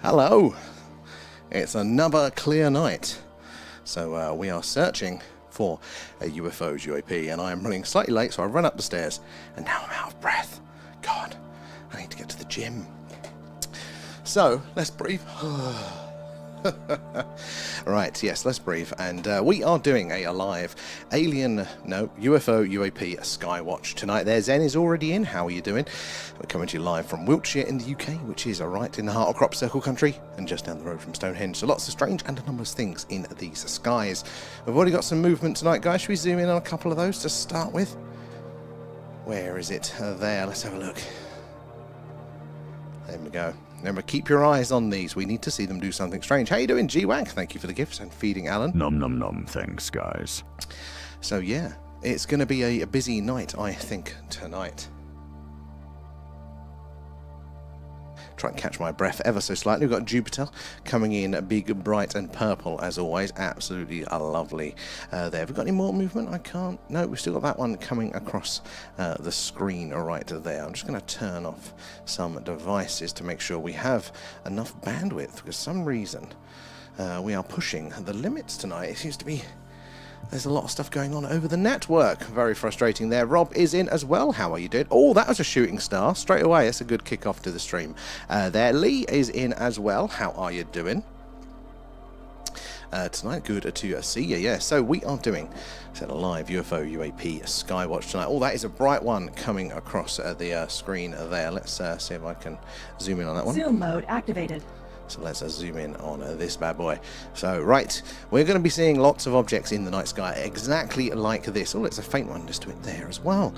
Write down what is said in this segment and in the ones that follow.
Hello! It's another clear night. So we are searching for a UFOs UAP, and I am running slightly late, so I run up the stairs, and now I'm out of breath. God, I need to get to the gym. So, let's breathe. Right, yes, let's breathe. And we are doing a live UFO UAP Skywatch tonight. There, Zen is already in. How are you doing? We're coming to you live from Wiltshire in the UK, which is right in the heart of crop circle country and just down the road from Stonehenge. So lots of strange and anomalous things in these skies. We've already got some movement tonight, guys. Should we zoom in on a couple of those to start with? Where is it? There, let's have a look. There we go. Remember, keep your eyes on these. We need to see them do something strange. How you doing, G-Wag? Thank you for the gifts and feeding Alan. Nom nom nom, thanks, guys. So, yeah, it's going to be a busy night, I think, tonight. Try and catch my breath ever so slightly. We've got Jupiter coming in big, bright and purple as always. Absolutely lovely there. Have we got any more movement? I can't. No, we've still got that one coming across the screen right there. I'm just going to turn off some devices to make sure we have enough bandwidth, because for some reason we are pushing the limits tonight. It seems to be there's a lot of stuff going on over the network. Very frustrating there. Rob is in as well. How are you doing? Oh, that was a shooting star. Straight away, that's a good kick-off to the stream. There, Lee is in as well. How are you doing? Tonight, good to see you. Yeah, so we are doing a live UFO UAP Skywatch tonight. Oh, that is a bright one coming across the screen there. Let's see if I can zoom in on that one. Zoom mode activated. So let's zoom in on this bad boy. So, right, we're going to be seeing lots of objects in the night sky exactly like this. Oh, it's a faint one just to it there as well.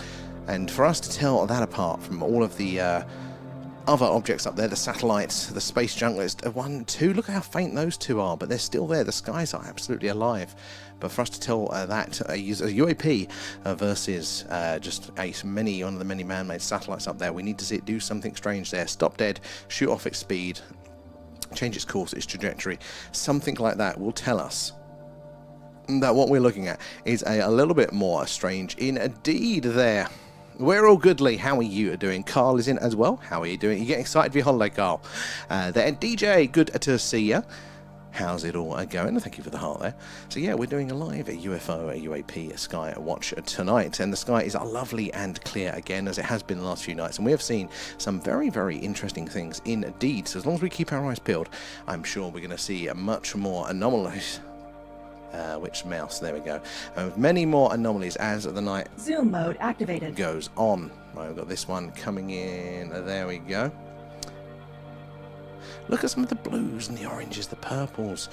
And for us to tell that apart from all of the other objects up there, the satellites, the space junk, there's 1, 2, look how faint those two are, but they're still there. The skies are absolutely alive. But for us to tell that use a UAP versus just one of the many man-made satellites up there, we need to see it do something strange there. Stop dead, shoot off its speed, change its course, its trajectory, something like that will tell us that what we're looking at is a little bit more strange indeed there. We're all good, Lee. How are you doing? Carl is in as well. How are you doing? You getting excited for your holiday, Carl? There, DJ, good to see you. How's it all going? Thank you for the heart there. So yeah, we're doing a live UFO UAP Sky Watch tonight, and the sky is lovely and clear again, as it has been the last few nights, and we have seen some very, very interesting things indeed. So as long as we keep our eyes peeled, I'm sure we're going to see much more anomalies. Which mouse? There we go. Many more anomalies as the night Zoom mode activated goes on. Right, we've got this one coming in. There we go. Look at some of the blues and the oranges, the purples.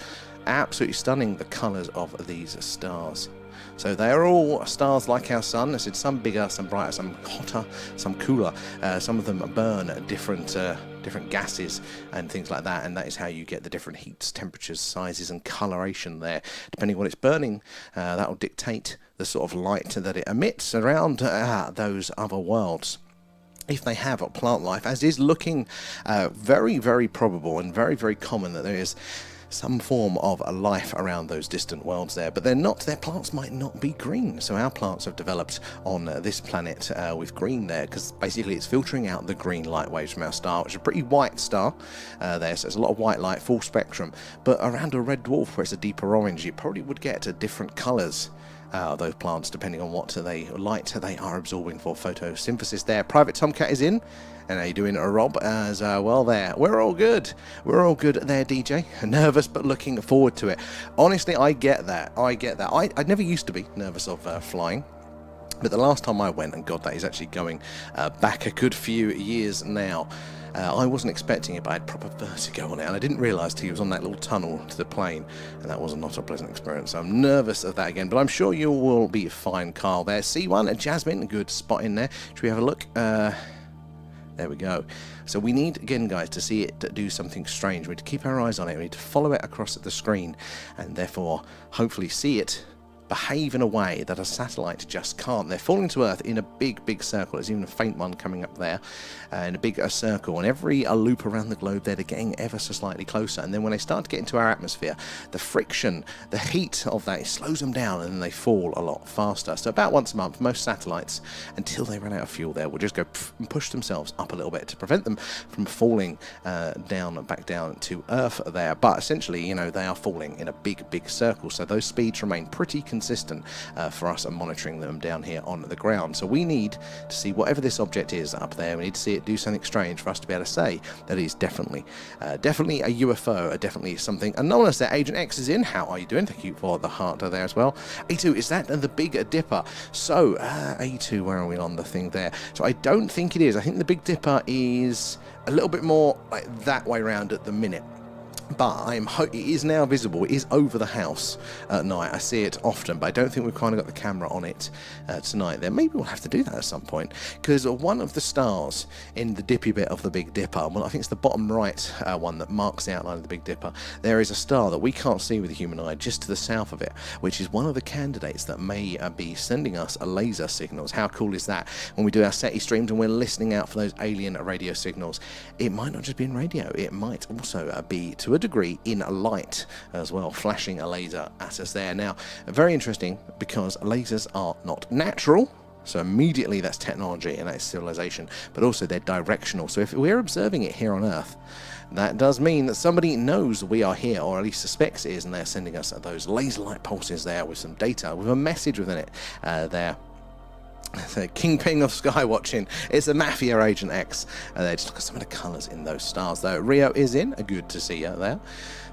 Absolutely stunning, the colours of these stars. So they are all stars like our sun. I said some bigger, some brighter, some hotter, some cooler. Some of them burn different gases and things like that, and that is how you get the different heats, temperatures, sizes and coloration there. Depending on what it's burning, that will dictate the sort of light that it emits around those other worlds. If they have a plant life, as is looking very, very probable and very, very common that there is some form of a life around those distant worlds there, but they're not. Their plants might not be green. So our plants have developed on this planet with green there, because basically it's filtering out the green light waves from our star, which is a pretty white star there, so there's a lot of white light, full spectrum. But around a red dwarf where it's a deeper orange, you probably would get different colours. Those plants, depending on what light they are absorbing for photosynthesis there. Private Tomcat is in. And how you doing, Rob, as well there? We're all good. We're all good there, DJ. Nervous, but looking forward to it. Honestly, I get that. I never used to be nervous of flying. But the last time I went, and God, that is actually going back a good few years now, I wasn't expecting it, but I had proper vertigo on it, and I didn't realise till he was on that little tunnel to the plane, and that was not a pleasant experience. So I'm nervous of that again, but I'm sure you will be fine, Carl. There, C1, Jasmine, good spot in there. Should we have a look? There we go. So we need, again, guys, to see it do something strange. We need to keep our eyes on it. We need to follow it across the screen, and therefore, hopefully see it behave in a way that a satellite just can't. They're falling to Earth in a big circle. There's even a faint one coming up there in a big circle, and every loop around the globe they're getting ever so slightly closer, and then when they start to get into our atmosphere, the friction, the heat of that slows them down, and then they fall a lot faster. So about once a month, most satellites, until they run out of fuel there, will just go and push themselves up a little bit to prevent them from falling back down to Earth there. But essentially, you know, they are falling in a big circle, so those speeds remain pretty consistent for us monitoring them down here on the ground. So we need to see whatever this object is up there. We need to see it do something strange for us to be able to say that it is definitely a UFO, definitely something anomalous there. Agent X is in. How are you doing? Thank you for the heart there as well. A2, is that the Big Dipper? So A2, where are we on the thing there? So I don't think it is. I think the Big Dipper is a little bit more like that way around at the minute. But it is now visible. It is over the house at night. I see it often, but I don't think we've kind of got the camera on it tonight there. Maybe we'll have to do that at some point, because one of the stars in the dippy bit of the Big Dipper, well, I think it's the bottom right one that marks the outline of the Big Dipper, there is a star that we can't see with the human eye just to the south of it, which is one of the candidates that may be sending us laser signals. How cool is that? When we do our SETI streams and we're listening out for those alien radio signals, it might not just be in radio, it might also be, to a degree, in light as well, flashing a laser at us there. Now, very interesting, because lasers are not natural, so immediately that's technology and that's civilization, but also they're directional. So if we're observing it here on Earth, that does mean that somebody knows we are here, or at least suspects it is, and they're sending us those laser light pulses there with some data, with a message within it there. The kingpin of skywatching. It's the Mafia Agent X. Just look at some of the colours in those stars, though. Rio is in. Good to see you there.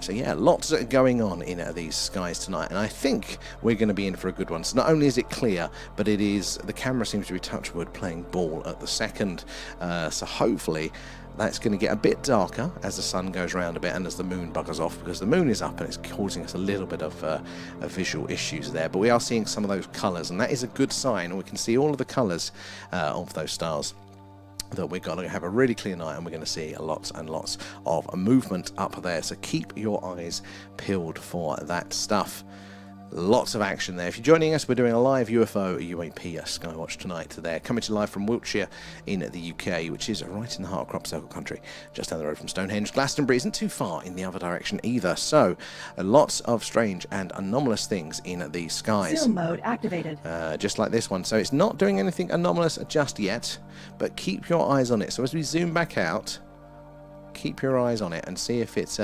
So yeah, lots going on in these skies tonight, and I think we're going to be in for a good one. So not only is it clear, but it is, the camera seems to be, touch wood, playing ball at the second. So hopefully that's going to get a bit darker as the sun goes round a bit and as the moon buggers off, because the moon is up and it's causing us a little bit of visual issues there. But we are seeing some of those colours, and that is a good sign. We can see all of the colours of those stars. That we're going to have a really clear night, and we're going to see lots and lots of movement up there. So keep your eyes peeled for that stuff. Lots of action there. If you're joining us, we're doing a live UFO UAP Skywatch tonight there, coming to you live from Wiltshire in the UK, which is right in the heart of crop circle country, just down the road from Stonehenge. Glastonbury isn't too far in the other direction either. So lots of strange and anomalous things in the skies. Zoom mode activated. Just like this one. So it's not doing anything anomalous just yet, but keep your eyes on it. So as we zoom back out, keep your eyes on it and see if it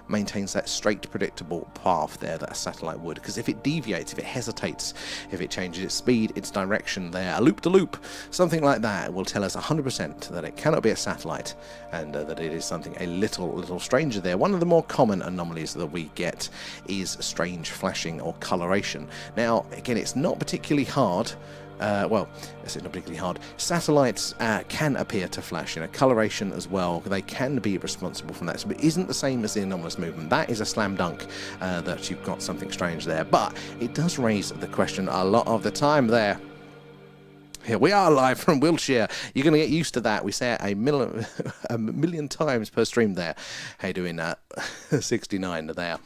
maintains that straight, predictable path there that a satellite would. Because if it deviates, if it hesitates, if it changes its speed, its direction there, a loop-to-loop, something like that, will tell us 100% that it cannot be a satellite, and that it is something a little stranger there. One of the more common anomalies that we get is strange flashing or coloration. Now, again, it's not particularly hard. Well, it's not particularly hard. Satellites can appear to flash, coloration as well. They can be responsible from that. So it isn't the same as the anomalous movement. That is a slam dunk that you've got something strange there. But it does raise the question a lot of the time there. Here we are live from Wiltshire. You're going to get used to that. We say it a million times per stream there. How you doing? 69 there.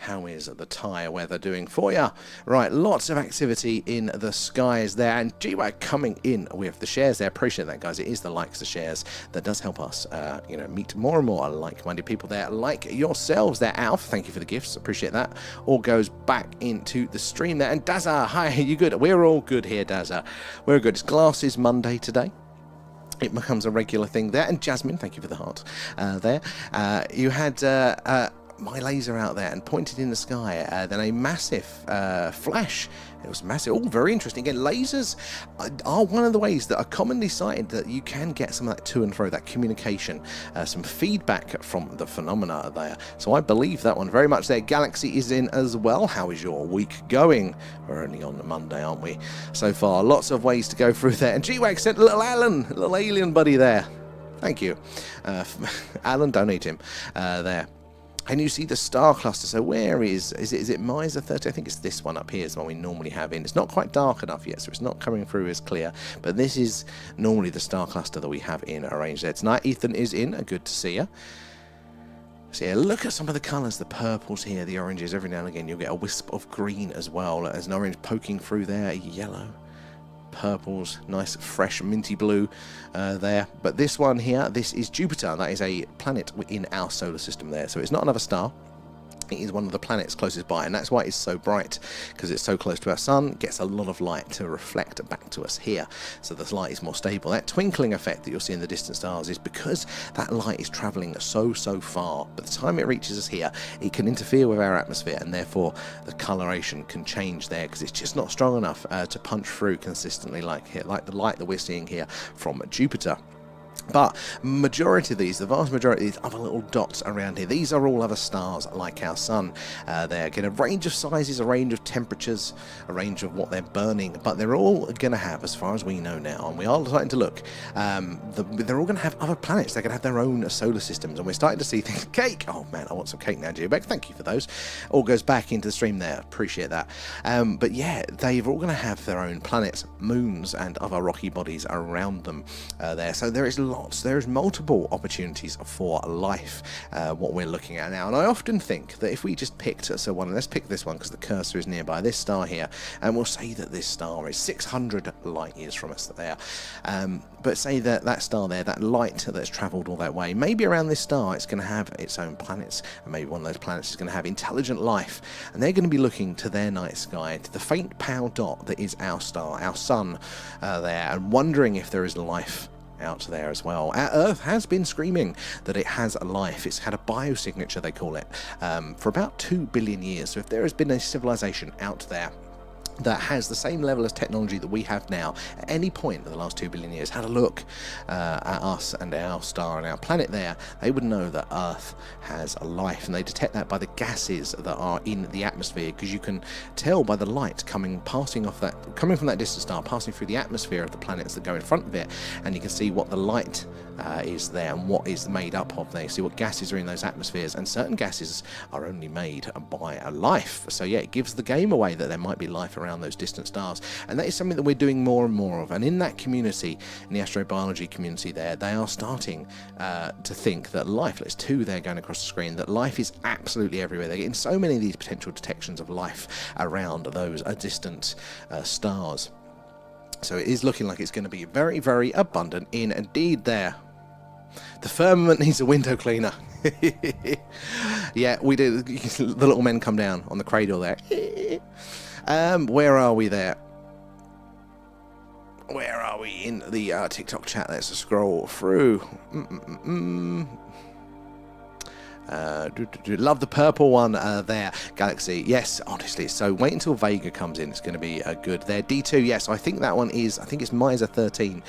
How is the Thai weather doing for you? Right, lots of activity in the skies there, and GWAG coming in with the shares there. Appreciate that, guys. It is the likes, the shares that does help us, meet more and more like-minded people there, like yourselves there. Alf, thank you for the gifts. Appreciate that. All goes back into the stream there. And Dazza, hi, you good? We're all good here, Dazza. We're good. It's Glasses Monday today. It becomes a regular thing there. And Jasmine, thank you for the heart there. You had my laser out there and pointed in the sky, then a massive flash. It was massive. Oh, very interesting. Again, lasers are one of the ways that are commonly cited that you can get some of that to and fro, that communication, some feedback from the phenomena there. So I believe that one very much there. Galaxy is in as well. How is your week going? We're only on the Monday, aren't we? So far, lots of ways to go through there. And GWAG sent little Alan, little alien buddy there. Thank you. Alan, don't eat him there. And you see the star cluster. So where is it Miser 30? I think it's this one up here is the one we normally have in. It's not quite dark enough yet, so it's not coming through as clear. But this is normally the star cluster that we have in arranged there tonight. Ethan is in. Good to see you. So yeah, look at some of the colours, the purples here, the oranges. Every now and again you'll get a wisp of green as well. There's an orange poking through there, yellow, purples, nice fresh minty blue there. But this one here, this is Jupiter. That is a planet within our solar system there. So it's not another star. It is one of the planets closest by, and that's why it's so bright, because it's so close to our sun, gets a lot of light to reflect back to us here, so the light is more stable. That twinkling effect that you'll see in the distant stars is because that light is travelling so far. By the time it reaches us here, it can interfere with our atmosphere, and therefore the coloration can change there, because it's just not strong enough to punch through consistently like here, like the light that we're seeing here from Jupiter. But majority of these, the vast majority of these other little dots around here, these are all other stars like our sun. They're getting a range of sizes, a range of temperatures, a range of what they're burning, but they're all going to have, as far as we know now, and we are starting to look, they're all going to have other planets. They're going to have their own solar systems, and we're starting to see things. Cake! Oh man, I want some cake now, Geobeck. Thank you for those. All goes back into the stream there. Appreciate that. But yeah, they're all going to have their own planets, moons, and other rocky bodies around them there. So there is there's multiple opportunities for life, what we're looking at now. And I often think that if we just picked, so let's pick this one because the cursor is nearby, this star here, and we'll say that this star is 600 light years from us there. But say that that star there, that light that's travelled all that way, maybe around this star it's going to have its own planets, and maybe one of those planets is going to have intelligent life, and they're going to be looking to their night sky, to the faint pale dot that is our star, our sun there, and wondering if there is life out there as well. Our Earth has been screaming that it has a life. It's had a biosignature, they call it, for about 2 billion years. So if there has been a civilization out there that has the same level of technology that we have now at any point in the last 2 billion years, had a look at us and our star and our planet there, they would know that Earth has a life, and they detect that by the gases that are in the atmosphere, because you can tell by the light coming from that distant star, passing through the atmosphere of the planets that go in front of it, and you can see what the light is there and what is made up of there. You see what gases are in those atmospheres, and certain gases are only made by a life. So yeah, it gives the game away that there might be life around those distant stars, and that is something that we're doing more and more of. And in that community, in the astrobiology community there, they are starting to think that life, there's two there going across the screen, that life is absolutely everywhere. They're getting so many of these potential detections of life around those distant stars. So it is looking like it's going to be very, very abundant indeed there. The firmament needs a window cleaner. Yeah, we do. The little men come down on the cradle there. Where are we there? Where are we in the TikTok chat? Let's scroll through. Love the purple one there, Galaxy. Yes, honestly. So wait until Vega comes in. It's going to be good there. D2, yes. I think that one is, I think it's Miser 13.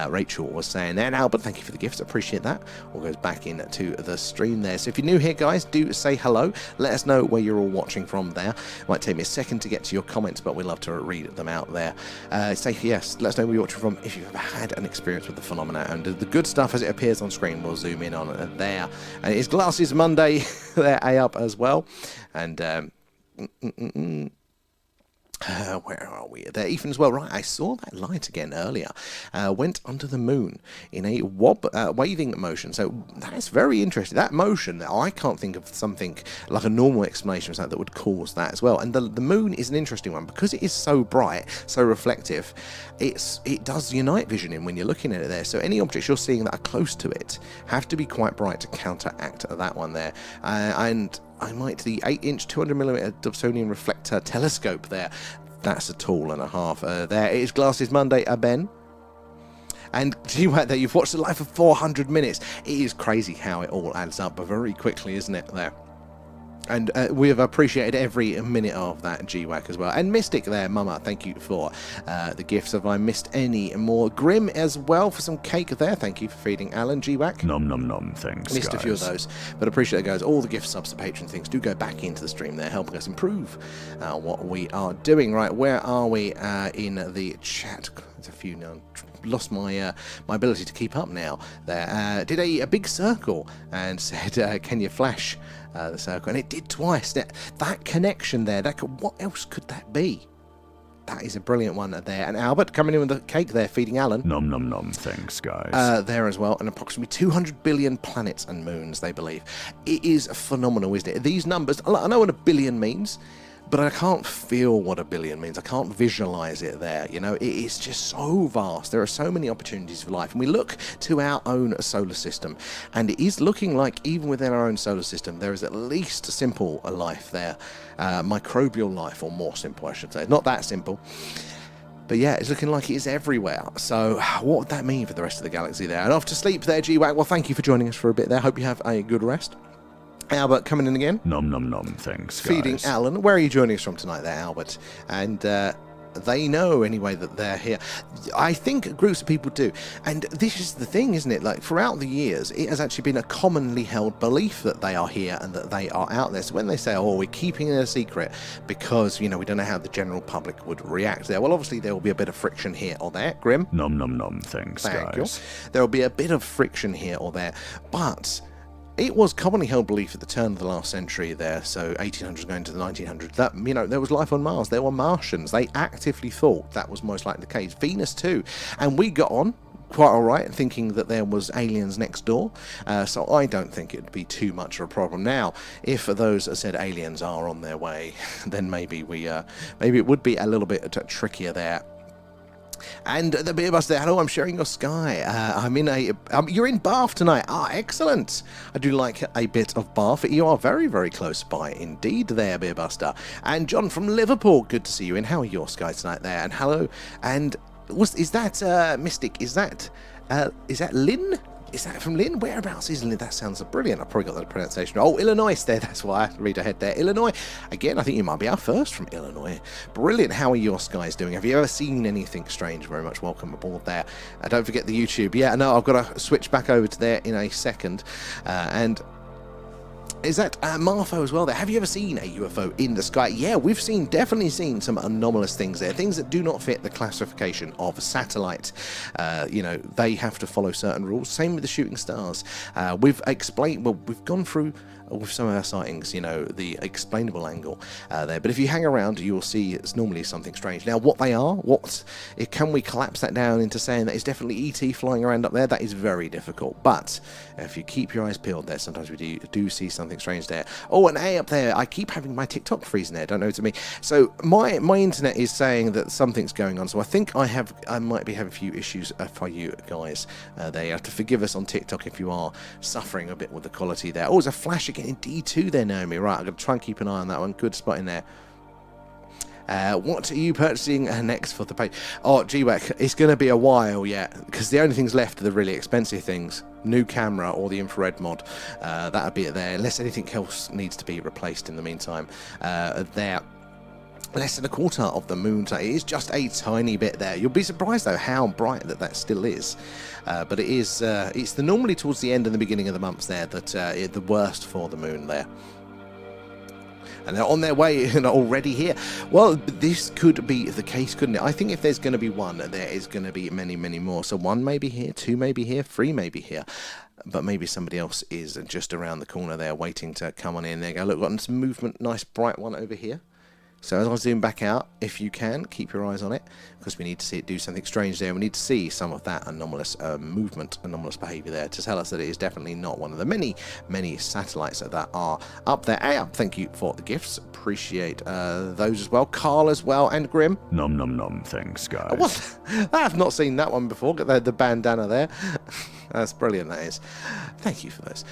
Rachel was saying there. And Albert, thank you for the gifts. Appreciate that. All goes back into the stream there. So if you're new here, guys, do say hello. Let us know where you're all watching from there. It might take me a second to get to your comments, but we'd love to read them out there. Say yes. Let us know where you're watching from if you've ever had an experience with the phenomena. And the good stuff as it appears on screen, we'll zoom in on there. And it is Glasses Monday there, up as well. And where are we? There, Ethan as well. Right, I saw that light again earlier. Went under the moon in a waving motion. So that's very interesting. That motion, I can't think of something like a normal explanation of that would cause that as well. And the moon is an interesting one because it is so bright, so reflective. It does unite vision in when you're looking at it there. So any objects you're seeing that are close to it have to be quite bright to counteract that one there. And I might, the 8-inch 200mm Dobsonian reflector telescope there, that's a tool and a half. There it is, Glasses Monday, Ben. And you that you've watched the live for 400 minutes. It is crazy how it all adds up very quickly, isn't it, there? And we have appreciated every minute of that, GWAC, as well. And Mystic there, Mama, thank you for the gifts. Have I missed any more? Grim as well for some cake there. Thank you for feeding Alan, GWAC. Nom nom nom, thanks, Missed guys. a few of those, but appreciate it, guys. All the gift subs, the patron things do go back into the stream there, helping us improve what we are doing. Right, where are we in the chat? There's a few now. Lost my my ability to keep up now there. Did a big circle and said, can you flash the circle? And it did twice. That connection there, what else could that be? That is a brilliant one there. And Albert coming in with the cake there, feeding Alan. Nom nom nom, thanks, guys. There as well, and approximately 200 billion planets and moons, they believe. It is phenomenal, isn't it? These numbers, I know what a billion means, but I can't feel what a billion means. I can't visualize it there. You know, it is just so vast. There are so many opportunities for life. And we look to our own solar system, and it is looking like even within our own solar system, there is at least a simple life there. Microbial life, or more simple, I should say. Not that simple. But yeah, it's looking like it is everywhere. So what would that mean for the rest of the galaxy there? And off to sleep there, G-Wag. Well, thank you for joining us for a bit there. Hope you have a good rest. Albert coming in again. Nom nom nom, thanks, guys. Feeding Alan. Where are you joining us from tonight there, Albert? And they know anyway that they're here. I think groups of people do. And this is the thing, isn't it? Like, throughout the years, it has actually been a commonly held belief that they are here and that they are out there. So when they say, oh, we're keeping it a secret because, you know, we don't know how the general public would react there. Well, obviously, there will be a bit of friction here or there. Grim? Nom nom nom, thanks, guys. There will be a bit of friction here or there. But it was commonly held belief at the turn of the last century there, so 1800s going to the 1900s, that, you know, there was life on Mars. There were Martians. They actively thought that was most likely the case. Venus too. And we got on quite all right, thinking that there was aliens next door. So I don't think it'd be too much of a problem. Now, if those said aliens are on their way, then maybe it would be a little bit trickier there. And the beer bus there. Hello, I'm sharing your sky. You're in Bath tonight. Ah, excellent. I do like a bit of Bath. You are very, very close by indeed there, Beer Buster. And John from Liverpool, good to see you in. How are your skies tonight there? And hello. And is that Mystic? Is that Lynn? Is that from Lynn? Whereabouts is Lynn? That sounds brilliant. I probably got that pronunciation wrong. Oh, Illinois there. That's why I have to read ahead there. Illinois. Again, I think you might be our first from Illinois. Brilliant. How are your skies doing? Have you ever seen anything strange? Very much welcome aboard there. Don't forget the YouTube. Yeah, no, I've got to switch back over to there in a second. And is that Marfo as well there? Have you ever seen a UFO in the sky? Yeah, we've definitely seen some anomalous things there. Things that do not fit the classification of a satellite. You know, they have to follow certain rules. Same with the shooting stars. We've gone through with some of our sightings, you know, the explainable angle there. But if you hang around, you'll see it's normally something strange. Now, what they are, can we collapse that down into saying that it's definitely ET flying around up there? That is very difficult. But if you keep your eyes peeled there, sometimes we do see something strange there. Oh, an A up there. I keep having my TikTok freezing there. Don't know to me. So my internet is saying that something's going on. So I think I might be having a few issues for you guys there. You have to forgive us on TikTok if you are suffering a bit with the quality there. Oh, there's a flash again in D2 there, Naomi. Right, I'm going to try and keep an eye on that one. Good spot in there. What are you purchasing next for the page? Oh, GWAC, it's going to be a while yet, because the only things left are the really expensive things. New camera or the infrared mod. That'll be it there, unless anything else needs to be replaced in the meantime. There. Less than a quarter of the moon. It is just a tiny bit there. You'll be surprised though how bright that still is. But it is. It's normally towards the end and the beginning of the months there that the worst for the moon there. And they're on their way and already here. Well, this could be the case, couldn't it? I think if there's going to be one, there is going to be many, many more. So one may be here, two may be here, three may be here. But maybe somebody else is just around the corner there waiting to come on in. There you go. Look, got some movement. Nice bright one over here. So as I zoom back out, if you can, keep your eyes on it, because we need to see it do something strange there. We need to see some of that anomalous movement, anomalous behaviour there to tell us that it is definitely not one of the many, many satellites that are up there. Hey, thank you for the gifts. Appreciate those as well. Carl as well, and Grim. Nom nom nom, thanks, guys. What? I have not seen that one before. Got the bandana there. That's brilliant, that is. Thank you for those.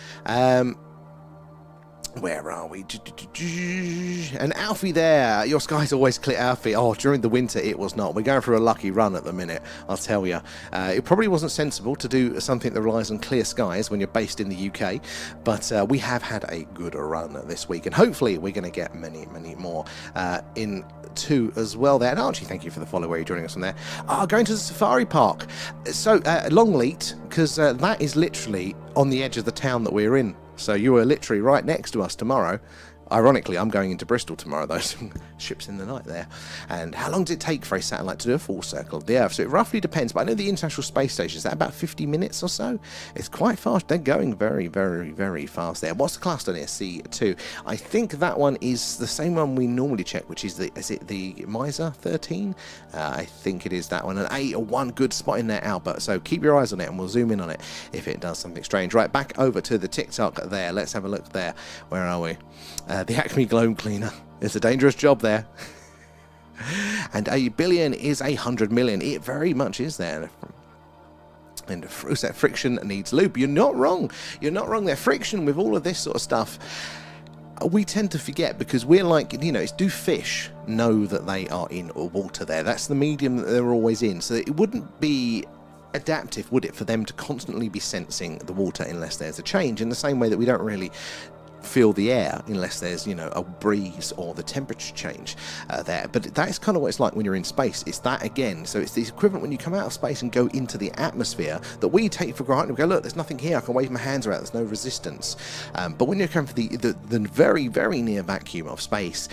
Where are we? And Alfie there. Your sky's always clear, Alfie. Oh, during the winter it was not. We're going through a lucky run at the minute, I'll tell you. It probably wasn't sensible to do something that relies on clear skies when you're based in the UK, but we have had a good run this week, and hopefully we're going to get many, many more in too as well there. And Archie, thank you for the follow where you're joining us on there. Going to the safari park. So Longleat, because that is literally on the edge of the town that we're in. So you were literally right next to us tomorrow. Ironically, I'm going into Bristol tomorrow, though, some ships in the night there. And how long does it take for a satellite to do a full circle of the Earth? So it roughly depends, but I know the International Space Station, is that about 50 minutes or so? It's quite fast. They're going very, very, very fast there. What's the cluster near C2? I think that one is the same one we normally check, which is is it the Miser 13? I think it is that one. And one good spot in there, Albert. So keep your eyes on it, and we'll zoom in on it if it does something strange. Right, back over to the TikTok there. Let's have a look there. Where are we? The Acme Globe Cleaner. It's a dangerous job there. And 1 billion is 100 million. It very much is there. And that friction needs lube. You're not wrong. You're not wrong there. Friction with all of this sort of stuff, we tend to forget because we're like, do fish know that they are in water there? That's the medium that they're always in. So it wouldn't be adaptive, would it, for them to constantly be sensing the water unless there's a change, in the same way that we don't really feel the air unless there's a breeze or the temperature change there. But that's kind of what it's like when you're in space. It's that again. So it's the equivalent when you come out of space and go into the atmosphere that we take for granted. We go, look, there's nothing here, I can wave my hands around, there's no resistance. But when you're coming for the very, very near vacuum of space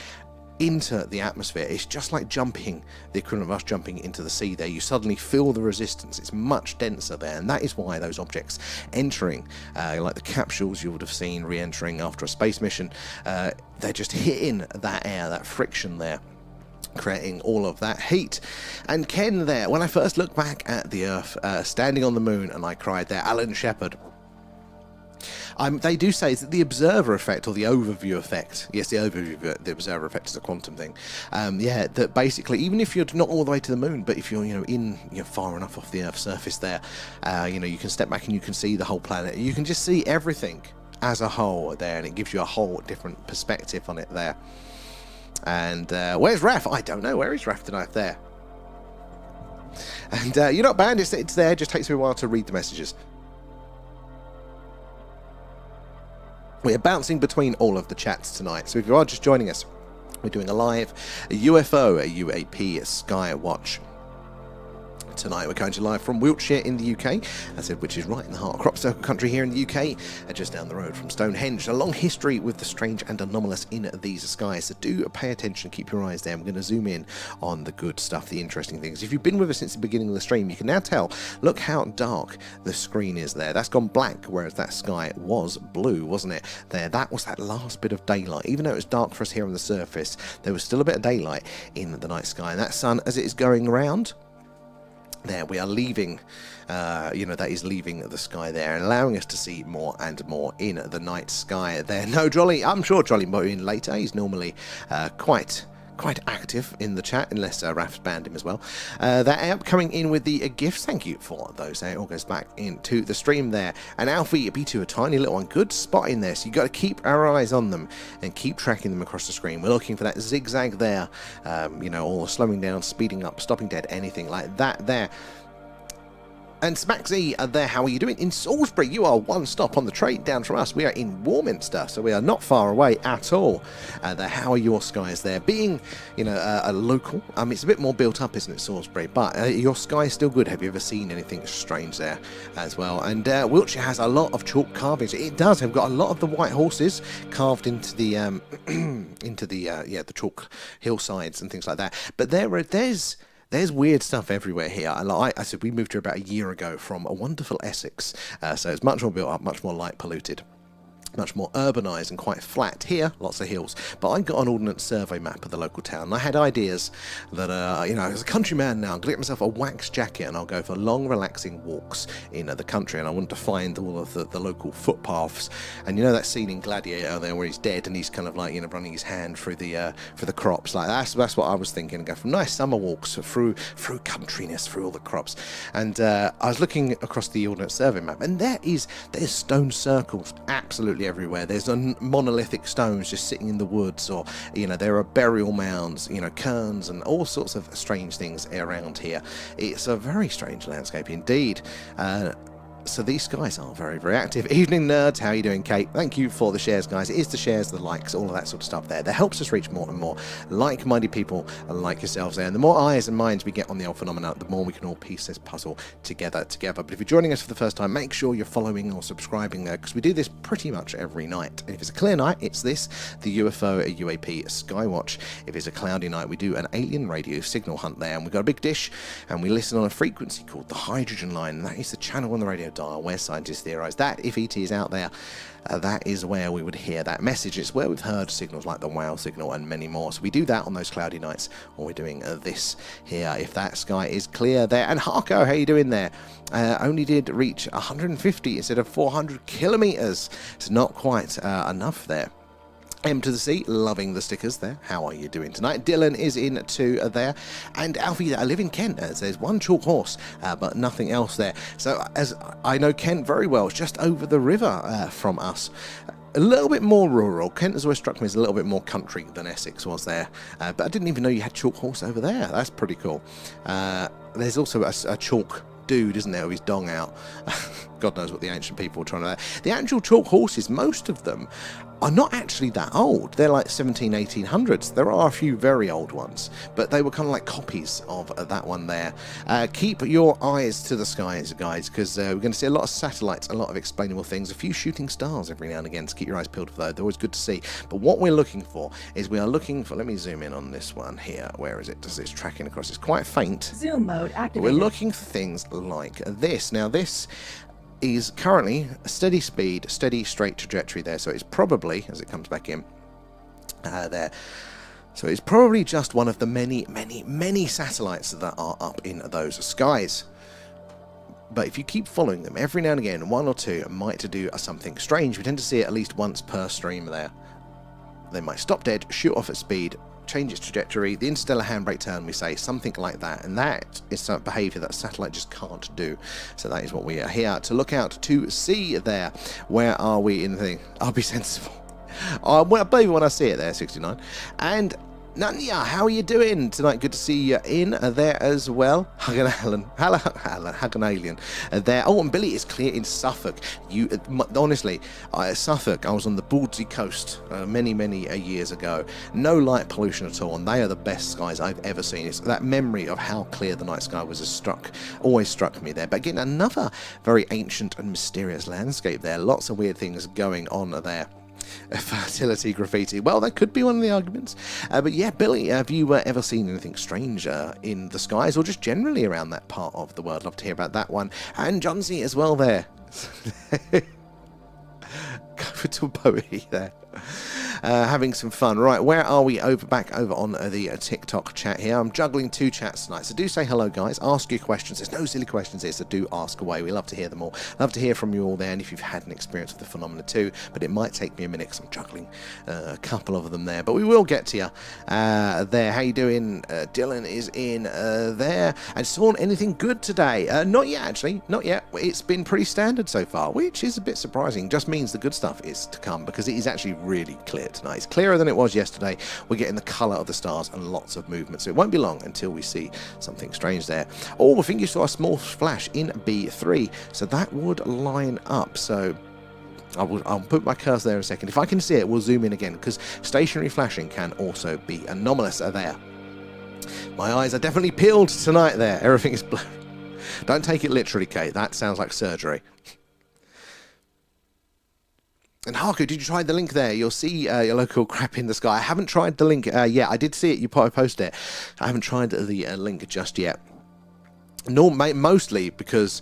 into the atmosphere, it's just like jumping, the equivalent of us jumping into the sea there. You suddenly feel the resistance. It's much denser there, and that is why those objects entering, like the capsules you would have seen re-entering after a space mission, they're just hitting that air, that friction there, creating all of that heat. And Ken there, when I first looked back at the Earth standing on the moon, and I cried there, Alan Shepard. They do say that the observer effect, or the overview effect, yes, the overview, the observer effect is a quantum thing, that basically, even if you're not all the way to the moon, but if you're far enough off the Earth's surface there, you can step back and you can see the whole planet. You can just see everything as a whole there, and it gives you a whole different perspective on it there. And where's Raf? I don't know. Where is Raf tonight there? And you're not banned. It's there. It just takes me a while to read the messages. We're bouncing between all of the chats tonight, so if you are just joining us, we're doing a live UFO, a UAP, a Skywatch. Tonight we're going to live from Wiltshire in the UK, which is right in the heart of crop circle country here in the UK, just down the road from Stonehenge. A long history with the strange and anomalous in these skies, so do pay attention, keep your eyes there. I'm going to zoom in on the good stuff, the interesting things. If you've been with us since the beginning of the stream, you can now tell, look how dark the screen is there. That's gone black, whereas that sky was blue, wasn't it? There, that was that last bit of daylight. Even though it was dark for us here on the surface, there was still a bit of daylight in the night sky. And that sun, as it is going around, there we are leaving, that is leaving the sky there and allowing us to see more and more in the night sky there. No, Jolly, I'm sure Jolly will be in later. He's normally quite active in the chat, unless Raf's banned him as well. They're coming in with the gifts. Thank you for those. It all goes back into the stream there. And Alfie, B2, a tiny little one. Good spot in there. So you've got to keep our eyes on them and keep tracking them across the screen. We're looking for that zigzag there, or slowing down, speeding up, stopping dead, anything like that there. And Smaxy there, how are you doing? In Salisbury, you are one stop on the train down from us. We are in Warminster, so we are not far away at all. How are your skies there? Being, a local, it's a bit more built up, isn't it, Salisbury? But your sky is still good. Have you ever seen anything strange there as well? And Wiltshire has a lot of chalk carvings. It does. Have got a lot of the white horses carved into the the chalk hillsides and things like that. But there's weird stuff everywhere here. Like I said, we moved here about a year ago from a wonderful Essex, so it's much more built up, much more light polluted, much more urbanised and quite flat. Here, lots of hills. But I got an ordnance survey map of the local town, and I had ideas that, as a countryman now, I'm going to get myself a wax jacket and I'll go for long, relaxing walks in the country, and I want to find all of the local footpaths. And that scene in Gladiator there where he's dead and he's kind of like, running his hand through the crops. Like that's what I was thinking. Go for nice summer walks through countryness, through all the crops. And I was looking across the ordnance survey map, and there's stone circles absolutely everywhere. There's monolithic stones just sitting in the woods, or there are burial mounds, cairns, and all sorts of strange things around here. It's a very strange landscape indeed. So these guys are very, very active. Evening nerds, how are you doing, Kate? Thank you for the shares, guys. It is the shares, the likes, all of that sort of stuff there. That helps us reach more and more like-minded people like yourselves there. And the more eyes and minds we get on the old phenomena, the more we can all piece this puzzle together. But if you're joining us for the first time, make sure you're following or subscribing there, because we do this pretty much every night. And if it's a clear night, it's this, the UFO UAP Skywatch. If it's a cloudy night, we do an alien radio signal hunt there. And we've got a big dish, and we listen on a frequency called the hydrogen line. And that is the channel on the radio dial where scientists theorize that if ET is out there, that is where we would hear that message. It's where we've heard signals like the wow signal and many more. So we do that on those cloudy nights, or we're doing this here if that sky is clear there. And Harko, how you doing there? Only did reach 150 instead of 400 kilometers. It's not quite enough there. M to the C, loving the stickers there. How are you doing tonight? Dylan is in too there. And Alfie, I live in Kent. There's one chalk horse, but nothing else there. So as I know Kent very well, it's just over the river from us. A little bit more rural. Kent has always struck me as a little bit more country than Essex was there. But I didn't even know you had chalk horse over there. That's pretty cool. There's also a chalk dude, isn't there, with his dong out. God knows what the ancient people were trying to do. The actual chalk horses, most of them are not actually that old. They're like 1800s. There are a few very old ones, but they were kind of like copies of that one there. Keep your eyes to the skies, guys, because we're going to see a lot of satellites, a lot of explainable things, a few shooting stars every now and again, so keep your eyes peeled for those. They're always good to see. But what we're looking for is let me zoom in on this one here. Where is it? It's tracking across. It's quite faint. Zoom mode activated. We're looking for things like this. Now, this is currently a steady speed, steady straight trajectory there, so it's probably, as it comes back in there, so it's probably just one of the many satellites that are up in those skies. But if you keep following them, every now and again, one or two might do something strange. We tend to see it at least once per stream there. They might stop dead, shoot off at speed, change its trajectory, the interstellar handbrake turn, we say, something like that. And that is some behaviour that a satellite just can't do. So that is what we are here to look out to see there. Where are we in the thing? I'll be sensible. Well, I believe it when I see it there, 69. And Nanya, how are you doing tonight? Good to see you in there as well. Hagan Alien there. Oh, and Billy is clear in Suffolk. Honestly, Suffolk, I was on the Baldsey coast many years ago. No light pollution at all, and they are the best skies I've ever seen. It's that memory of how clear the night sky was always struck me there. But again, another very ancient and mysterious landscape there. Lots of weird things going on there. Fertility graffiti. Well, that could be one of the arguments. But yeah, Billy, have you ever seen anything strange in the skies or just generally around that part of the world? Love to hear about that one. And Johnsy as well there. Go to a poetry there. Having some fun. Right, where are we? Back over on the TikTok chat here. I'm juggling two chats tonight, so do say hello, guys. Ask your questions. There's no silly questions here, so do ask away. We love to hear them all. Love to hear from you all there, and if you've had an experience with the phenomena too, but it might take me a minute because I'm juggling a couple of them there, but we will get to you there. How you doing? Dylan is in there. And Sean, anything good today? Not yet, actually. Not yet. It's been pretty standard so far, which is a bit surprising. Just means the good stuff is to come, because it is actually really clear tonight. It's clearer than it was yesterday. We're getting the colour of the stars and lots of movement, so it won't be long until we see something strange there. Oh, I think you saw a small flash in B3, so that would line up. So I'll put my cursor there in a second. If I can see it, we'll zoom in again, because stationary flashing can also be anomalous there. My eyes are definitely peeled tonight there. Everything is blurry. Don't take it literally, Kate. That sounds like surgery. And Haku, did you try the link there? You'll see your local crap in the sky. I haven't tried the link yet. I did see it. You posted it. I haven't tried the link just yet. Mostly because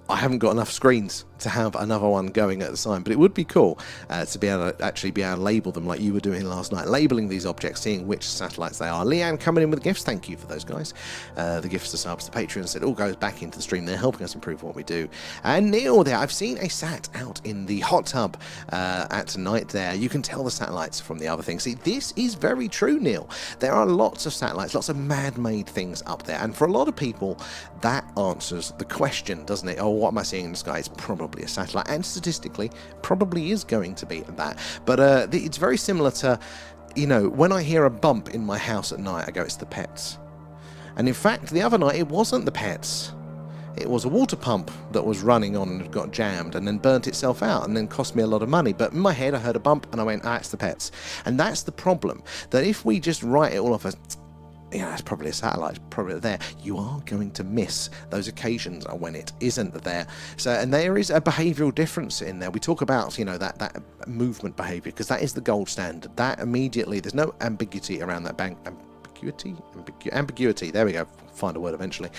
I haven't got enough screens to have another one going at the time, but it would be cool to be able to actually label them like you were doing last night, labeling these objects, seeing which satellites they are. Leanne coming in with gifts, thank you for those guys. The gifts, the subs, the Patreons, it all goes back into the stream. They're helping us improve what we do. And Neil there, I've seen a sat out in the hot tub at night there. You can tell the satellites from the other things. See, this is very true, Neil. There are lots of satellites, lots of man-made things up there, and for a lot of people that answers the question, doesn't it? Oh, what am I seeing in the sky? It's probably a satellite, and statistically probably is going to be that. But it's very similar to, when I hear a bump in my house at night, I go, it's the pets. And in fact, the other night it wasn't the pets, It was a water pump that was running on and got jammed and then burnt itself out and then cost me a lot of money. But in my head, I heard a bump and I went, it's the pets. And that's the problem, that if we just write it all off as, it's probably a satellite, it's probably there, you are going to miss those occasions when it isn't there. So, and there is a behavioural difference in there. We talk about, that movement behaviour, because that is the gold standard. That immediately, there's no ambiguity around that ambiguity, there we go, find a word eventually,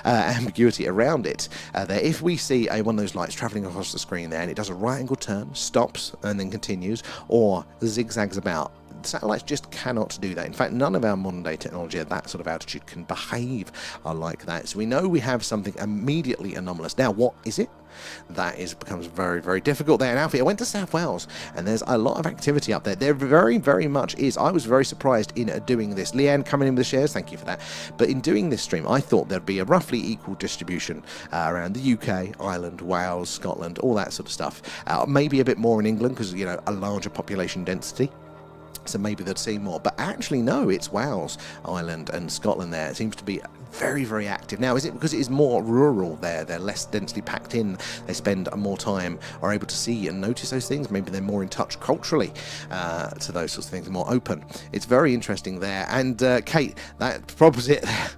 ambiguity around it, that if we see one of those lights travelling across the screen there and it does a right angle turn, stops and then continues, or zigzags about, satellites just cannot do that. In fact, none of our modern day technology at that sort of altitude can behave like that. So we know we have something immediately anomalous. Now, what is it? That becomes very, very difficult there. And Alfie, I went to South Wales and there's a lot of activity up there. There very, very much is. I was very surprised in doing this. Leanne coming in with the shares, thank you for that. But in doing this stream, I thought there'd be a roughly equal distribution around the UK, Ireland, Wales, Scotland, all that sort of stuff. Maybe a bit more in England because, a larger population density. So maybe they'd see more. But actually, no, it's Wales, Ireland and Scotland there. It seems to be very, very active. Now, is it because it is more rural there? They're less densely packed in. They spend more time, are able to see and notice those things. Maybe they're more in touch culturally to those sorts of things, more open. It's very interesting there. And Kate, that props it there.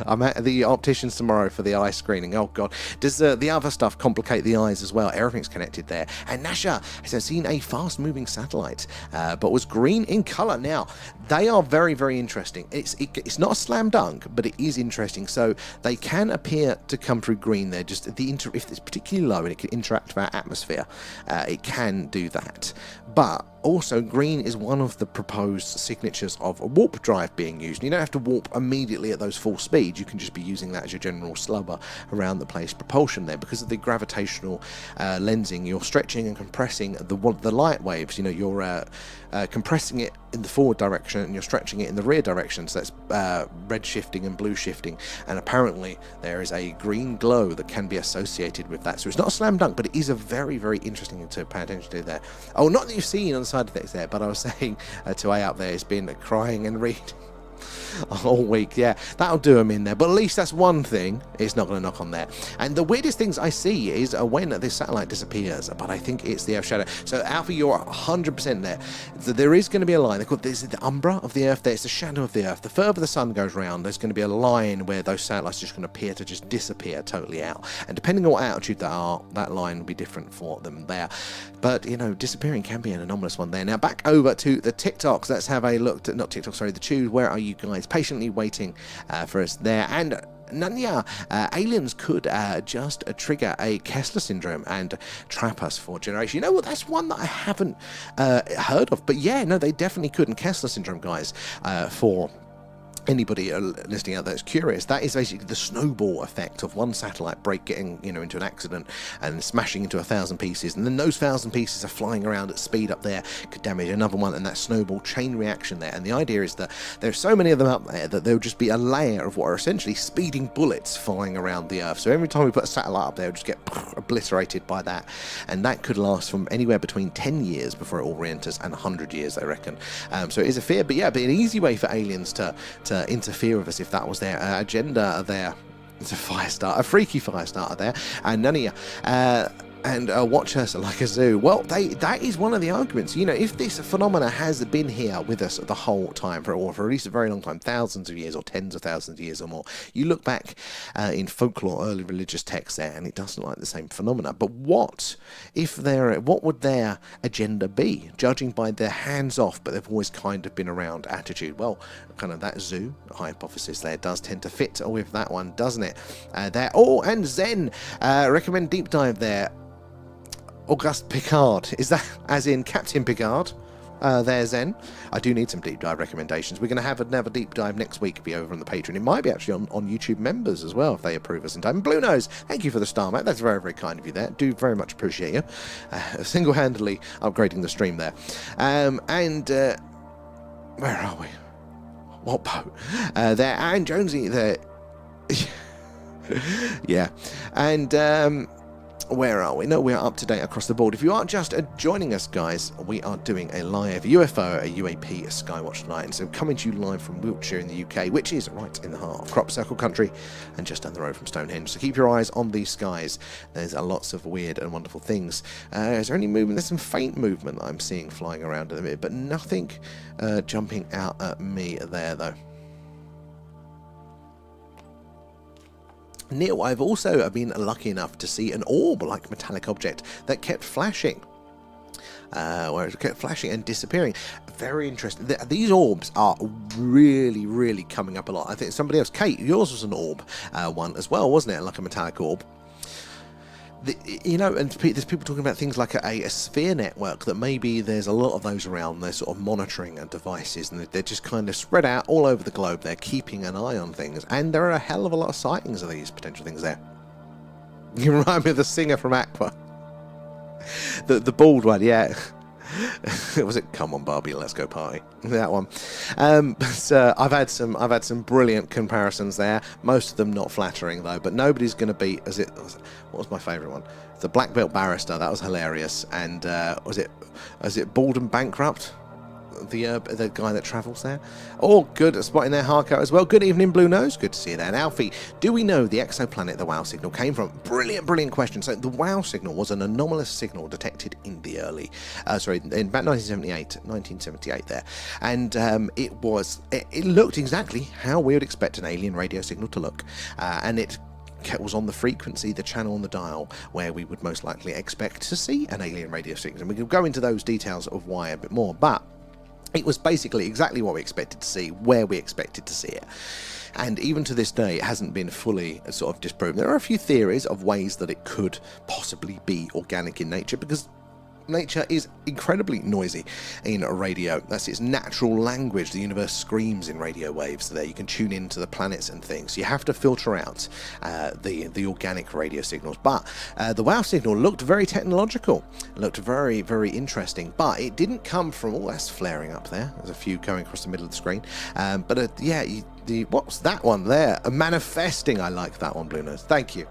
I'm at the opticians tomorrow for the eye screening. Oh, God. Does the other stuff complicate the eyes as well? Everything's connected there. And Nasha has seen a fast-moving satellite, but was green in colour. Now, they are very, very interesting. It's not a slam dunk, but it is interesting. So they can appear to come through green there. Just if it's particularly low and it can interact with our atmosphere, it can do that. But also, green is one of the proposed signatures of a warp drive being used. You don't have to warp immediately at those full speeds. You can just be using that as your general slubber around the place propulsion there. Because of the gravitational lensing, you're stretching and compressing the light waves. You're compressing it in the forward direction and you're stretching it in the rear direction. So that's red shifting and blue shifting. And apparently there is a green glow that can be associated with that. So it's not a slam dunk, but it is a very, very interesting thing to pay attention to there. Oh, not that you've seen on the side effects there, but I was saying to A up there has been crying and reading all week. Yeah, that'll do them in there, but at least that's one thing. It's not going to knock on there. And the weirdest things I see is when this satellite disappears, but I think it's the Earth shadow. So Alpha, you're 100% there. So there is going to be a line. They call this the umbra of the Earth. There's the shadow of the Earth. The further the sun goes round, there's going to be a line where those satellites are just going to appear to just disappear totally out. And depending on what altitude they are, that line will be different for them there. But disappearing can be an anomalous one there. Now back over to the TikToks. Let's have a look. Not TikTok, sorry, the Tube. Where are you guys? Patiently waiting for us there. And Nanya, aliens could just trigger a Kessler syndrome and trap us for generations. You know what? That's one that I haven't heard of. But yeah, no, they definitely could. And Kessler syndrome, guys, for anybody listening out there that's curious, that is basically the snowball effect of one satellite getting into an accident and smashing into 1,000 pieces, and then those 1,000 pieces are flying around at speed up there, could damage another one, and that snowball chain reaction there. And the idea is that there's so many of them up there that there'll just be a layer of what are essentially speeding bullets flying around the Earth. So every time we put a satellite up there, it'll just get obliterated by that, and that could last from anywhere between 10 years before it all re-enters and 100 years, I reckon. So it is a fear, but an easy way for aliens to interfere with us if that was their agenda there. It's a freaky fire starter there, and none of you and watch us like a zoo. Well, that is one of the arguments. If this phenomena has been here with us the whole time for at least a very long time, thousands of years or tens of thousands of years or more, you look back in folklore, early religious texts there, and it doesn't like the same phenomena. But what would their agenda be, judging by their hands-off, but they've always kind of been around attitude? Well, kind of that zoo hypothesis there does tend to fit with that one, doesn't it? And Zen recommend deep dive there. Auguste Picard, is that as in Captain Picard? There's Zen. I do need some deep dive recommendations. We're going to have another deep dive next week, be over on the Patreon. It might be actually on YouTube members as well, if they approve us in time. Blue Nose, thank you for the star, mate. That's very, very kind of you there. Do very much appreciate you. Single-handedly upgrading the stream there. Where are we? What boat? There, and Jonesy there. Yeah. And Where are we? No, we are up to date across the board. If you are just joining us, guys, we are doing a live UFO, a UAP, a Skywatch tonight. And so coming to you live from Wiltshire in the UK, which is right in the heart of Crop Circle country and just down the road from Stonehenge. So keep your eyes on these skies. There's lots of weird and wonderful things. Is there any movement? There's some faint movement that I'm seeing flying around in a bit, but nothing jumping out at me there, though. Neil, I've also been lucky enough to see an orb-like metallic object that kept flashing. Where it kept flashing and disappearing. Very interesting. These orbs are really, really coming up a lot. I think somebody else, Kate, yours was an orb one as well, wasn't it? Like a metallic orb. You know, and there's people talking about things like a sphere network, that maybe there's a lot of those around. They're sort of monitoring devices, and they're just kind of spread out all over the globe. They're keeping an eye on things, and there are a hell of a lot of sightings of these potential things there. You remind me of the singer from Aqua. The bald one, yeah. Was it "Come on Barbie, let's go party"? That one. But I've had some brilliant comparisons there. Most of them not flattering though. But nobody's going to beat. What was my favourite one? The Black Belt Barrister. That was hilarious. And was it Bald and Bankrupt? The guy that travels there. Oh, good spotting there, Harko as well. Good evening, Blue Nose. Good to see you there. And Alfie, do we know the exoplanet the WOW signal came from? Brilliant question. So the WOW signal was an anomalous signal detected in the in about 1978 there, and it looked exactly how we would expect an alien radio signal to look, and it was on the frequency, the channel on the dial, where we would most likely expect to see an alien radio signal. And we can go into those details of why a bit more, but it was basically exactly what we expected to see, where we expected to see it. And even to this day, it hasn't been fully sort of disproven. There are a few theories of ways that it could possibly be organic in nature, because nature is incredibly noisy in radio. That's its natural language. The universe screams in radio waves. So there you can tune into the planets and things. You have to filter out the organic radio signals. But the WOW signal looked very technological. It looked very, very interesting. But it didn't come from... Oh, that's flaring up there. There's a few going across the middle of the screen. What's that one there? Manifesting. I like that one, Blue Nose. Thank you.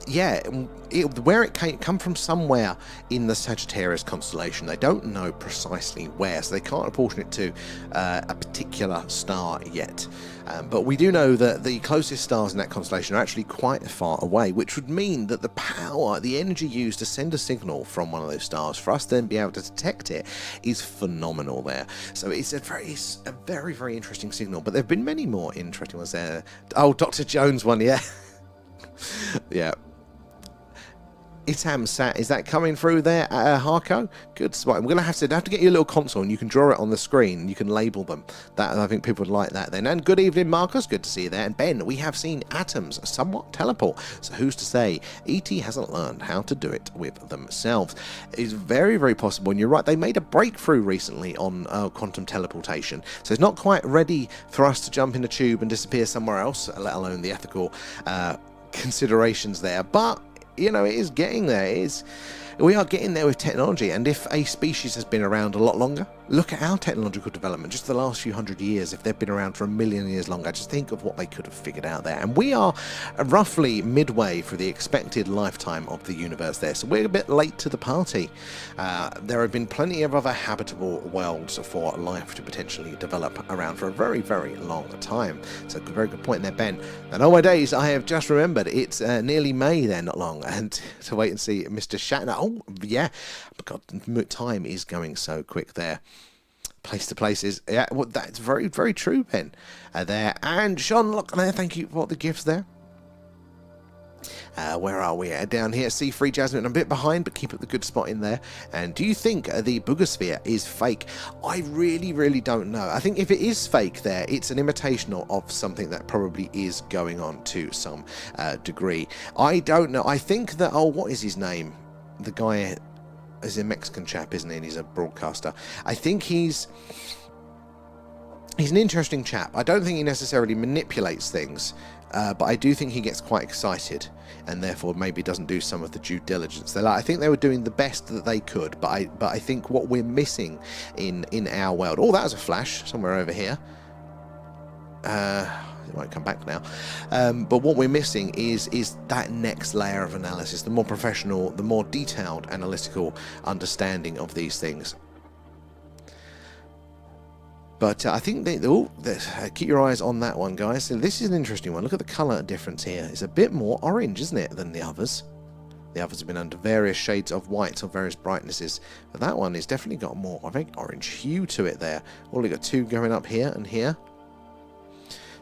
Yeah, where it come from somewhere in the Sagittarius constellation. They don't know precisely where, so they can't apportion it to a particular star yet. But we do know that the closest stars in that constellation are actually quite far away, which would mean that the power, the energy used to send a signal from one of those stars for us to then be able to detect it is phenomenal there. So it's a very, very interesting signal. But there have been many more interesting ones there. Oh, Dr. Jones one, yeah. Yeah. Itam Sat, is that coming through there, Harko? Good spot. We're going to have to get you a little console, and you can draw it on the screen, and you can label them. That, I think people would like that then. And good evening, Marcus. Good to see you there. And Ben, we have seen atoms somewhat teleport. So who's to say ET hasn't learned how to do it with themselves? It's very, very possible. And you're right, they made a breakthrough recently on quantum teleportation. So it's not quite ready for us to jump in a tube and disappear somewhere else, let alone the ethical considerations there. But you know, it is getting there. We are getting there with technology, and if a species has been around a lot longer, look at our technological development just the last few hundred years. If they've been around for 1,000,000 years longer, just think of what they could have figured out there. And we are roughly midway through the expected lifetime of the universe there, so we're a bit late to the party. There have been plenty of other habitable worlds for life to potentially develop around for a very, very long time. So a very good point there, Ben. And oh my days, I have just remembered it's nearly May there, not long, and to wait and see Mr. Shatner. Oh, yeah. God, time is going so quick there. Place to places. Yeah, well, that's very, very true, Ben. There. And Sean, look there. Thank you for the gifts there. Where are we? Down here. C3 Jasmine. I'm a bit behind, but keep up the good spot in there. And do you think the boogosphere is fake? I really, really don't know. I think if it is fake there, it's an imitation of something that probably is going on to some degree. I don't know. I think that... Oh, what is his name? The guy is a Mexican chap, isn't he? And he's a broadcaster. I think he's an interesting chap. I don't think he necessarily manipulates things, but I do think he gets quite excited and therefore maybe doesn't do some of the due diligence. I think they were doing the best that they could, but I think what we're missing in our world... Oh, that was a flash somewhere over here. It won't come back now. But what we're missing is that next layer of analysis, the more professional, the more detailed analytical understanding of these things. But I think keep your eyes on that one, guys. So this is an interesting one. Look at the colour difference here. It's a bit more orange, isn't it, than the others? The others have been under various shades of white or various brightnesses. But that one has definitely got more of an orange hue to it there. Well, we've got two going up here and here.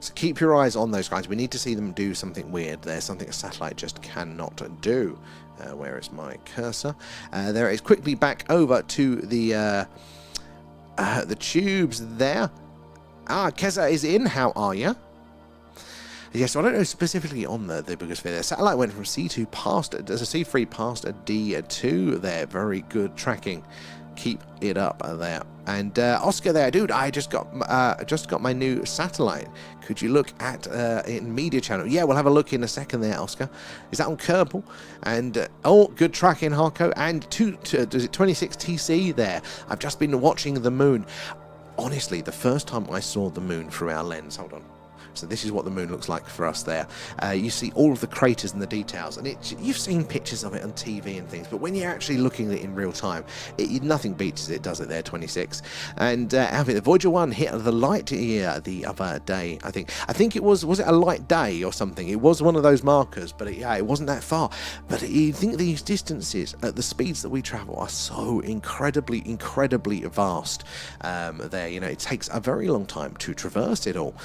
So keep your eyes on those guys. We need to see them do something weird. There's something a satellite just cannot do. Where is my cursor? There it is. Quickly back over to the tubes there. Keza is in. How are you? Yes, so I don't know specifically on the boogosphere there. Satellite went from C2 past, as a C3 past a D2 there. Very good tracking. Keep it up there. And Oscar there, dude, I just got my new satellite. Could you look at in media channel? Yeah, we'll have a look in a second there, Oscar. Is that on Kerbal? And oh, good tracking, Harco. And is it 26 TC there? I've just been watching the moon. Honestly, the first time I saw the moon through our lens, hold on. So this is what the moon looks like for us there. You see all of the craters and the details, and you've seen pictures of it on TV and things, but when you're actually looking at it in real time, nothing beats it, does it there, 26. And the Voyager 1 hit the light here the other day, I think it was it a light day or something? It was one of those markers, but it wasn't that far. But you think these distances at the speeds that we travel are so incredibly vast there. It takes a very long time to traverse it all.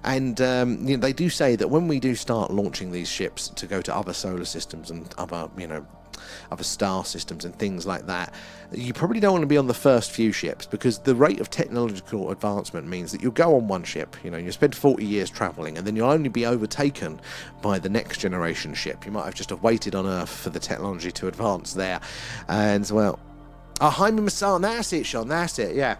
And they do say that when we do start launching these ships to go to other solar systems and other star systems and things like that, you probably don't want to be on the first few ships, because the rate of technological advancement means that you'll go on one ship, you spend 40 years traveling, and then you'll only be overtaken by the next generation ship. You might have just have waited on Earth for the technology to advance there. And well, Jaime Masan, that's it, Sean, that's it, yeah.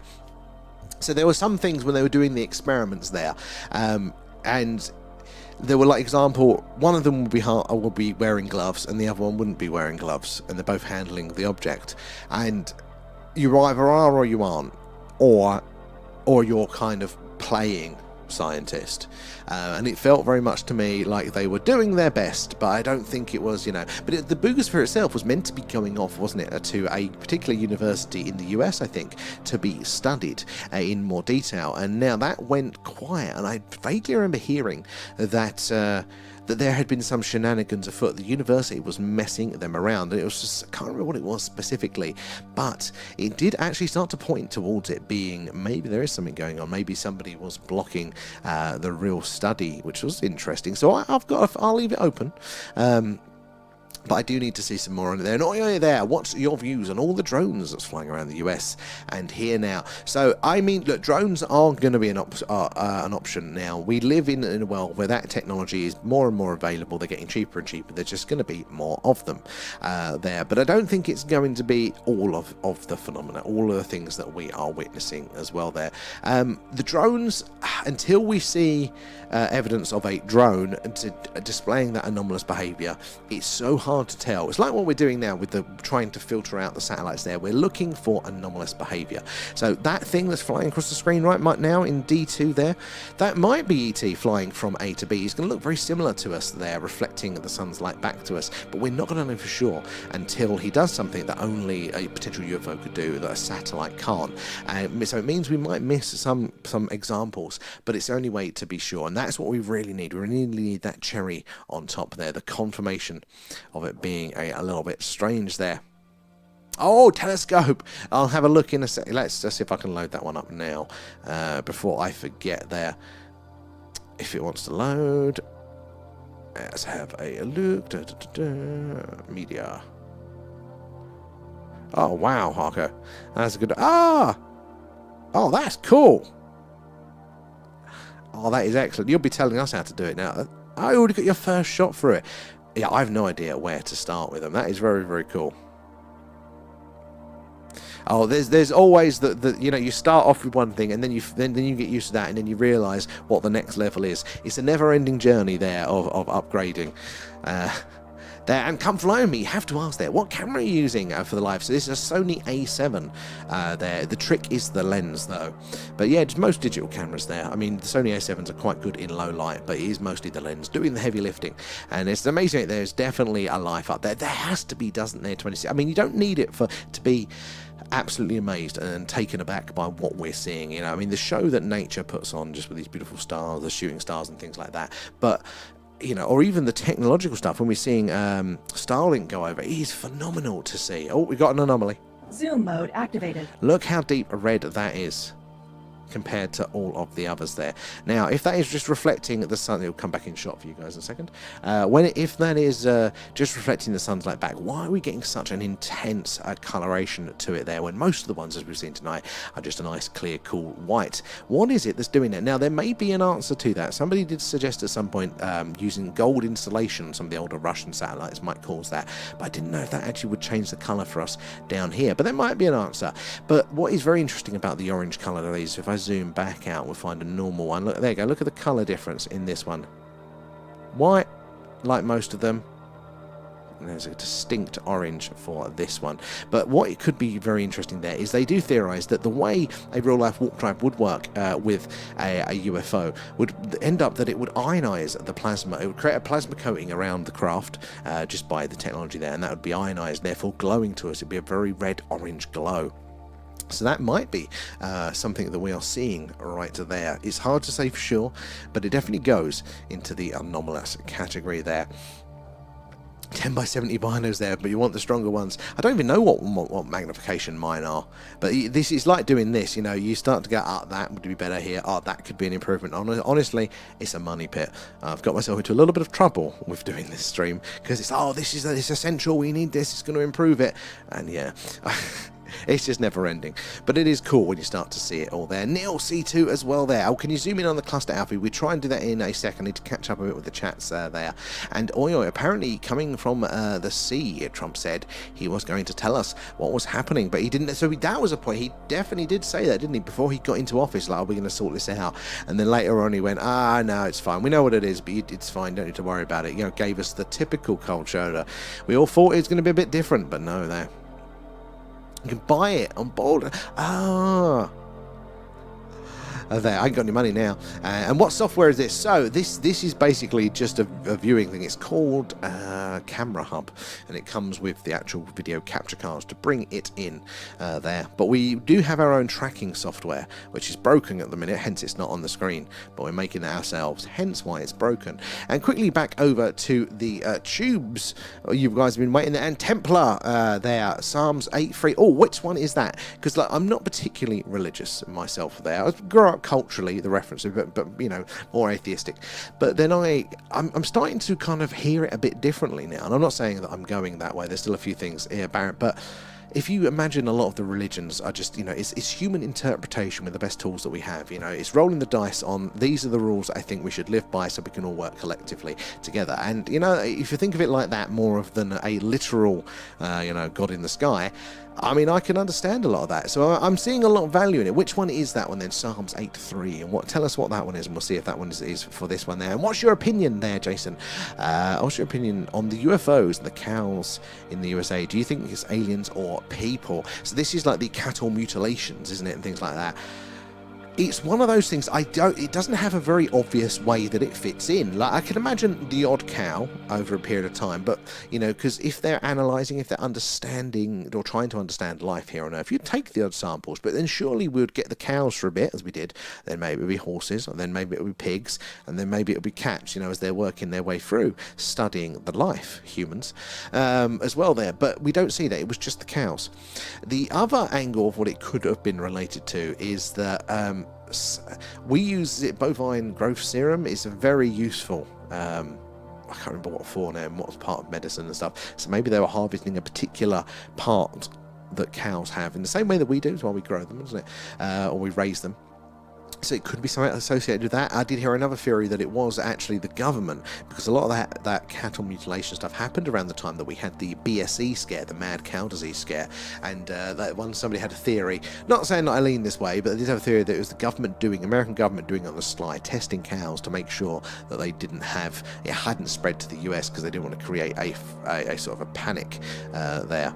So there were some things when they were doing the experiments there, and there were, like, example, one of them would be wearing gloves and the other one wouldn't be wearing gloves, and they're both handling the object, and you either are or you aren't, or you're kind of playing scientist, and it felt very much to me like they were doing their best, but I don't think it was, but the boogosphere itself was meant to be going off, wasn't it, to a particular university in the US, I think, to be studied in more detail, and now that went quiet, and I vaguely remember hearing that there had been some shenanigans afoot. The university was messing them around, and it was just, I can't remember what it was specifically, but it did actually start to point towards it being, maybe there is something going on, maybe somebody was blocking the real study, which was interesting. So I'll leave it open. But I do need to see some more on it there. And oh, there, what's your views on all the drones that's flying around the US and here now? So, I mean, look, drones are going to be an option now. We live in a world where that technology is more and more available. They're getting cheaper and cheaper. There's just going to be more of them there. But I don't think it's going to be all of the phenomena, all of the things that we are witnessing as well there. The drones, until we see evidence of a drone displaying that anomalous behavior, it's so hard to tell. It's like what we're doing now with trying to filter out the satellites there. We're looking for anomalous behavior. So that thing that's flying across the screen right now in D2 there, that might be ET flying from A to B. It's going to look very similar to us there, reflecting the sun's light back to us, but we're not going to know for sure until he does something that only a potential UFO could do, that a satellite can't. So it means we might miss some examples, but it's the only way to be sure, and that's what we really need. We really need that cherry on top there, the confirmation of it being a little bit strange there. Oh, telescope! I'll have a look in a sec. Let's just see if I can load that one up now before I forget there. If it wants to load, let's have a look. Media. Oh wow, Harker, that's a good. Oh, that's cool. Oh, that is excellent. You'll be telling us how to do it now. I already got your first shot through it. Yeah, I have no idea where to start with them. That is very, very cool. Oh, there's always the you start off with one thing, and then you get used to that, and then you realise what the next level is. It's a never-ending journey there of upgrading. there. And come fly with me. You have to ask there, what camera are you using for the live? So this is a Sony A7 there. The trick is the lens though. But yeah, it's most digital cameras there. I mean, the Sony A7s are quite good in low light, but it is mostly the lens doing the heavy lifting. And it's amazing. There's definitely a life up there. There has to be, doesn't there? 26. I mean, you don't need it to be absolutely amazed and taken aback by what we're seeing. You know, I mean, the show that nature puts on just with these beautiful stars, the shooting stars and things like that. But you know, or even the technological stuff when we're seeing Starlink go over, it is phenomenal to see. Oh, we got an anomaly. Zoom mode activated. Look how deep red that is compared to all of the others there. Now, if that is just reflecting the sun, it'll come back in shot for you guys in a second. If that is just reflecting the sun's light back, why are we getting such an intense coloration to it there when most of the ones, as we've seen tonight, are just a nice, clear, cool white? What is it that's doing that? Now, there may be an answer to that. Somebody did suggest at some point using gold insolation, some of the older Russian satellites might cause that, but I didn't know if that actually would change the color for us down here. But there might be an answer. But what is very interesting about the orange color of these, if I zoom back out, we'll find a normal one. Look, there you go. Look at the color difference in this one. White, like most of them. And there's a distinct orange for this one. But what it could be very interesting there is they do theorize that the way a real life warp drive would work with a UFO would end up that it would ionize the plasma. It would create a plasma coating around the craft just by the technology there, and that would be ionized, therefore glowing to us. It'd be a very red-orange glow. So that might be something that we are seeing right there. It's hard to say for sure, but it definitely goes into the anomalous category there. 10 by 70 binos there, but you want the stronger ones. I don't even know what magnification mine are, but this is like doing this, you know, you start to go, that would be better here, that could be an improvement. Honestly, it's a money pit. I've got myself into a little bit of trouble with doing this stream, because it's, this is essential, we need this, it's going to improve it, and yeah. It's just never ending, but it is cool when you start to see it all there. Neil C2 as well there. Oh, can you zoom in on the cluster, Alfie? We try and do that in a second. I need to catch up a bit with the chats there. And Oyo, apparently coming from the sea, Trump said he was going to tell us what was happening, but he didn't. So that was a point. He definitely did say that, didn't he? Before he got into office, like, we're going to sort this out. And then later on he went, no, it's fine. We know what it is, but it's fine. Don't need to worry about it. You know, gave us the typical cold shoulder. We all thought it was going to be a bit different, but no, there. You can buy it on board. There, I ain't got any money now. And what software is this? So this is basically just a viewing thing. It's called Camera Hub, and it comes with the actual video capture cards to bring it in there. But we do have our own tracking software, which is broken at the minute, hence it's not on the screen, but we're making it ourselves, hence why it's broken. And quickly back over to the tubes. You guys have been waiting there. And Templar there, Psalms 8:3. Oh, which one is that? Because I'm not particularly religious myself there. I grew up culturally, the references, but you know, more atheistic. But then I'm starting to kind of hear it a bit differently now, and I'm not saying that I'm going that way. There's still a few things here, Barrett, but if you imagine a lot of the religions are just, you know, it's human interpretation with the best tools that we have. You know, it's rolling the dice on, these are the rules I think we should live by so we can all work collectively together. And, you know, if you think of it like that more than a literal, you know, God in the sky, I mean, I can understand a lot of that. So I'm seeing a lot of value in it. Which one is that one then? Psalms 8:3. And tell us what that one is, and we'll see if that one is for this one there. And what's your opinion there, Jason? What's your opinion on the UFOs and the cows in the USA? Do you think it's aliens or people? So this is like the cattle mutilations, isn't it? And things like that. It's one of those things, it doesn't have a very obvious way that it fits in. Like, I can imagine the odd cow over a period of time, but, you know, because if they're analysing, if they're understanding or trying to understand life here on Earth, you'd take the odd samples, but then surely we would get the cows for a bit, as we did, then maybe it would be horses, and then maybe it would be pigs, and then maybe it would be cats, you know, as they're working their way through, studying the life, humans, as well there, but we don't see that, it was just the cows. The other angle of what it could have been related to is that, we use it, bovine growth serum. It's a very useful, I can't remember what for now, and what's part of medicine and stuff. So maybe they were harvesting a particular part that cows have in the same way that we do, is why we grow them, isn't it? Or we raise them. So it could be something associated with that. I did hear another theory that it was actually the government, because a lot of that cattle mutilation stuff happened around the time that we had the BSE scare, the mad cow disease scare, and that one somebody had a theory, not saying that I lean this way, but they did have a theory that it was the government American government doing it on the sly, testing cows to make sure that they it hadn't spread to the US, because they didn't want to create a sort of a panic there.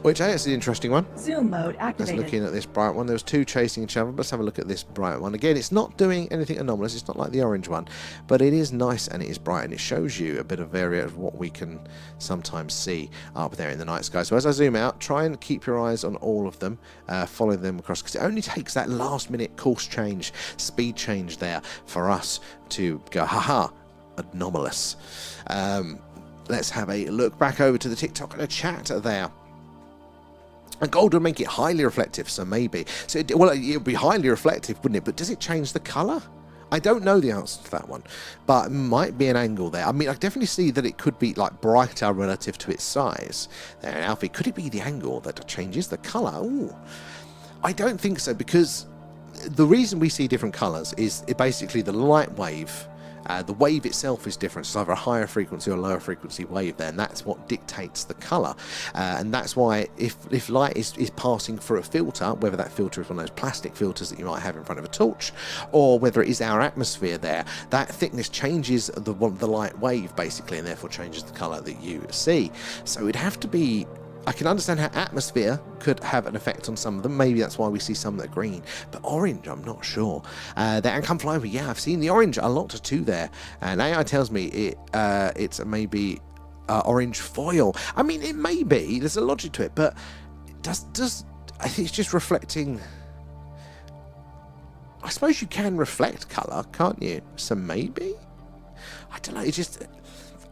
Which I think is an interesting one. Zoom mode activated. Let's looking at this bright one. There was two chasing each other. Let's have a look at this bright one. Again, it's not doing anything anomalous. It's not like the orange one, but it is nice and it is bright, and it shows you a bit of variation of what we can sometimes see up there in the night sky. So as I zoom out, try and keep your eyes on all of them, follow them across, because it only takes that last minute course change, speed change there for us to go, haha, anomalous. Let's have a look back over to the TikTok and a chat there. And gold would make it highly reflective, so maybe. So it would be highly reflective, wouldn't it? But does it change the colour? I don't know the answer to that one, but it might be an angle there. I mean, I definitely see that it could be like brighter relative to its size. There, Alfie, could it be the angle that changes the colour? Ooh. I don't think so, because the reason we see different colours is basically the light wave. The wave itself is different. So it's either a higher frequency or lower frequency wave there, and that's what dictates the colour. And that's why if light is passing through a filter, whether that filter is one of those plastic filters that you might have in front of a torch, or whether it is our atmosphere there, that thickness changes the light wave basically, and therefore changes the colour that you see. So it'd have to be... I can understand how atmosphere could have an effect on some of them. Maybe that's why we see some that are green. But orange, I'm not sure. There, and come fly over. Yeah, I've seen the orange a lot too there. And AI tells me it's maybe orange foil. I mean, it may be. There's a logic to it. But I think it's just reflecting... I suppose you can reflect colour, can't you? So maybe? I don't know. It's just...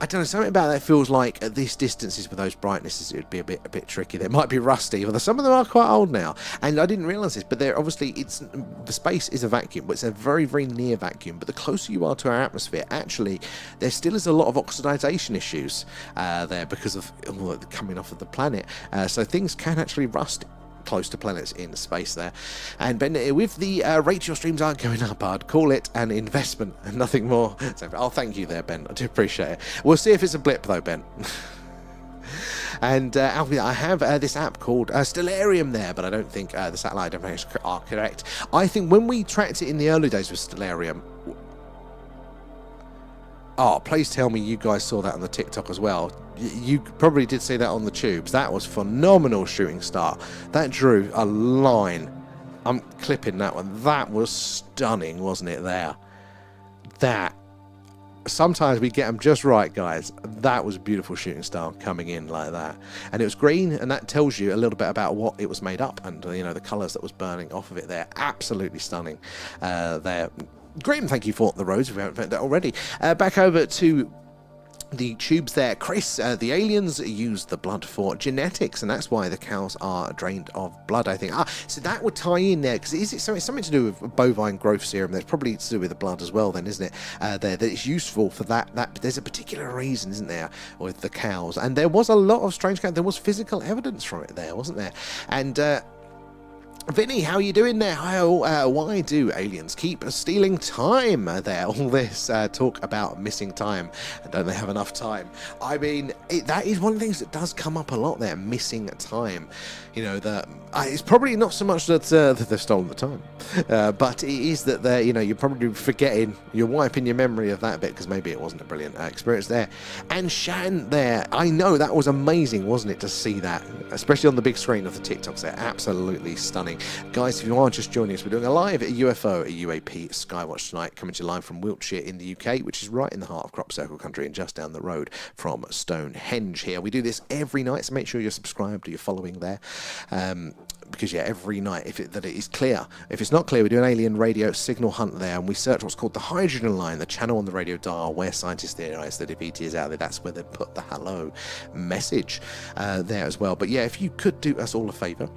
I don't know, something about that feels like at these distances with those brightnesses it would be a bit tricky. They might be rusty, although some of them are quite old now. And I didn't realise this, but they're obviously the space is a vacuum, but it's a very, very near vacuum. But the closer you are to our atmosphere, actually, there still is a lot of oxidization issues there because of coming off of the planet. So things can actually rust close to planets in space there. And Ben, with the rate your streams aren't going up, I'd call it an investment and nothing more. So, oh, thank you there, Ben. I do appreciate it. We'll see if it's a blip though, Ben. And Alfie, I have this app called Stellarium there, but I don't think the satellite information are correct. I think when we tracked it in the early days with Stellarium, oh, please tell me you guys saw that on the TikTok as well. You probably did see that on the tubes. That was phenomenal shooting star. That drew a line. I'm clipping that one. That was stunning, wasn't it there? That. Sometimes we get them just right, guys. That was a beautiful shooting star coming in like that. And it was green, and that tells you a little bit about what it was made up and, you know, the colours that was burning off of it there. Absolutely stunning there. Grim, thank you for the rose, if we haven't found that already. Back over to the tubes there. Chris, the aliens used the blood for genetics, and that's why the cows are drained of blood, I think. So that would tie in there, because it's something to do with bovine growth serum. There's probably to do with the blood as well then, isn't it? That it's useful for that. There's a particular reason, isn't there, with the cows? And there was a lot of strange cows. There was physical evidence from it there, wasn't there? And Vinny, how are you doing there? Why do aliens keep stealing time there? All this talk about missing time. Don't they have enough time? I mean, that is one of the things that does come up a lot there, missing time. You know, it's probably not so much that they've stolen the time, but it is that they're, you know, you're probably forgetting, you're wiping your memory of that bit because maybe it wasn't a brilliant experience there. And Shan there, I know that was amazing, wasn't it, to see that, especially on the big screen of the TikToks there. Absolutely stunning. Guys, if you are just joining us, we're doing a live UFO, a UAP Skywatch tonight, coming to you live from Wiltshire in the UK, which is right in the heart of Crop Circle country and just down the road from Stonehenge here. We do this every night, so make sure you're subscribed or you're following there. Because, yeah, every night, that it is clear. If it's not clear, we do an alien radio signal hunt there, and we search what's called the hydrogen line, the channel on the radio dial where scientists theorize that if ET is out there, that's where they put the hello message there as well. But, yeah, if you could do us all a favour,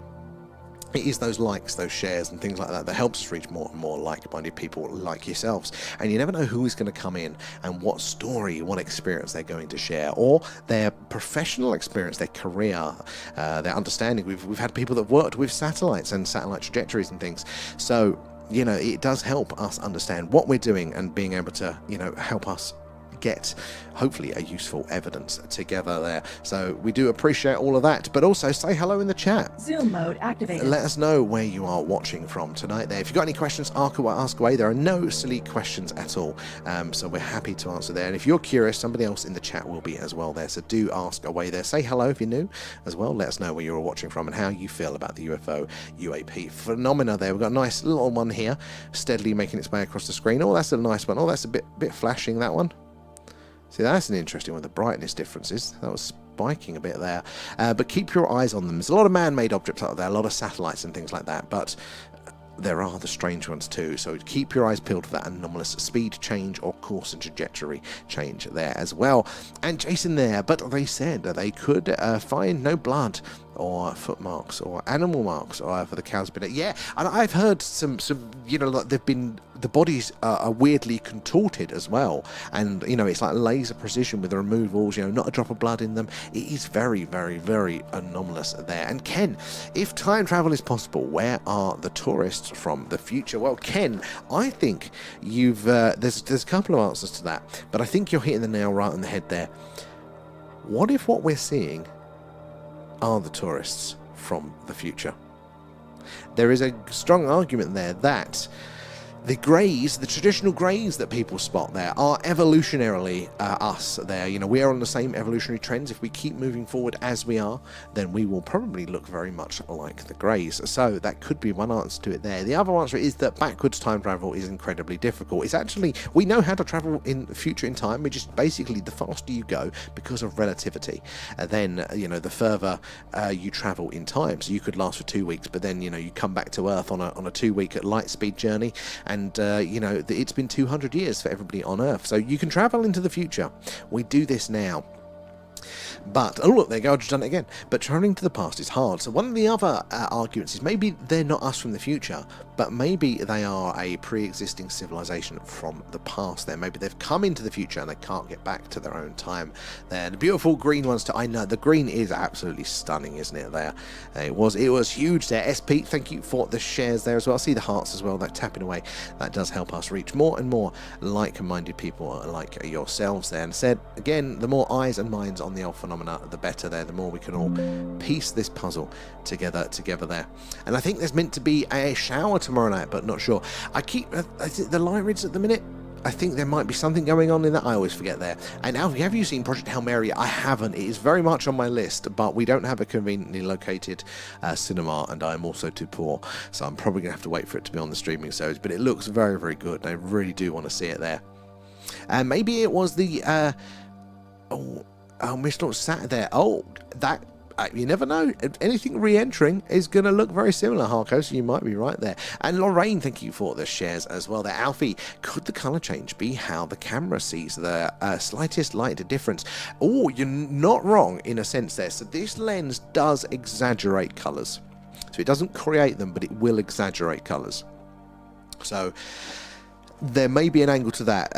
it is those likes, those shares and things like that helps us reach more and more like-minded people like yourselves. And you never know who is going to come in and what story, what experience they're going to share, or their professional experience, their career, their understanding. We've had people that have worked with satellites and satellite trajectories and things. So you know, it does help us understand what we're doing and being able to, you know, help us get hopefully a useful evidence together there. So we do appreciate all of that, but also say hello in the chat. Zoom mode activated. Let us know where you are watching from tonight there. If you've got any questions, ask away. There are no silly questions at all, so we're happy to answer there. And if you're curious, somebody else in the chat will be as well there, so do ask away there. Say hello if you're new as well. Let us know where you're watching from and how you feel about the UFO UAP phenomena there. We've got a nice little one here steadily making its way across the screen. Oh, that's a nice one. Oh, that's a bit flashing, that one. See, that's an interesting one, the brightness differences. That was spiking a bit there. But keep your eyes on them. There's a lot of man-made objects out there, a lot of satellites and things like that, but there are the strange ones too, so keep your eyes peeled for that anomalous speed change or course and trajectory change there as well. And Jason there, but they said that they could find no blood or footmarks or animal marks or for the cows been. Yeah, and I've heard some you know, like the bodies are weirdly contorted as well, and you know, it's like laser precision with the removals, you know, not a drop of blood in them. It is very, very, very anomalous there. And Ken, if time travel is possible, where are the tourists from the future? Well, Ken, I think you've there's a couple of answers to that, but I think you're hitting the nail right on the head there. What if what we're seeing are the tourists from the future? There is a strong argument there that the greys, the traditional greys that people spot there, are evolutionarily us there. You know, we are on the same evolutionary trends. If we keep moving forward as we are, then we will probably look very much like the greys. So that could be one answer to it there. The other answer is that backwards time travel is incredibly difficult. It's actually, we know how to travel in the future in time, which is basically the faster you go because of relativity. Then, you know, the further you travel in time. So you could last for 2 weeks, but then, you know, you come back to Earth on a 2-week at light speed journey, and you know, it's been 200 years for everybody on Earth, so you can travel into the future. We do this now. But, oh look, there you go, I've just done it again. But travelling to the past is hard. So one of the other arguments is maybe they're not us from the future, but maybe they are a pre-existing civilization from the past there. Maybe they've come into the future and they can't get back to their own time there. The beautiful green ones too. I know, the green is absolutely stunning, isn't it there? It was huge there. SP, thank you for the shares there as well. I see the hearts as well, that tapping away. That does help us reach more and more like-minded people like yourselves there. And said, again, the more eyes and minds on the old phenomena, the better there, the more we can all piece this puzzle together there. And I think there's meant to be a shower tomorrow night, but not sure. The light reads at the minute. I think there might be something going on in that. I always forget there. And Alfie, have you seen Project Hail Mary? I haven't. It is very much on my list, but we don't have a conveniently located cinema, and I'm also too poor, so I'm probably going to have to wait for it to be on the streaming service. But it looks very, very good, and I really do want to see it there. And maybe it was the Mr. sat there. Oh, that you never know. Anything re-entering is going to look very similar, Harko, so you might be right there. And Lorraine, thank you for the shares as well there. Alfie, could the colour change be how the camera sees the slightest light difference? Oh, you're not wrong in a sense there. So this lens does exaggerate colours. So it doesn't create them, but it will exaggerate colours. So there may be an angle to that,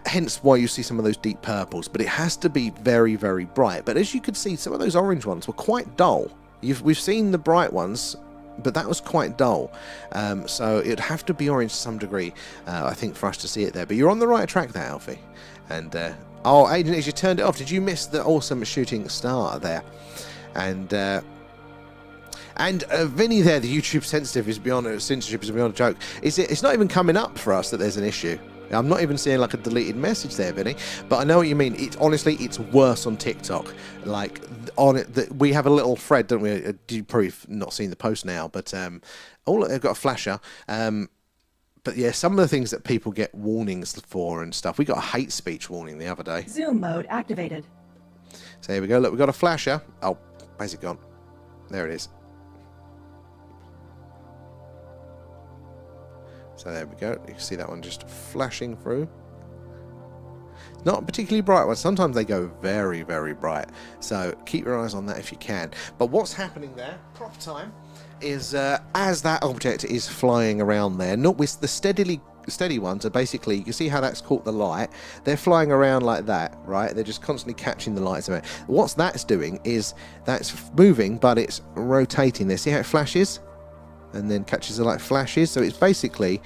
hence why you see some of those deep purples, but it has to be very, very bright. But as you can see, some of those orange ones were quite dull. We've seen the bright ones, but that was quite dull. So it'd have to be orange to some degree, I think, for us to see it there. But you're on the right track there, Alfie. And, oh, Aiden, as you turned it off, did you miss the awesome shooting star there? And Vinny there, the YouTube censorship is beyond a joke. It's not even coming up for us that there's an issue. I'm not even seeing like a deleted message there, Vinny. But I know what you mean. Honestly, it's worse on TikTok. Like on it, we have a little thread, don't we? You've probably not seen the post now, but oh look, they've got a flasher. But yeah, some of the things that people get warnings for and stuff. We got a hate speech warning the other day. Zoom mode activated. So here we go. Look, we got a flasher. Oh, where's it gone? There it is. So there we go. You can see that one just flashing through. Not a particularly bright one. Sometimes they go very, very bright. So keep your eyes on that if you can. But what's happening there, prop time, is as that object is flying around there, not with the steady ones are basically, you can see how that's caught the light. They're flying around like that, right? They're just constantly catching the lights of it. What that's doing is that's moving, but it's rotating there. See how it flashes? and then catches the light flashes. So it's basically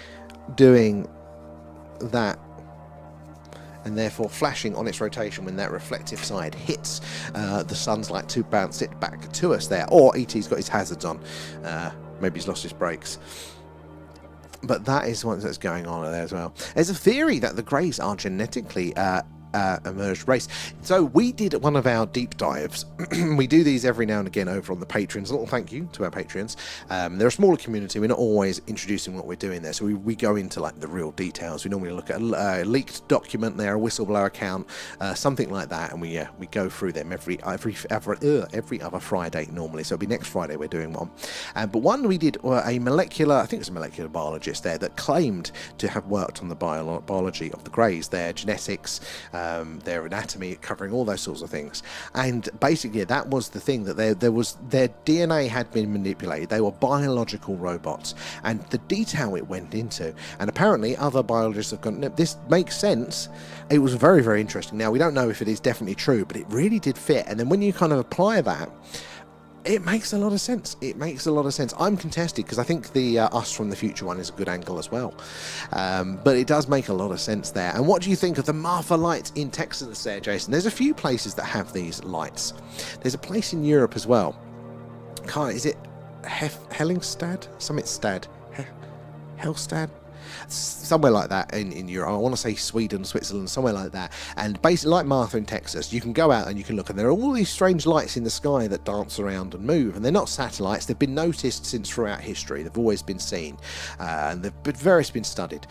doing that, and therefore flashing on its rotation when that reflective side hits the sun's light to bounce it back to us there. Or ET's got his hazards on. Maybe he's lost his brakes. But that is what that's going on there as well. There's a theory that the Greys are genetically emerged race. So we did one of our deep dives. We do these every now and again over on the Patreons. A little thank you to our Patreons. They're a smaller community. We're not always introducing what we're doing there, so we go into like the real details. We normally look at a leaked document there, a whistleblower account, something like that, and we go through them every other Friday normally. So it'll be next Friday we're doing one. But one we did a molecular, I think it was a molecular biologist there that claimed to have worked on the biology of the Greys, their genetics, their anatomy, covering all those sorts of things. And basically that was the thing, that their DNA had been manipulated. They were biological robots, and the detail it went into, and apparently other biologists have gone, no, this makes sense. It was very, very interesting. Now we don't know if it is definitely true, but it really did fit. And then when you kind of apply that, it makes a lot of sense. It makes a lot of sense. I'm contested because I think the Us from the Future one is a good angle as well. But it does make a lot of sense there. And what do you think of the Marfa lights in Texas there, Jason? There's a few places that have these lights. There's a place in Europe as well. Is it Hellingstad? Hellstad? Somewhere like that in Europe. I want to say Sweden, Switzerland, somewhere like that. And basically, like Martha in Texas, you can go out and you can look, and there are all these strange lights in the sky that dance around and move. And they're not satellites. They've been noticed since throughout history. They've always been seen, and they've been studied.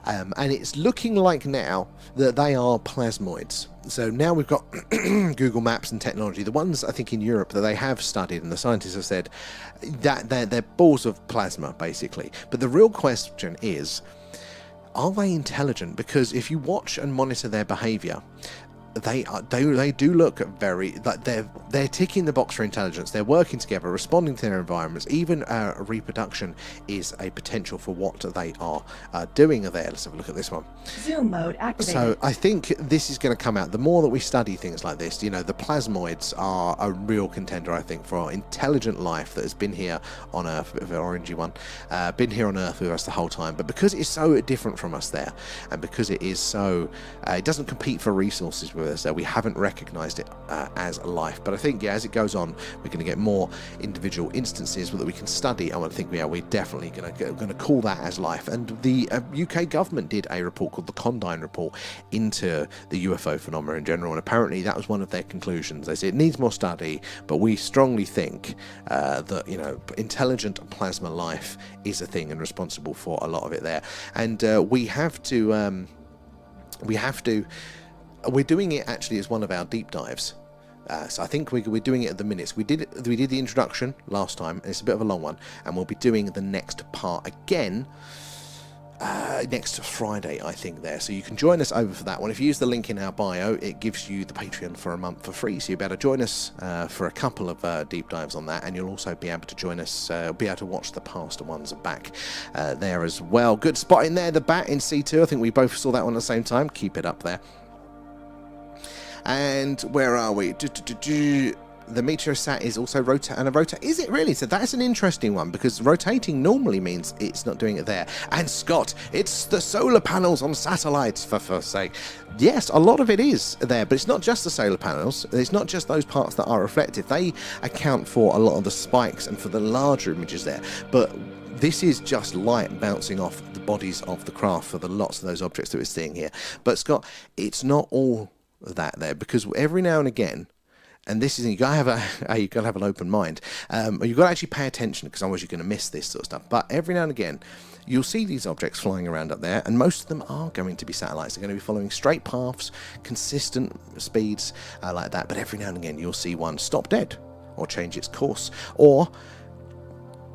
And it's looking like now that they are plasmoids. So now we've got Google Maps and technology. The ones I think in Europe that they have studied, and the scientists have said that they're balls of plasma, basically. But the real question is, are they intelligent? Because if you watch and monitor their behavior, they do look very like they're ticking the box for intelligence. They're working together, responding to their environments. Even reproduction is a potential for what they are doing there. Let's have a look at this one. Zoom mode activated. So I think this is going to come out. The more that we study things like this, you know, the plasmoids are a real contender, I think, for intelligent life that has been here on Earth. A bit of an orangey one, been here on Earth with us the whole time. But because it's so different from us there, and because it is so, it doesn't compete for resources with us, so we haven't recognized it as life. But I think, yeah, as it goes on, we're going to get more individual instances that we can study, and I think we're definitely going to call that as life. And the UK government did a report called the Condine Report into the UFO phenomena in general, and apparently that was one of their conclusions. They said it needs more study, but we strongly think that, you know, intelligent plasma life is a thing and responsible for a lot of it there. And we're doing it actually as one of our deep dives. So I think we're doing it at the minute. We did the introduction last time, and it's a bit of a long one, and we'll be doing the next part again next Friday, I think, there. So you can join us over for that one. If you use the link in our bio, it gives you the Patreon for a month for free. So you'll be able to join us for a couple of deep dives on that, and you'll also be able to join us, be able to watch the past ones back there as well. Good spot in there, the bat in C2. I think we both saw that one at the same time. Keep it up there. And where are we? The meteosat is also rotate. Is it really? So that's an interesting one, because rotating normally means it's not doing it there. And Scott, it's the solar panels on satellites, for first sake. Yes, a lot of it is there, but it's not just the solar panels. It's not just those parts that are reflective. They account for a lot of the spikes and for the larger images there. But this is just light bouncing off the bodies of the craft for the lots of those objects that we're seeing here. But Scott, it's not all that there, because every now and again, and this is, you gotta have an open mind. You've got to actually pay attention, because otherwise you're going to miss this sort of stuff. But every now and again, you'll see these objects flying around up there, and most of them are going to be satellites. They're going to be following straight paths, consistent speeds like that. But every now and again, you'll see one stop dead, or change its course, or,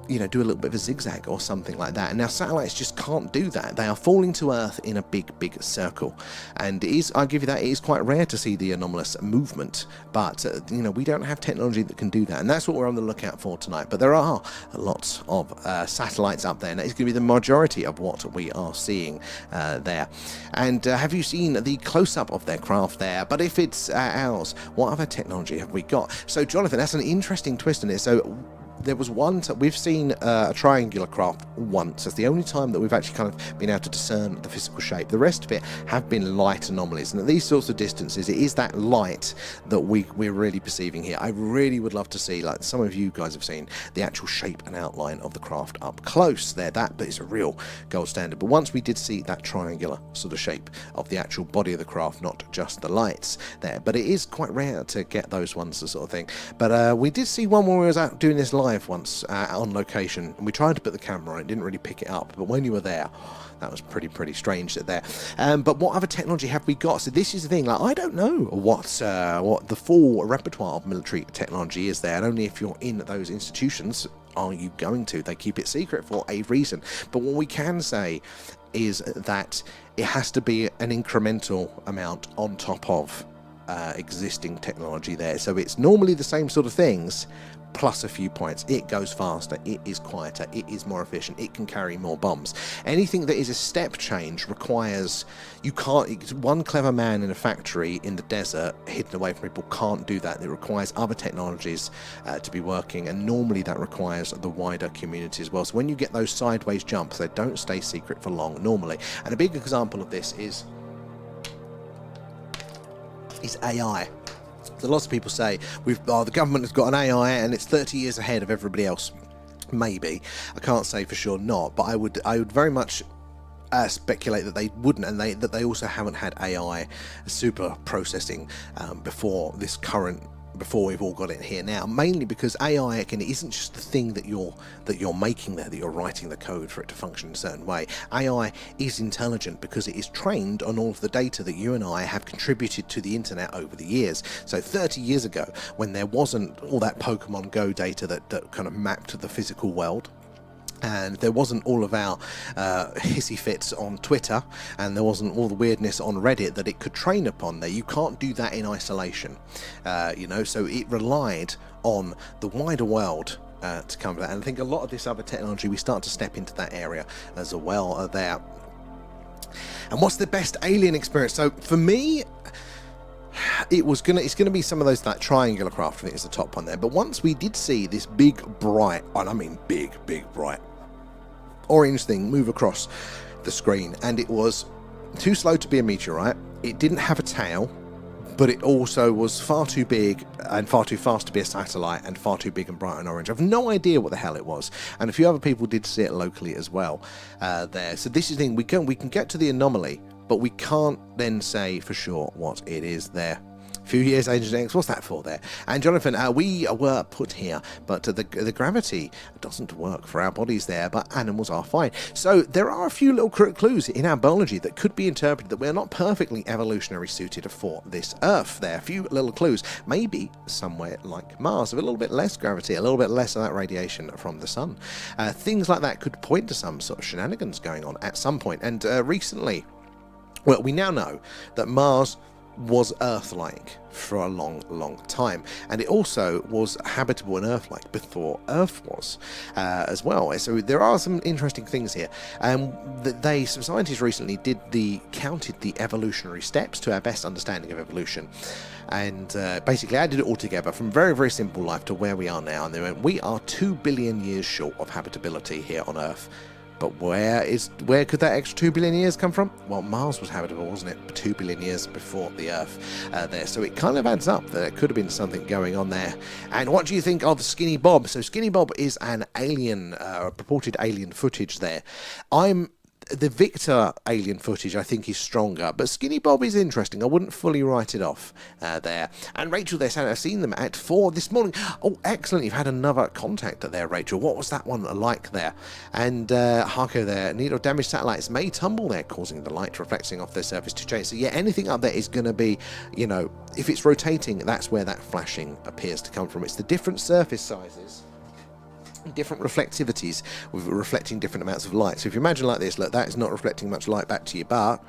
you know, do a little bit of a zigzag or something like that. And now satellites just can't do that. They are falling to Earth in a big circle. And it is, I'll give you that, it is quite rare to see the anomalous movement. But, you know, we don't have technology that can do that. And that's what we're on the lookout for tonight. But there are lots of satellites up there. And it's going to be the majority of what we are seeing there. And have you seen the close-up of their craft there? But if it's ours, what other technology have we got? So, Jonathan, that's an interesting twist in it. So, there was one we've seen a triangular craft once. It's the only time that we've actually kind of been able to discern the physical shape. The rest of it have been light anomalies, and at these sorts of distances, it is that light that we're really perceiving here. I really would love to see, like some of you guys have seen, the actual shape and outline of the craft up close there. That is a real gold standard. But once we did see that triangular sort of shape of the actual body of the craft, not just the lights there. But it is quite rare to get those ones, the sort of thing. But we did see one when we was out doing this live once on location, and we tried to put the camera on. It didn't really pick it up, but when you were there, that was pretty strange there. But what other technology have we got? So this is the thing, like, I don't know what the full repertoire of military technology is there, and only if you're in those institutions are you going to. They keep it secret for a reason. But what we can say is that it has to be an incremental amount on top of existing technology there. So it's normally the same sort of things plus a few points. It goes faster, it is quieter, it is more efficient, it can carry more bombs. Anything that is a step change requires, you can't, one clever man in a factory in the desert hidden away from people can't do that. It requires other technologies to be working, and normally that requires the wider community as well. So when you get those sideways jumps, they don't stay secret for long normally. And a big example of this is AI. So lots of people say the government has got an AI and it's 30 years ahead of everybody else. Maybe, I can't say for sure not, but I would very much speculate that they wouldn't, and that they also haven't had AI super processing before we've all got it here now, mainly because AI, again, it isn't just the thing that you're making there, that you're writing the code for it to function in a certain way. AI is intelligent because it is trained on all of the data that you and I have contributed to the internet over the years. So 30 years ago, when there wasn't all that Pokemon Go data that kind of mapped the physical world, and there wasn't all of our hissy fits on Twitter, and there wasn't all the weirdness on Reddit that it could train upon there. You can't do that in isolation, so it relied on the wider world to come to that. And I think a lot of this other technology, we start to step into that area as well there. And what's the best alien experience? So for me, it's gonna be some of those, that triangular craft, I think is the top one there. But once we did see this big bright, and I mean big bright orange thing move across the screen, and it was too slow to be a meteorite, it didn't have a tail, but it also was far too big and far too fast to be a satellite, and far too big and bright and orange. I've no idea what the hell it was, and a few other people did see it locally as well there. So this is the thing, we can get to the anomaly, but we can't then say for sure what it is there. Few years, Agent X, what's that for there? And Jonathan, we were put here, but the gravity doesn't work for our bodies there, but animals are fine. So there are a few little clues in our biology that could be interpreted that we're not perfectly evolutionary suited for this Earth there. A few little clues. Maybe somewhere like Mars, with a little bit less gravity, a little bit less of that radiation from the sun. Things like that could point to some sort of shenanigans going on at some point. And recently, well, we now know that Mars was Earth-like for a long time, and it also was habitable and Earth-like before Earth was as well. So there are some interesting things here. Some scientists recently counted the evolutionary steps to our best understanding of evolution, and basically added it all together from very simple life to where we are now, and they went, we are 2 billion years short of habitability here on Earth. But where could that extra 2 billion years come from? Well, Mars was habitable, wasn't it? 2 billion years before the Earth there. So it kind of adds up that there could have been something going on there. And what do you think of Skinny Bob? So Skinny Bob is an alien, purported alien footage there. The Victor alien footage, I think, is stronger, but Skinny Bob is interesting. I wouldn't fully write it off there. And Rachel there said, I've seen them at 4 this morning. Oh, excellent. You've had another contact there, Rachel. What was that one like there? And Harko there, needle damaged satellites may tumble there, causing the light reflecting off their surface to change. So yeah, anything up there is going to be, if it's rotating, that's where that flashing appears to come from. It's the different surface sizes, different reflectivities with reflecting different amounts of light. So if you imagine like this, look, that is not reflecting much light back to you, but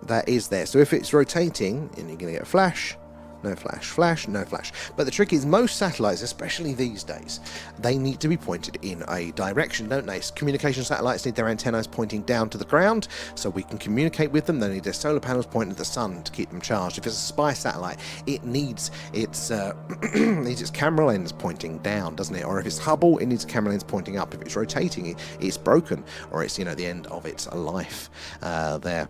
that is there. So if it's rotating, and you're going to get a flash, no flash, flash, no flash. But the trick is most satellites, especially these days, they need to be pointed in a direction, don't they? Communication satellites need their antennas pointing down to the ground so we can communicate with them. They need their solar panels pointing at the sun to keep them charged. If it's a spy satellite, it needs its needs its camera lens pointing down, doesn't it? Or if it's Hubble, it needs a camera lens pointing up. If it's rotating, it's broken, or it's, you know, the end of its life there.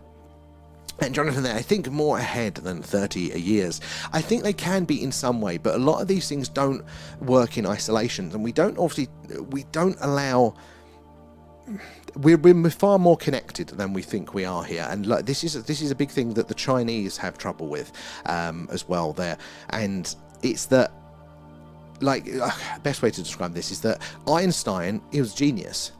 And Jonathan there, I think more ahead than 30 years. I think they can be in some way, but a lot of these things don't work in isolation, and we don't allow. We're far more connected than we think we are here, and like this is a big thing that the Chinese have trouble with as well there, and it's that, like, best way to describe this is that Einstein, he was genius,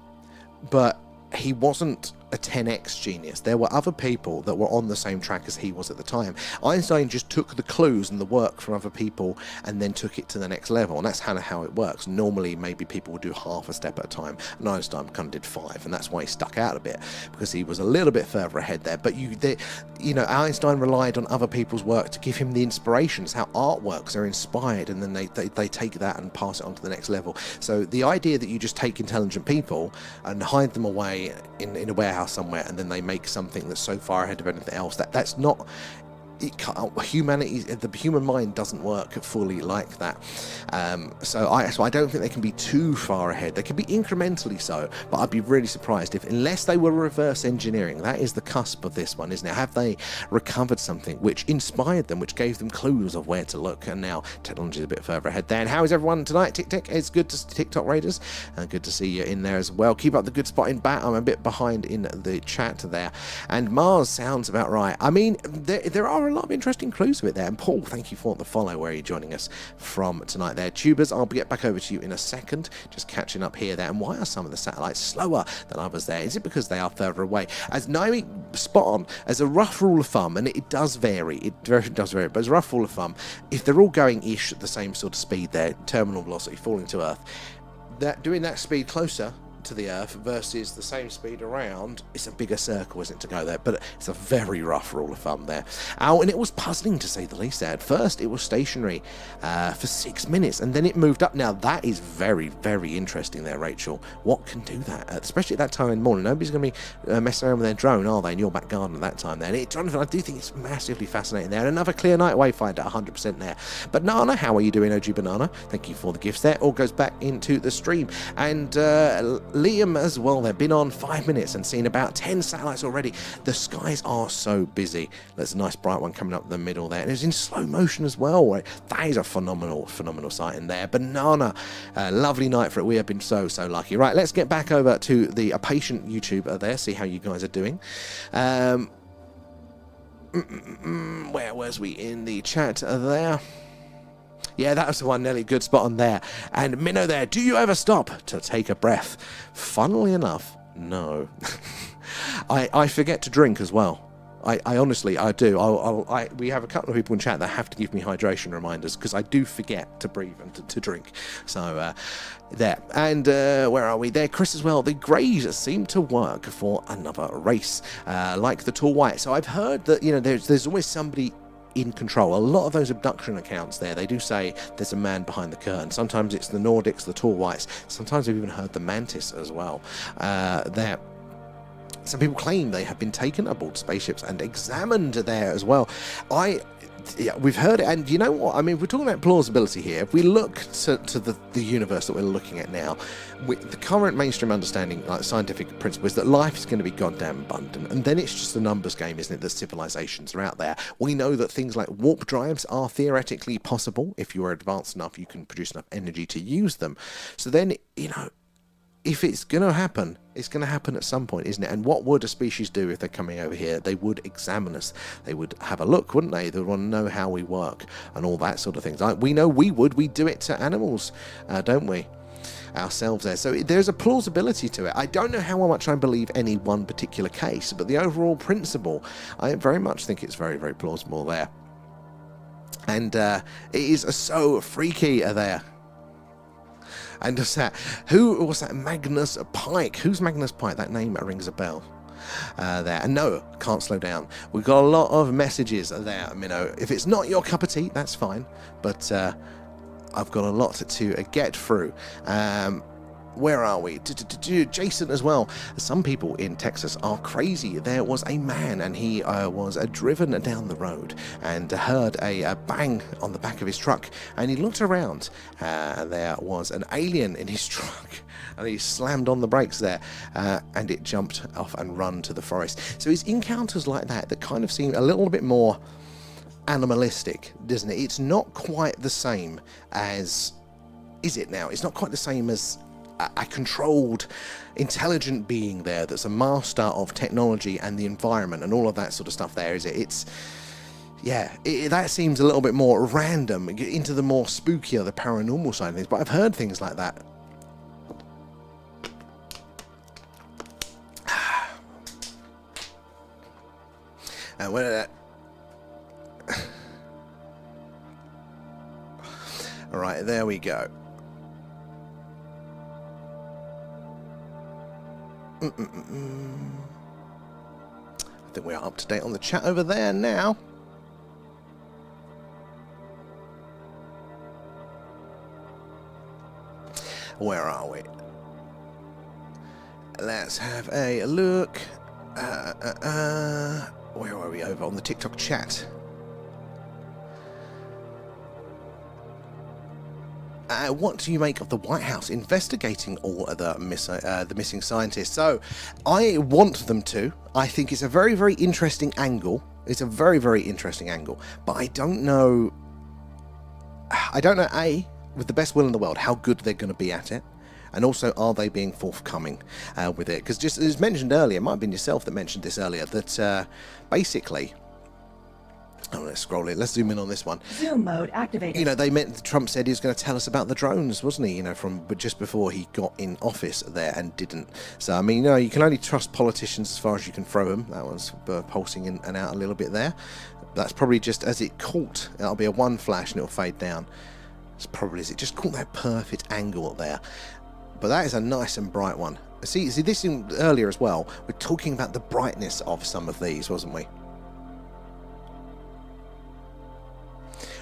but he wasn't a 10x genius. There were other people that were on the same track as he was at the time. Einstein just took the clues and the work from other people and then took it to the next level, and that's kind of how it works. Normally maybe people would do half a step at a time, and Einstein kind of did 5, and that's why he stuck out a bit, because he was a little bit further ahead there. But you know, Einstein relied on other people's work to give him the inspirations, how art works. They're inspired, and then they take that and pass it on to the next level. So the idea that you just take intelligent people and hide them away in a warehouse somewhere, and then they make something that's so far ahead of anything else, that's not humanity. The human mind doesn't work fully like that. So I don't think they can be too far ahead. They can be incrementally so, but I'd be really surprised unless they were reverse engineering. That is the cusp of this one, isn't it? Have they recovered something which inspired them, which gave them clues of where to look, and now technology is a bit further ahead there. And how is everyone tonight? TikTok, it's good to TikTok Raiders, and good to see you in there as well. Keep up the good spot in bat. I'm a bit behind in the chat there, and Mars sounds about right. I mean, there are a lot of interesting clues with it there. And Paul, thank you for the follow. Where are you joining us from tonight there? Tubers, I'll get back over to you in a second. Just catching up here there. And why are some of the satellites slower than others there? Is it because they are further away? As Naomi, spot on, as a rough rule of thumb, and it does vary, does vary, but as a rough rule of thumb, if they're all going ish at the same sort of speed there, terminal velocity falling to Earth, doing that speed closer to the Earth versus the same speed around, it's a bigger circle, isn't it, to go there? But it's a very rough rule of thumb there. And it was puzzling, to say the least there. At first it was stationary for 6 minutes, and then it moved up. Now that is very, very interesting there, Rachel. What can do that, especially at that time in the morning? Nobody's going to be messing around with their drone, are they, in your back garden at that time there? And Jonathan, I do think it's massively fascinating there. And another clear night wayfinder at 100% there. But Nana, how are you doing, OG Banana? Thank you for the gifts there. All goes back into the stream. And Liam as well, they've been on 5 minutes and seen about 10 satellites already. The skies are so busy. There's a nice bright one coming up the middle there, and it's in slow motion as well. Right? That is a phenomenal sight in there. Banana, lovely night for it. We have been so lucky. Right, let's get back over to the patient YouTuber there, see how you guys are doing. Where was we in the chat there? Yeah, that was the one, Nelly. Good spot on there. And Minnow there, do you ever stop to take a breath? Funnily enough, no. I forget to drink as well. I honestly, I do. We have a couple of people in chat that have to give me hydration reminders, because I do forget to breathe and to drink. So, there. And where are we? There, Chris as well. The Greys seem to work for another race, like the Tall White. So I've heard that, you know, there's always somebody in control. A lot of those abduction accounts there, they do say there's a man behind the curtain. Sometimes it's the Nordics, the Tall Whites. Sometimes I've even heard the Mantis as well. There. Some people claim they have been taken aboard spaceships and examined there as well. We've heard it, and you know what? I mean, we're talking about plausibility here. If we look to the universe that we're looking at now, the current mainstream understanding, like scientific principle, is that life is going to be goddamn abundant, and then it's just a numbers game, isn't it? The civilizations are out there. We know that things like warp drives are theoretically possible. If you are advanced enough, you can produce enough energy to use them. So then, you know, if it's going to happen, it's going to happen at some point, isn't it? And what would a species do if they're coming over here? They would examine us. They would have a look, wouldn't they? They would want to know how we work and all that sort of things. We know we do it to animals, don't we? Ourselves there. So there's a plausibility to it. I don't know how much I believe any one particular case, but the overall principle, I very much think it's very, very plausible there. And it is so freaky there. And just that, who was that? Magnus Pike. Who's Magnus Pike? That name rings a bell. there. And no, can't slow down. We've got a lot of messages there. You know, if it's not your cup of tea, that's fine. But I've got a lot to get through. Where are we? Jason as well. Some people in Texas are crazy. There was a man and he was driven down the road and heard a bang on the back of his truck, and he looked around. There was an alien in his truck, and he slammed on the brakes there, and it jumped off and run to the forest. So it's encounters like that kind of seem a little bit more animalistic, doesn't it? It's not quite the same as, is it now? It's not quite the same as a controlled, intelligent being there that's a master of technology and the environment and all of that sort of stuff there, is it? It's, yeah, that seems a little bit more random, into the more spookier, the paranormal side of things, but I've heard things like that. And when all right, there we go. I think we are up to date on the chat over there now. Where are we? Let's have a look. Where are we? Over on the TikTok chat. What do you make of the White House investigating all of the missing scientists? So, I want them to. I think it's a very, very interesting angle. It's a very, very interesting angle. But I don't know, A, with the best will in the world, how good they're going to be at it. And also, are they being forthcoming with it? Because just as mentioned earlier, it might have been yourself that mentioned this earlier, that basically... Oh, let's scroll in. Let's zoom in on this one. Zoom mode activated. You know, Trump said he was going to tell us about the drones, wasn't he? You know, but just before he got in office there, and didn't. So, I mean, you know, you can only trust politicians as far as you can throw them. That one's pulsing in and out a little bit there. That's probably just as it caught. That'll be a one flash and it'll fade down. It's probably as it just caught that perfect angle there. But that is a nice and bright one. See this earlier as well. We're talking about the brightness of some of these, wasn't we?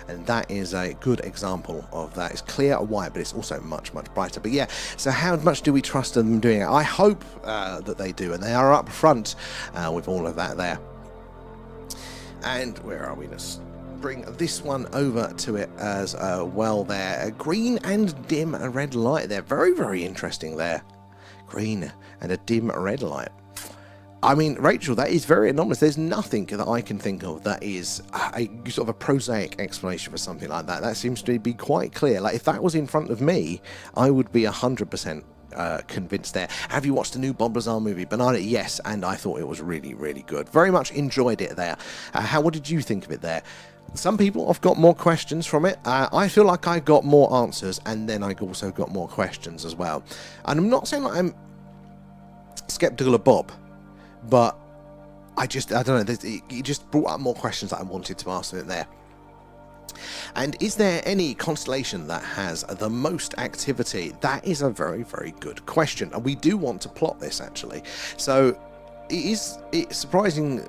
And that is a good example of that. It's clear and white, but it's also much, much brighter. But yeah, so how much do we trust them doing it? I hope that they do, and they are up front with all of that there. And where are we? Let's bring this one over to it as well there. A green and dim red light there. Very, very interesting there. Green and a dim red light. I mean, Rachel, that is very anomalous. There's nothing that I can think of that is a sort of a prosaic explanation for something like that. That seems to be quite clear. Like, if that was in front of me, I would be 100% convinced there. Have you watched the new Bob Lazar movie, Banana? Yes, and I thought it was really, really good. Very much enjoyed it there. What did you think of it there? Some people have got more questions from it. I feel like I got more answers, and then I also got more questions as well. And I'm not saying that I'm skeptical of Bob, but I don't know, he just brought up more questions that I wanted to ask him there. And is there any constellation that has the most activity? That is a very, very good question, and we do want to plot this actually. So it's surprising,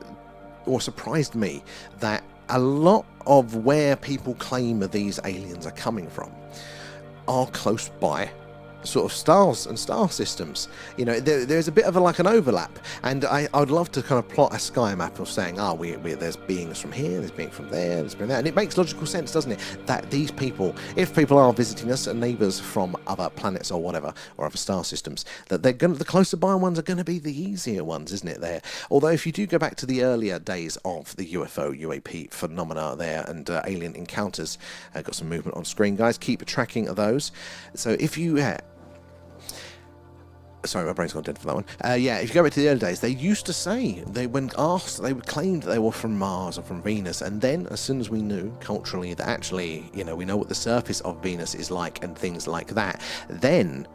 or surprised me, that a lot of where people claim these aliens are coming from are close by sort of stars and star systems. You know, there's a bit of an overlap, and I'd love to kind of plot a sky map of saying, there's beings from here, there's beings from there, there's beings there, and it makes logical sense, doesn't it, that these people, if people are visiting us and neighbours from other planets or whatever, or other star systems, that the closer by ones are going to be the easier ones, isn't it there? Although if you do go back to the earlier days of the UFO, UAP phenomena there, and alien encounters, got some movement on screen, guys, keep tracking of those. So if you sorry, my brain's gone dead for that one. If you go back to the early days, they used to say, when asked, they claimed that they were from Mars or from Venus, and then as soon as we knew culturally that actually, you know, we know what the surface of Venus is like and things like that, then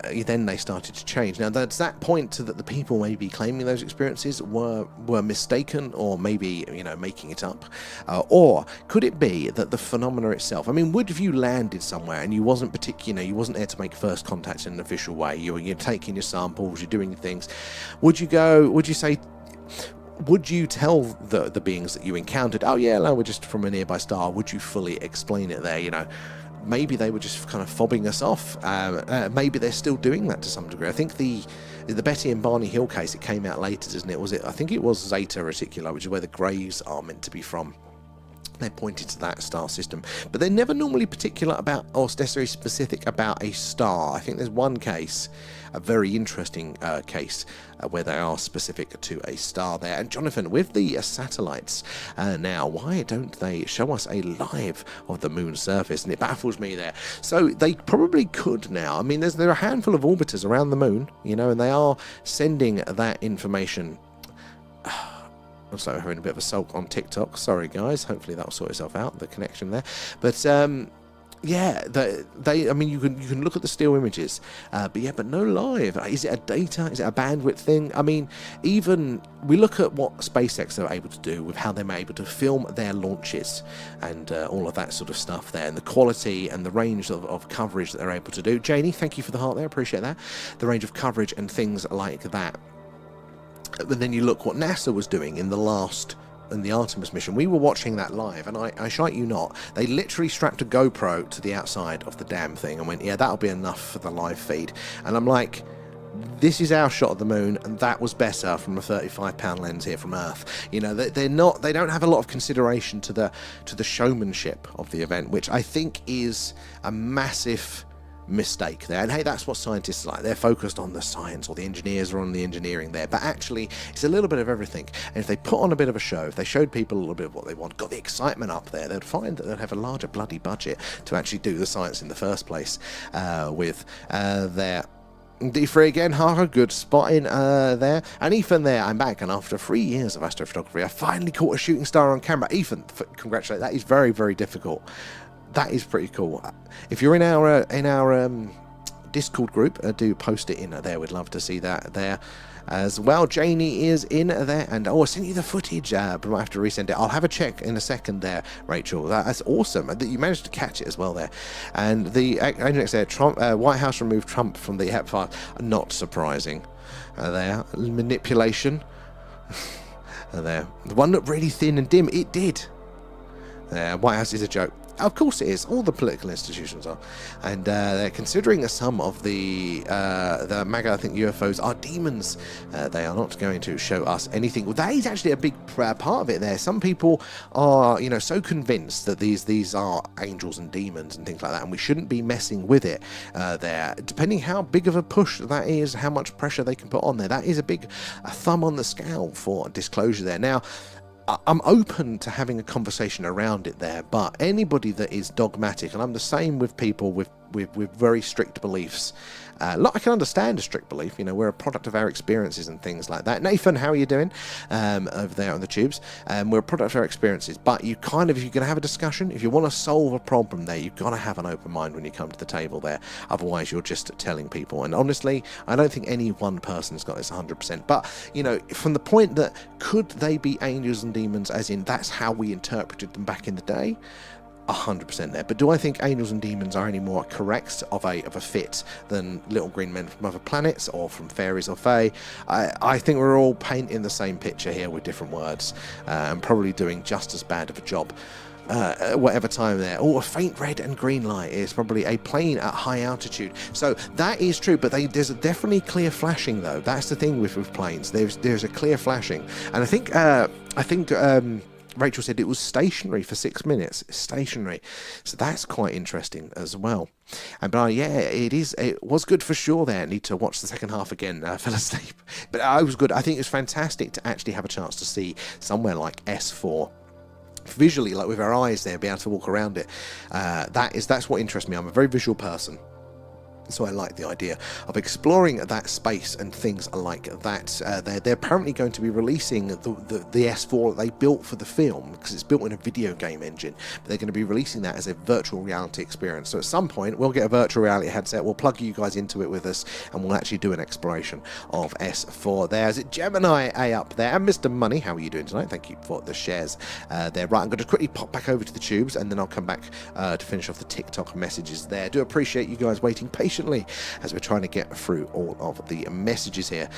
they started to change. Now, does that point to that the people maybe claiming those experiences were mistaken, or maybe, you know, making it up? Or could it be that the phenomena itself, I mean, would if you landed somewhere and you wasn't there to make first contact in an official way, you're taking taking your samples, you're doing things. Would you say, would you tell the beings that you encountered, oh yeah, no, we're just from a nearby star? Would you fully explain it there? You know, maybe they were just kind of fobbing us off. Maybe they're still doing that to some degree. I think the Betty and Barney Hill case, it came out later, doesn't it? I think it was Zeta Reticuli, which is where the Greys are meant to be from. They pointed to that star system, but they're never normally particular about, or necessarily specific about, a star. I think there's one case, a very interesting case, where they are specific to a star there. And Jonathan, with the satellites now, why don't they show us a live of the moon's surface? And it baffles me there. So they probably could now. I mean, there are a handful of orbiters around the moon, you know, and they are sending that information. Also having a bit of a sulk on TikTok. Sorry, guys. Hopefully that'll sort itself out, the connection there. But yeah, I mean, you can look at the still images, but no live. Is it a data? Is it a bandwidth thing? I mean, even we look at what SpaceX are able to do with how they're able to film their launches and all of that sort of stuff there, and the quality and the range of coverage that they're able to do. Janie, thank you for the heart there. Appreciate that. The range of coverage and things like that. But then you look what NASA was doing in the Artemis mission. We were watching that live, and I shite you not, they literally strapped a GoPro to the outside of the damn thing and went, yeah, that'll be enough for the live feed. And I'm like, this is our shot of the moon, and that was better from a 35-pound lens here from Earth. You know, they don't have a lot of consideration to the showmanship of the event, which I think is a massive mistake there. And hey, that's what scientists are like. They're focused on the science, or the engineers are on the engineering there, but actually it's a little bit of everything. And if they put on a bit of a show, if they showed people a little bit of what they want, got the excitement up there, they'd find that they'd have a larger bloody budget to actually do the science in the first place with their D3 again, Hara, good spotting there. And Ethan there, I'm back, and after 3 years of astrophotography, I finally caught a shooting star on camera. Ethan, congratulate, that is very, very difficult. That is pretty cool. If you're in our Discord group, do post it in there. We'd love to see that there as well. Janie is in there, and I sent you the footage, but I might have to resend it. I'll have a check in a second there, Rachel. That's awesome that you managed to catch it as well there. And the next there, White House removed Trump from the app file. Not surprising. There, manipulation. There, the one looked really thin and dim. It did. White House is a joke. Of course it is. All the political institutions are. And they're considering some of the MAGA, I think, UFOs are demons. They are not going to show us anything. Well, that is actually a big part of it there. Some people are, you know, so convinced that these are angels and demons and things like that, and we shouldn't be messing with it there. Depending how big of a push that is, how much pressure they can put on there, that is a big thumb on the scale for disclosure there. Now, I'm open to having a conversation around it there, but anybody that is dogmatic, and I'm the same with people with very strict beliefs. I can understand a strict belief, you know, we're a product of our experiences and things like that. Nathan, how are you doing over there on the tubes? We're a product of our experiences, but if you're going to have a discussion, if you want to solve a problem there, you've got to have an open mind when you come to the table there. Otherwise, you're just telling people. And honestly, I don't think any one person's got this 100%. But, you know, from the point that could they be angels and demons, as in that's how we interpreted them back in the day, 100% there. But do I think angels and demons are any more correct of a fit than little green men from other planets or from fairies or fae? I think we're all painting the same picture here with different words, and probably doing just as bad of a job whatever time there. A faint red and green light is probably a plane at high altitude. So that is true, but there's a definitely clear flashing though. That's the thing with planes. There's a clear flashing, and I think Rachel said it was stationary for 6 minutes. Stationary. So that's quite interesting as well. But yeah, it was good for sure there. I need to watch the second half again. Fell asleep. But it was good. I think it was fantastic to actually have a chance to see somewhere like S4 visually, like with our eyes there, be able to walk around it. That's what interests me. I'm a very visual person. So I like the idea of exploring that space and things like that. They're apparently going to be releasing the S4 that they built for the film, because it's built in a video game engine, but they're going to be releasing that as a virtual reality experience. So at some point we'll get a virtual reality headset, we'll plug you guys into it with us, and we'll actually do an exploration of S4. There's it, Gemini A up there, and Mr. Money, how are you doing tonight? Thank you for the shares there. Right, I'm going to quickly pop back over to the tubes, and then I'll come back to finish off the TikTok messages there. Do appreciate you guys waiting patiently patiently as we're trying to get through all of the messages here.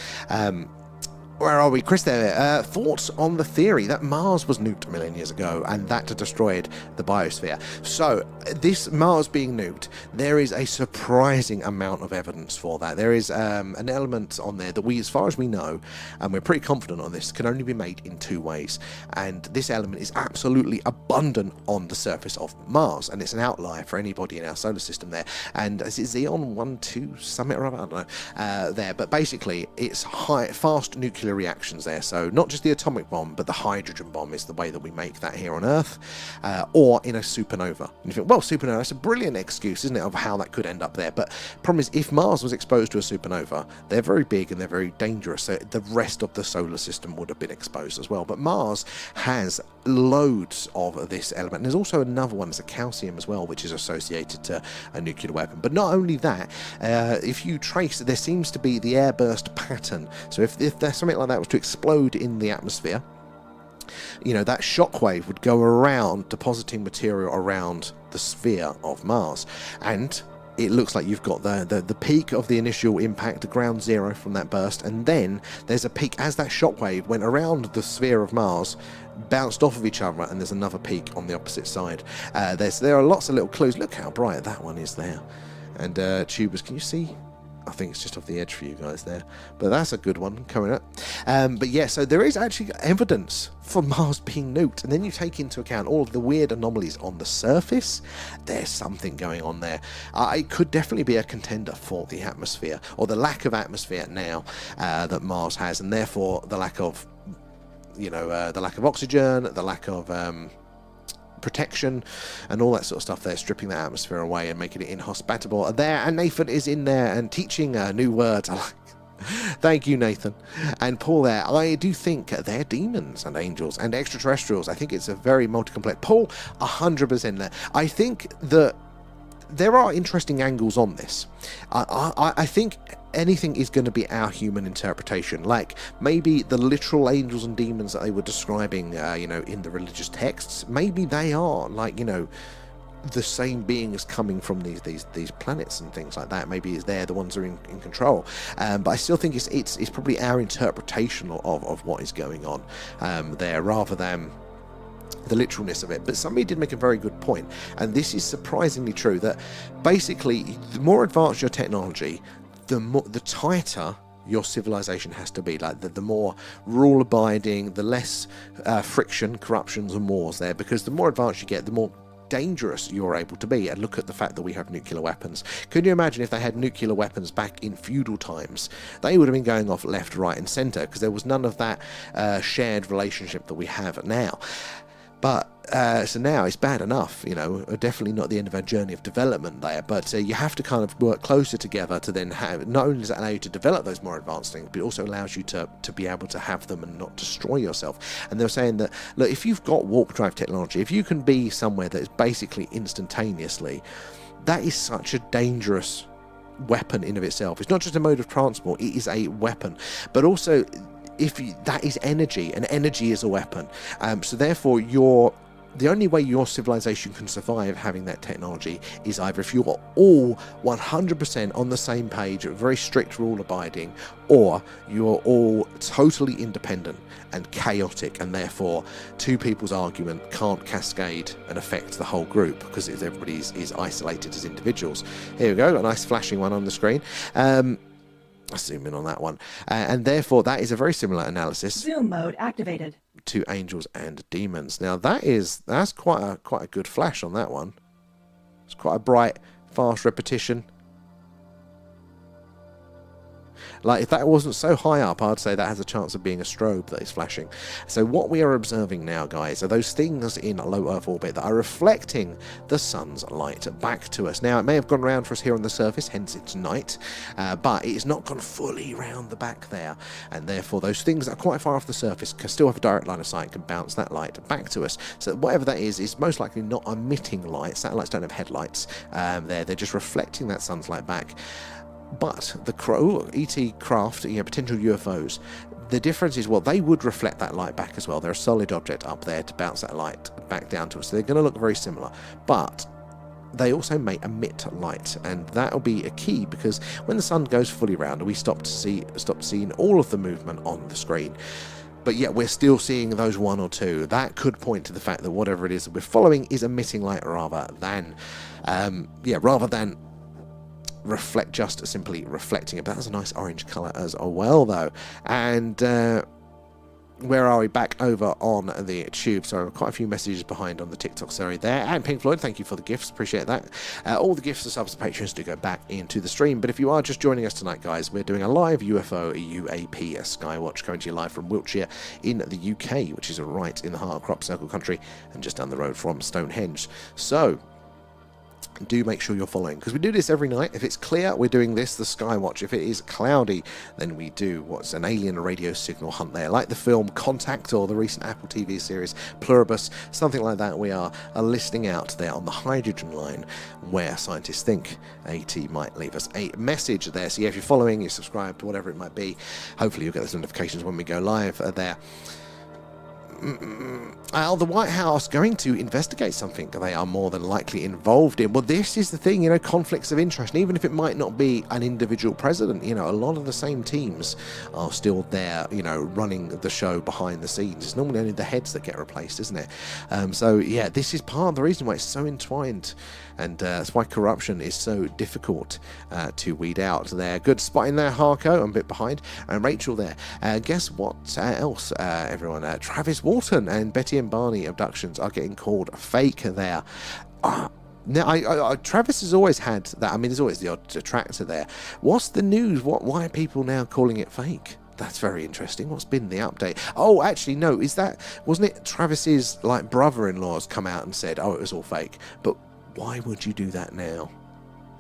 Where are we? Chris there. Thoughts on the theory that Mars was nuked a million years ago and that destroyed the biosphere. So, this Mars being nuked, there is a surprising amount of evidence for that. There is an element on there that we, as far as we know, and we're pretty confident on this, can only be made in two ways. And this element is absolutely abundant on the surface of Mars, and it's an outlier for anybody in our solar system there. And is it Xeon 1-2 Summit or other? I don't know. There, but basically, it's fast nuclear reactions there. So not just the atomic bomb, but the hydrogen bomb is the way that we make that here on Earth, or in a supernova. And you think, well, supernova, that's a brilliant excuse, isn't it, of how that could end up there. But problem is, if Mars was exposed to a supernova, they're very big and they're very dangerous, so the rest of the solar system would have been exposed as well. But Mars has loads of this element. And there's also another one, it's a calcium as well, which is associated to a nuclear weapon. But not only that, if you trace, there seems to be the airburst pattern. So if there's something like that was to explode in the atmosphere, you know, that shockwave would go around, depositing material around the sphere of Mars. And it looks like you've got the peak of the initial impact, ground zero from that burst, and then there's a peak as that shockwave went around the sphere of Mars, bounced off of each other, and there's another peak on the opposite side. There are lots of little clues. Look how bright that one is there. And tubers, can you see? I think it's just off the edge for you guys there, but that's a good one coming up. But yeah, so there is actually evidence for Mars being nuked, and then you take into account all of the weird anomalies on the surface. There's something going on there. It could definitely be a contender for the atmosphere, or the lack of atmosphere now that Mars has, and therefore the lack of, you know, the lack of oxygen, the lack of protection and all that sort of stuff there, stripping the atmosphere away and making it inhospitable there. And Nathan is in there and teaching new words. I like Thank you, Nathan. And Paul there, I do think they're demons and angels and extraterrestrials. I think it's a very multi-complex. Paul, 100% there. I think that there are interesting angles on this. I think anything is going to be our human interpretation. Like maybe the literal angels and demons that they were describing, you know, in the religious texts, maybe they are like, you know, the same beings coming from these planets and things like that. Maybe it's they're the ones who are in control. But I still think it's probably our interpretation of what is going on there, rather than the literalness of it. But somebody did make a very good point, and this is surprisingly true, that basically the more advanced your technology, the tighter your civilization has to be. Like the more rule abiding, the less friction, corruptions and wars there, because the more advanced you get, the more dangerous you're able to be. And look at the fact that we have nuclear weapons. Can you imagine if they had nuclear weapons back in feudal times? They would have been going off left, right and centre, because there was none of that shared relationship that we have now. But so now it's bad enough, you know, definitely not the end of our journey of development there, but you have to kind of work closer together to then have, not only does it allow you to develop those more advanced things, but it also allows you to be able to have them and not destroy yourself. And they're saying that, look, if you've got warp drive technology, if you can be somewhere that is basically instantaneously, that is such a dangerous weapon in of itself. It's not just a mode of transport, it is a weapon, but also that is energy, and energy is a weapon. So therefore, the only way your civilization can survive having that technology is either if you're all 100% on the same page, very strict rule abiding, or you're all totally independent and chaotic, and therefore two people's argument can't cascade and affect the whole group because everybody is isolated as individuals. Here we go, got a nice flashing one on the screen. Let's zoom in on that one. And therefore, that is a very similar analysis. Zoom mode activated. To angels and demons. Now, that's quite a good flash on that one. It's quite a bright, fast repetition. Like, if that wasn't so high up, I'd say that has a chance of being a strobe that is flashing. So what we are observing now, guys, are those things in low Earth orbit that are reflecting the sun's light back to us. Now, it may have gone around for us here on the surface, hence it's night, but it's not gone fully round the back there, and therefore those things that are quite far off the surface can still have a direct line of sight, can bounce that light back to us. So whatever that is most likely not emitting light. Satellites don't have headlights. They're just reflecting that sun's light back. But the ET craft, you know, potential UFOs, the difference is, well, they would reflect that light back as well. They're a solid object up there to bounce that light back down to us. So they're going to look very similar. But they also may emit light, and that'll be a key, because when the sun goes fully round, we stop seeing all of the movement on the screen. But yet we're still seeing those one or two. That could point to the fact that whatever it is that we're following is emitting light rather than just simply reflecting it. But that's a nice orange colour as well, though. And where are we? Back over on the tube. So quite a few messages behind on the TikTok story there. And Pink Floyd, thank you for the gifts. Appreciate that. All the gifts and subs and patrons do go back into the stream. But if you are just joining us tonight, guys, we're doing a live UFO UAP Skywatch coming to you live from Wiltshire in the UK, which is right in the heart of Crop Circle country and just down the road from Stonehenge. So do make sure you're following, because we do this every night. If it's clear, we're doing this, the Skywatch. If it is cloudy, then we do what's an alien radio signal hunt there, like the film Contact or the recent Apple TV series Pluribus, something like that. We are listening out there on the hydrogen line where scientists think AT might leave us a message there. So yeah, if you're following, you're subscribed, whatever it might be, hopefully you'll get those notifications when we go live there. Are the White House going to investigate something they are more than likely involved in? Well, this is the thing, conflicts of interest. And even if it might not be an individual president, a lot of the same teams are still there, running the show behind the scenes. It's normally only the heads that get replaced, isn't it? So, yeah, this is part of the reason why it's so entwined. And that's why corruption is so difficult to weed out there. Good spot in there, Harco. I'm a bit behind. And Rachel there. Guess what else, everyone? Travis Walton and Betty and Barney abductions are getting called fake there. Now, Travis has always had that. I mean, there's always the odd detractor there. What's the news? Why are people now calling it fake? That's very interesting. What's been the update? Oh, actually, no. Wasn't it Travis's brother-in-law's come out and said, "Oh, it was all fake"? But why would you do that now?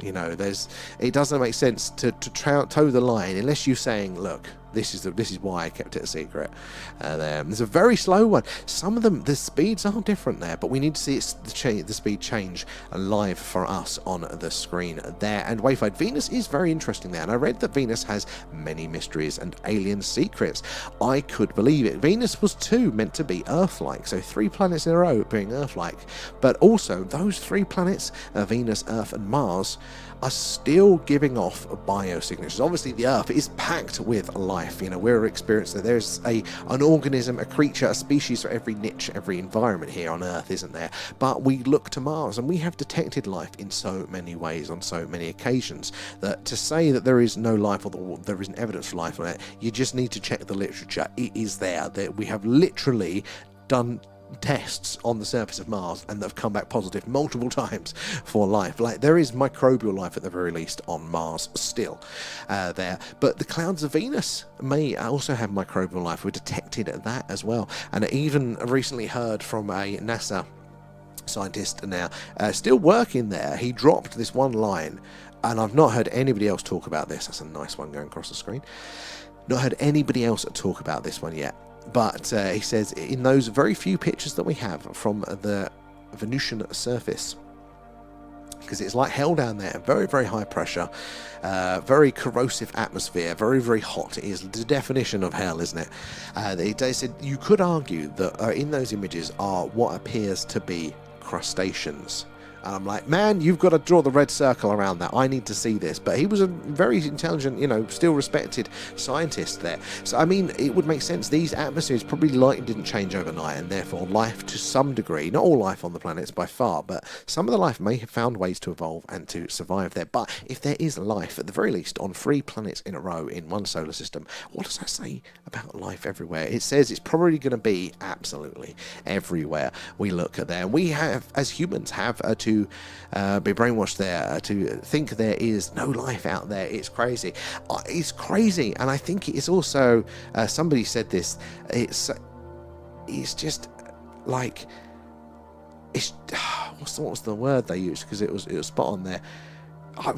It doesn't make sense to toe the line unless you're saying, look, this is why I kept it a secret. There's a very slow one. Some of them, the speeds are different there, but we need to see the speed change live for us on the screen there. And Wayfind Venus is very interesting there, and I read that Venus has many mysteries and alien secrets. I could believe it. Venus was meant to be Earth-like, so 3 planets in a row being Earth-like, but also those 3 planets, Venus, Earth, and Mars, are still giving off biosignatures. Obviously, the Earth is packed with life. We're experiencing there's an organism, a creature, a species for every niche, every environment here on Earth, isn't there? But we look to Mars, and we have detected life in so many ways on so many occasions that to say that there is no life or there isn't evidence for life on it, you just need to check the literature. It is there. That we have literally done tests on the surface of Mars and they've come back positive multiple times for life. There is microbial life at the very least on Mars still there, but the clouds of Venus may also have microbial life. We detected that as well, and I even recently heard from a NASA scientist now still working there. He dropped this one line, and I've not heard anybody else talk about this. That's a nice one going across the screen. Not heard anybody else talk about this one yet. But he says in those very few pictures that we have from the Venusian surface, because it's like hell down there, very, very high pressure, very corrosive atmosphere, very, very hot. It is the definition of hell, isn't it? They said you could argue that in those images are what appears to be crustaceans. And I'm like, man, you've got to draw the red circle around that. I need to see this. But he was a very intelligent, still respected scientist there. So, I mean, it would make sense. These atmospheres probably didn't change overnight, and therefore life to some degree, not all life on the planets by far, but some of the life may have found ways to evolve and to survive there. But if there is life, at the very least, on 3 planets in a row in one solar system, what does that say about life everywhere? It says it's probably going to be absolutely everywhere we look at there. We have, as humans, have to be brainwashed there, to think there is no life out there. It's crazy. And I think it is also, somebody said this, it's just like, what was the word they used, because it was spot on there,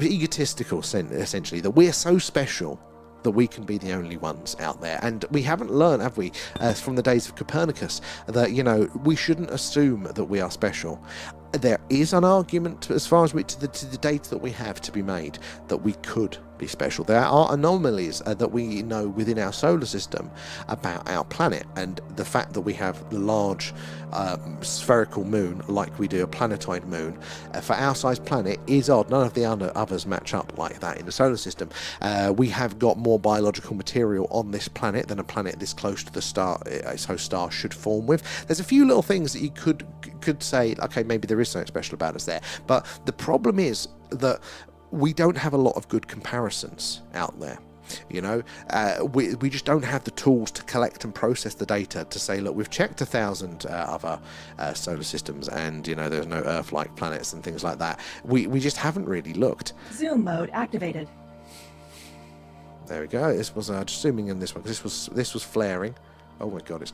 egotistical, essentially, that we're so special that we can be the only ones out there. And we haven't learned, have we, from the days of Copernicus, that, we shouldn't assume that we are special. There is an argument, as far as to the data that we have to be made, that we could be special. There are anomalies that we know within our solar system about our planet, and the fact that we have the large spherical moon like we do a planetoid moon for our size planet is odd. None of the others match up like that in the solar system. We have got more biological material on this planet than a planet this close to the star its host star should form with. There's a few little things that you could say, okay, maybe there is something special about us there, but the problem is that we don't have a lot of good comparisons out there. You know, we just don't have the tools to collect and process the data to say, look, we've checked 1,000 other solar systems, and you know, there's no Earth-like planets and things like that. We just haven't really looked. Zoom mode activated. There we go. This was just zooming in this one because this was flaring. Oh my god, it's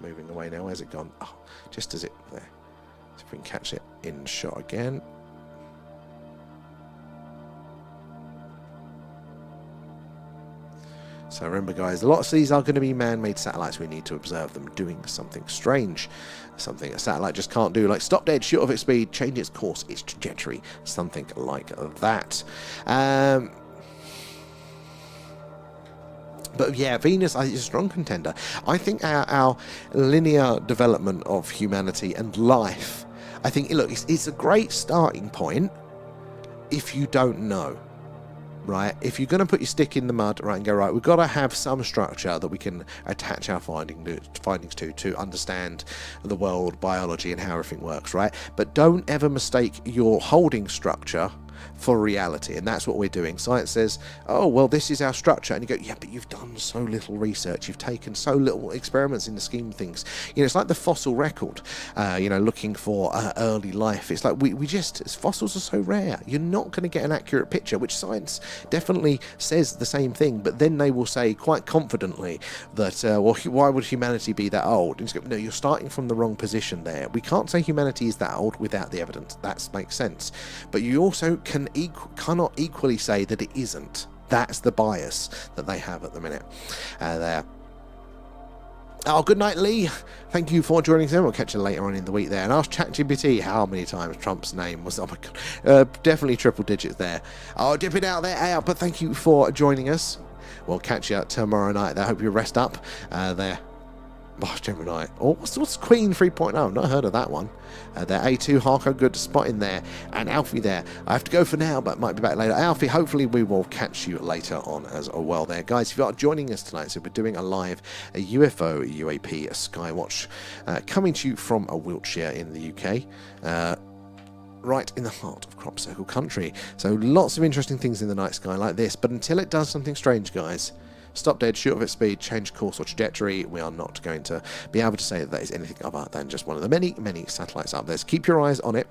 moving away now. Where's it gone? Oh, just as it there. See if we can catch it in shot again. So remember, guys, lots of these are going to be man-made satellites. We need to observe them doing something strange, something a satellite just can't do, like stop dead, shoot off its speed, change its course, its trajectory, something like that. But yeah, Venus is a strong contender. I think our linear development of humanity and life, I think, look, it's a great starting point if you don't know. Right, if you're going to put your stick in the mud, right, and go, right, we've got to have some structure that we can attach our findings to understand the world, biology, and how everything works, right? But don't ever mistake your holding structure for reality, and that's what we're doing. Science says, oh, well, this is our structure, and you go, yeah, but you've done so little research, you've taken so little experiments in the scheme of things. You know, it's like the fossil record, you know, looking for early life. It's like we just, fossils are so rare, you're not going to get an accurate picture, which science definitely says the same thing, but then they will say quite confidently that, well, why would humanity be that old? And you go, no, you're starting from the wrong position there. We can't say humanity is that old without the evidence. That makes sense. But you also cannot equally say that it isn't. That's the bias that they have at the minute there. Oh, good night, Lee. Thank you for joining us. We'll catch you later on in the week there. And ask ChatGPT how many times Trump's name was. Oh my god, definitely triple digits there. Oh, dip it out there, out. But thank you for joining us. We'll catch you tomorrow night. I hope you rest up there. Oh, Gemini. Oh, what's Queen 3.0? I've not heard of that one. There, A2, Harko, good spot in there. And Alfie there. I have to go for now, but might be back later. Alfie, hopefully we will catch you later on as well there. Guys, if you are joining us tonight, so we're doing a live UFO UAP Skywatch coming to you from Wiltshire in the UK. Right in the heart of crop circle country. So lots of interesting things in the night sky like this. But until it does something strange, guys, stop dead, shoot off its speed, change course or trajectory, we are not going to be able to say that is anything other than just one of the many, many satellites up there. So keep your eyes on it,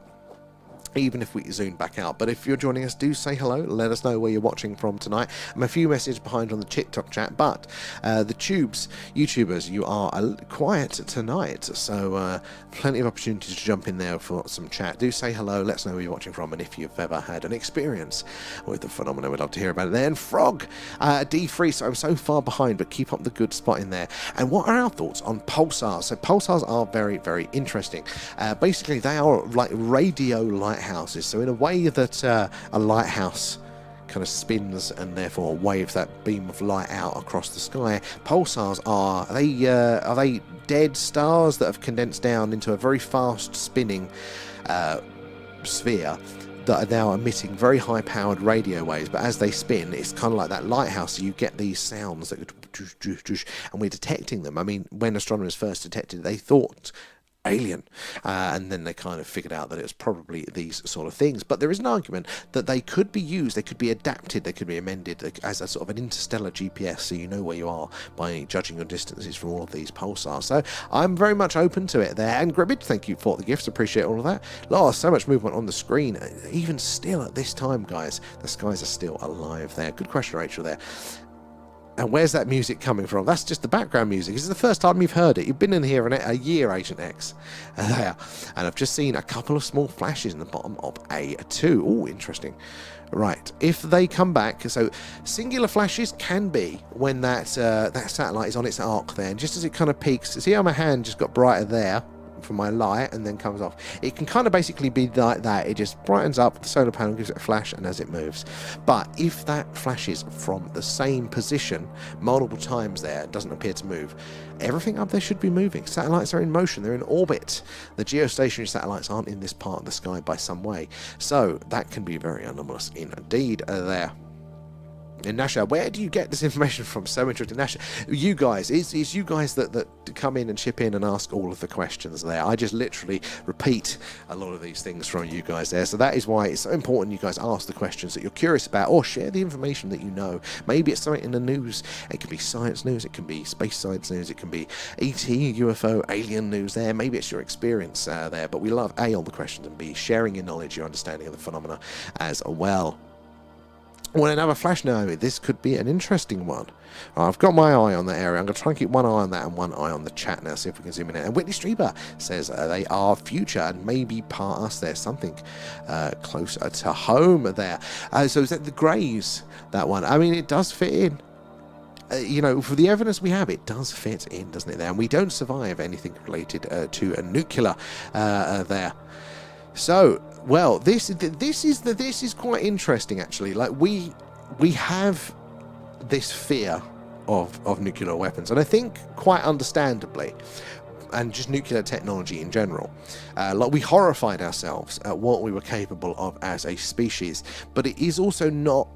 even if we zoom back out. But if you're joining us, do say hello. Let us know where you're watching from tonight. I'm a few messages behind on the TikTok chat, but the YouTubers, you are quiet tonight, so plenty of opportunities to jump in there for some chat. Do say hello. Let us know where you're watching from, and if you've ever had an experience with the phenomenon, we'd love to hear about it there. And Frog, D3, so I'm so far behind, but keep up the good spot in there. And what are our thoughts on pulsars? So pulsars are very, very interesting. Basically, they are like radio lighthouses. So in a way that a lighthouse kind of spins and therefore waves that beam of light out across the sky, pulsars are they dead stars that have condensed down into a very fast spinning sphere that are now emitting very high powered radio waves, but as they spin, it's kind of like that lighthouse, so you get these sounds that and we're detecting them. I mean, when astronomers first detected it, they thought alien, and then they kind of figured out that it was probably these sort of things. But there is an argument that they could be used, they could be adapted, they could be amended as a sort of an interstellar GPS, so you know where you are by judging your distances from all of these pulsars. So I'm very much open to it there. And Gribbid, thank you for the gifts, appreciate all of that. So much movement on the screen. Even still at this time, guys, the skies are still alive there. Good question, Rachel, there. And where's that music coming from? That's just the background music. This is the first time you've heard it. You've been in here a year, Agent X. There. And I've just seen a couple of small flashes in the bottom of A2. Oh, interesting. Right. If they come back, so singular flashes can be when that satellite is on its arc there. And just as it kind of peaks, see how my hand just got brighter there? from my light and then comes off. It can kind of basically be like that. It just brightens up the solar panel, gives it a flash, and as it moves. But if that flashes from the same position multiple times there, it doesn't appear to move, everything up there should be moving. Satellites are in motion, they're in orbit. The geostationary satellites aren't in this part of the sky by some way. So that can be very anomalous indeed there. In Nasha, where do you get this information from? So interesting. Nasha, you guys, it's you guys that come in and chip in and ask all of the questions there. I just literally repeat a lot of these things from you guys there. So that is why it's so important you guys ask the questions that you're curious about, or share the information that you know. Maybe it's something in the news. It can be science news, it can be space science news, it can be ET, UFO, alien news there. Maybe it's your experience there. But we love A, all the questions, and B, sharing your knowledge, your understanding of the phenomena as well. Well, another flash now. This could be an interesting one. I've got my eye on that area. I'm going to try and keep one eye on that and one eye on the chat now, see if we can zoom in. And Whitney Strieber says they are future and maybe past. There's something closer to home there. So is that the Greys, that one? I mean, it does fit in. You know, for the evidence we have, it does fit in, doesn't it, there? And we don't survive anything related to a nuclear there. So, well, this is quite interesting actually. Like we have this fear of nuclear weapons, and I think quite understandably, and just nuclear technology in general. Like we horrified ourselves at what we were capable of as a species, but it is also not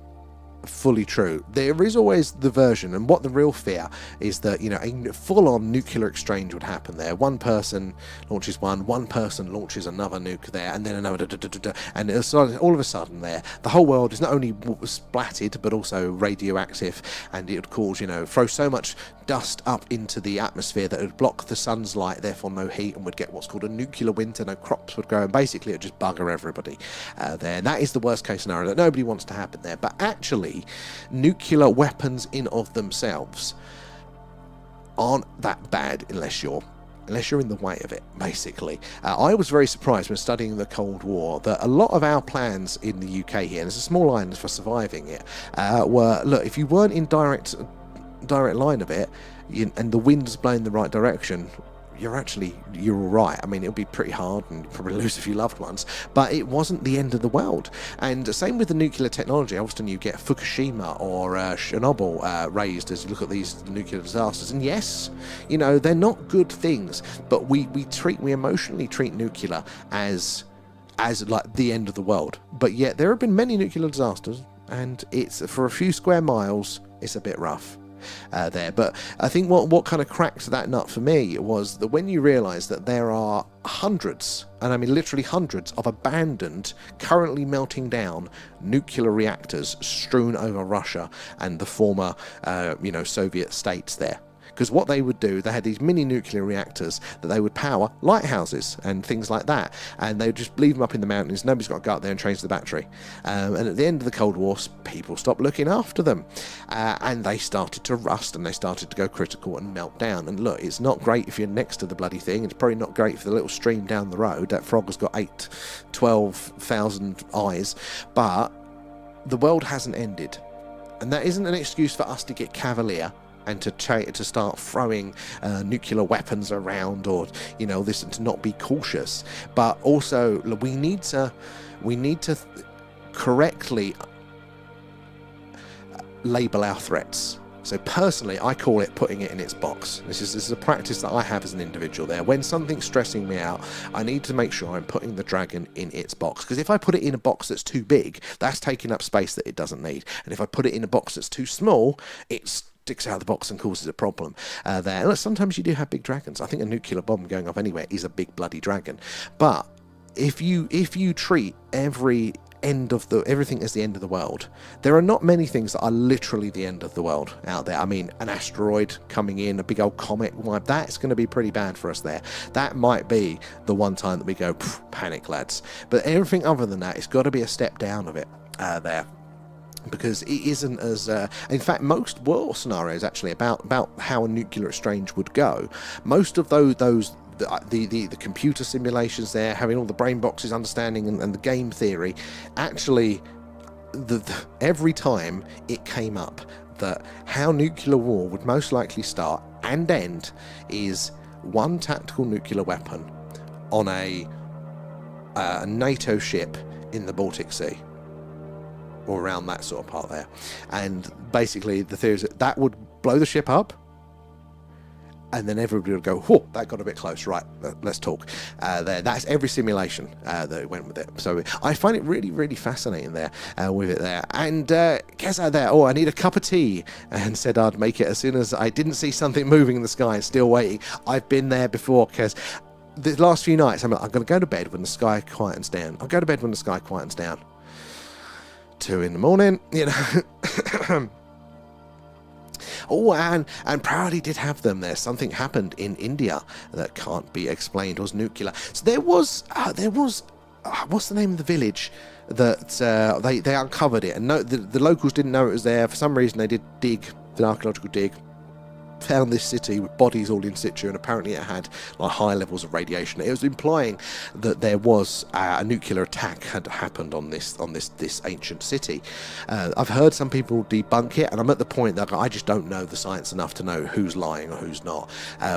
fully true. There is always the version, and what the real fear is that, you know, a full-on nuclear exchange would happen there. One person launches one person launches another nuke there, and then another, and all of a sudden there, the whole world is not only splattered, but also radioactive, and it would cause, you know, throw so much dust up into the atmosphere that it would block the sun's light, therefore no heat, and would get what's called a nuclear winter. No crops would grow, and basically it would just bugger everybody there. And that is the worst case scenario that nobody wants to happen there. But actually, nuclear weapons in of themselves aren't that bad unless you're in the way of it, basically. I was very surprised when studying the Cold War that a lot of our plans in the UK here, and it's a small island for surviving it, were, look, if you weren't in direct line of it, and the wind's blowing the right direction, you're all right. I mean, it'll be pretty hard and you'll probably lose a few loved ones, but it wasn't the end of the world. And same with the nuclear technology. Often you get Fukushima or Chernobyl raised as you look at these nuclear disasters. And yes, you know, they're not good things, but we emotionally treat nuclear as like the end of the world. But yet there have been many nuclear disasters, and it's for a few square miles, it's a bit rough. There, but I think what kind of cracked that nut for me was that when you realise that there are hundreds, and I mean literally hundreds, of abandoned, currently melting down nuclear reactors strewn over Russia and the former, Soviet states there. Because what they would do, they had these mini nuclear reactors that they would power lighthouses and things like that, and they would just leave them up in the mountains. Nobody's got to go up there and change the battery. And at the end of the Cold War, people stopped looking after them, and they started to rust, and they started to go critical and melt down. And look, it's not great if you're next to the bloody thing. It's probably not great for the little stream down the road. That frog has got 12,000 eyes, but the world hasn't ended, and that isn't an excuse for us to get cavalier and to start throwing nuclear weapons around, or this, and to not be cautious. But also, we need to correctly label our threats. So personally, I call it putting it in its box. This is a practice that I have as an individual there. When something's stressing me out, I need to make sure I'm putting the dragon in its box. Because if I put it in a box that's too big, that's taking up space that it doesn't need. And if I put it in a box that's too small, it's sticks out of the box and causes a problem there. Look, sometimes you do have big dragons. I think a nuclear bomb going off anywhere is a big bloody dragon. But if you treat everything as the end of the world, there are not many things that are literally the end of the world out there. I mean, an asteroid coming in, a big old comet, that's going to be pretty bad for us there. That might be the one time that we go, panic, lads. But everything other than that, it's got to be a step down of it there. Because it isn't as in fact, most war scenarios actually about how a nuclear exchange would go, most of those the computer simulations there, having all the brain boxes, understanding and the game theory, actually every time it came up that how nuclear war would most likely start and end is one tactical nuclear weapon on a NATO ship in the Baltic Sea, or around that sort of part there. And basically the theory is that would blow the ship up, and then everybody would go, whoa, that got a bit close, right, let's talk. There, that's every simulation that went with it. So I find it really, really fascinating there with it there. And Kez out there, oh, I need a cup of tea, and said I'd make it as soon as I didn't see something moving in the sky and still waiting. I've been there before, Kez. The last few nights, I'm going to go to bed when the sky quietens down. I'll go to bed when the sky quietens down. 2 in the morning, you know. Oh, and Proudly did have them there. Something happened in India that can't be explained. It was nuclear. So there was what's the name of the village that they uncovered it, and no, the locals didn't know it was there. For some reason, they did an archaeological dig. Found this city with bodies all in situ, and apparently it had like high levels of radiation. It was implying that there was a nuclear attack had happened on this ancient city. I've heard some people debunk it, and I'm at the point that I just don't know the science enough to know who's lying or who's not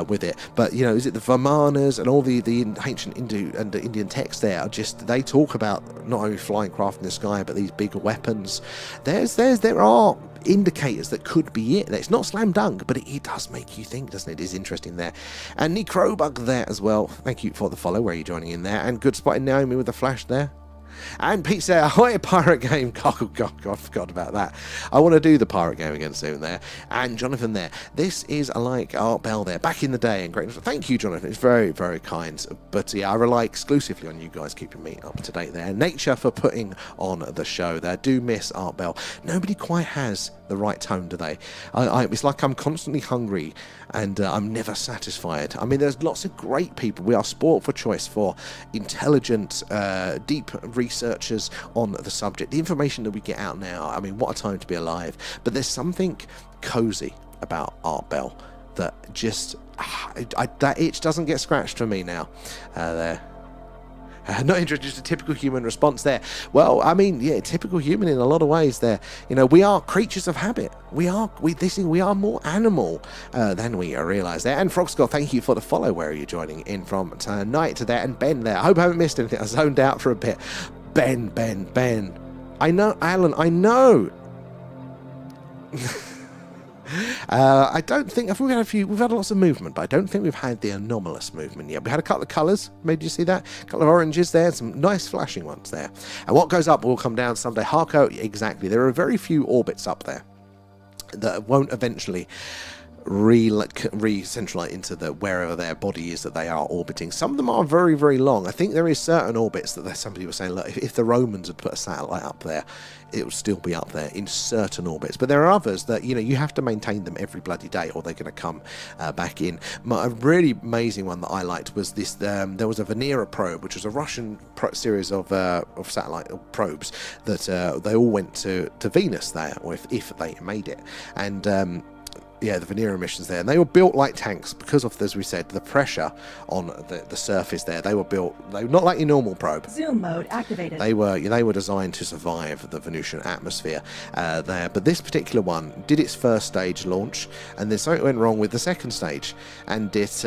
with it. But you know, is it the Vamanas and all the ancient Indian texts there are just, they talk about not only flying craft in the sky but these bigger weapons. There are indicators that could be it. It's not slam dunk, but it does make you think, doesn't it? It is interesting there. And Necrobug there as well. Thank you for the follow. Where are you joining in there? And good spotting Naomi with the flash there. And Pete said, ahoy, pirate game. Oh, God, I forgot about that. I want to do the pirate game again soon there. And Jonathan there. This is like Art Bell there. Back in the day. And great. Thank you, Jonathan. It's very, very kind. But yeah, I rely exclusively on you guys keeping me up to date there. Nature for putting on the show there. Do miss Art Bell. Nobody quite has the right tone, do they? It's like I'm constantly hungry and I'm never satisfied. I mean, there's lots of great people. We are sport for choice for intelligent, deep researchers on the subject. The information that we get out now, I mean, what a time to be alive. But there's something cozy about Art Bell that just, that itch doesn't get scratched for me now. There. Not interested, just a typical human response there. Well, I mean, yeah, typical human in a lot of ways there. You know, we are creatures of habit. We are more animal than we realise there. And Frogskull, thank you for the follow. Where are you joining in from tonight to there? And Ben there. I hope I haven't missed anything. I zoned out for a bit. Ben. I know, Alan, I know. I don't think we've had lots of movement, but I don't think we've had the anomalous movement yet. We had a couple of colours. Maybe you see that? A couple of oranges there, some nice flashing ones there. And what goes up will come down someday. Harco, exactly. There are very few orbits up there that won't eventually re-centralize into wherever their body is that they are orbiting. Some of them are very, very long. I think there is certain orbits that somebody was saying, look, if the Romans had put a satellite up there, it would still be up there in certain orbits. But there are others that, you know, you have to maintain them every bloody day or they're going to come back in. A really amazing one that I liked was this. There was a Venera probe, which was a Russian series of satellite probes that they all went to Venus there, or if they made it. And yeah, the Venera missions there, and they were built like tanks because of, as we said, the pressure on the surface there. They were not like your normal probe. Zoom mode activated. They were designed to survive the Venusian atmosphere there. But this particular one did its first stage launch, and then something went wrong with the second stage, and it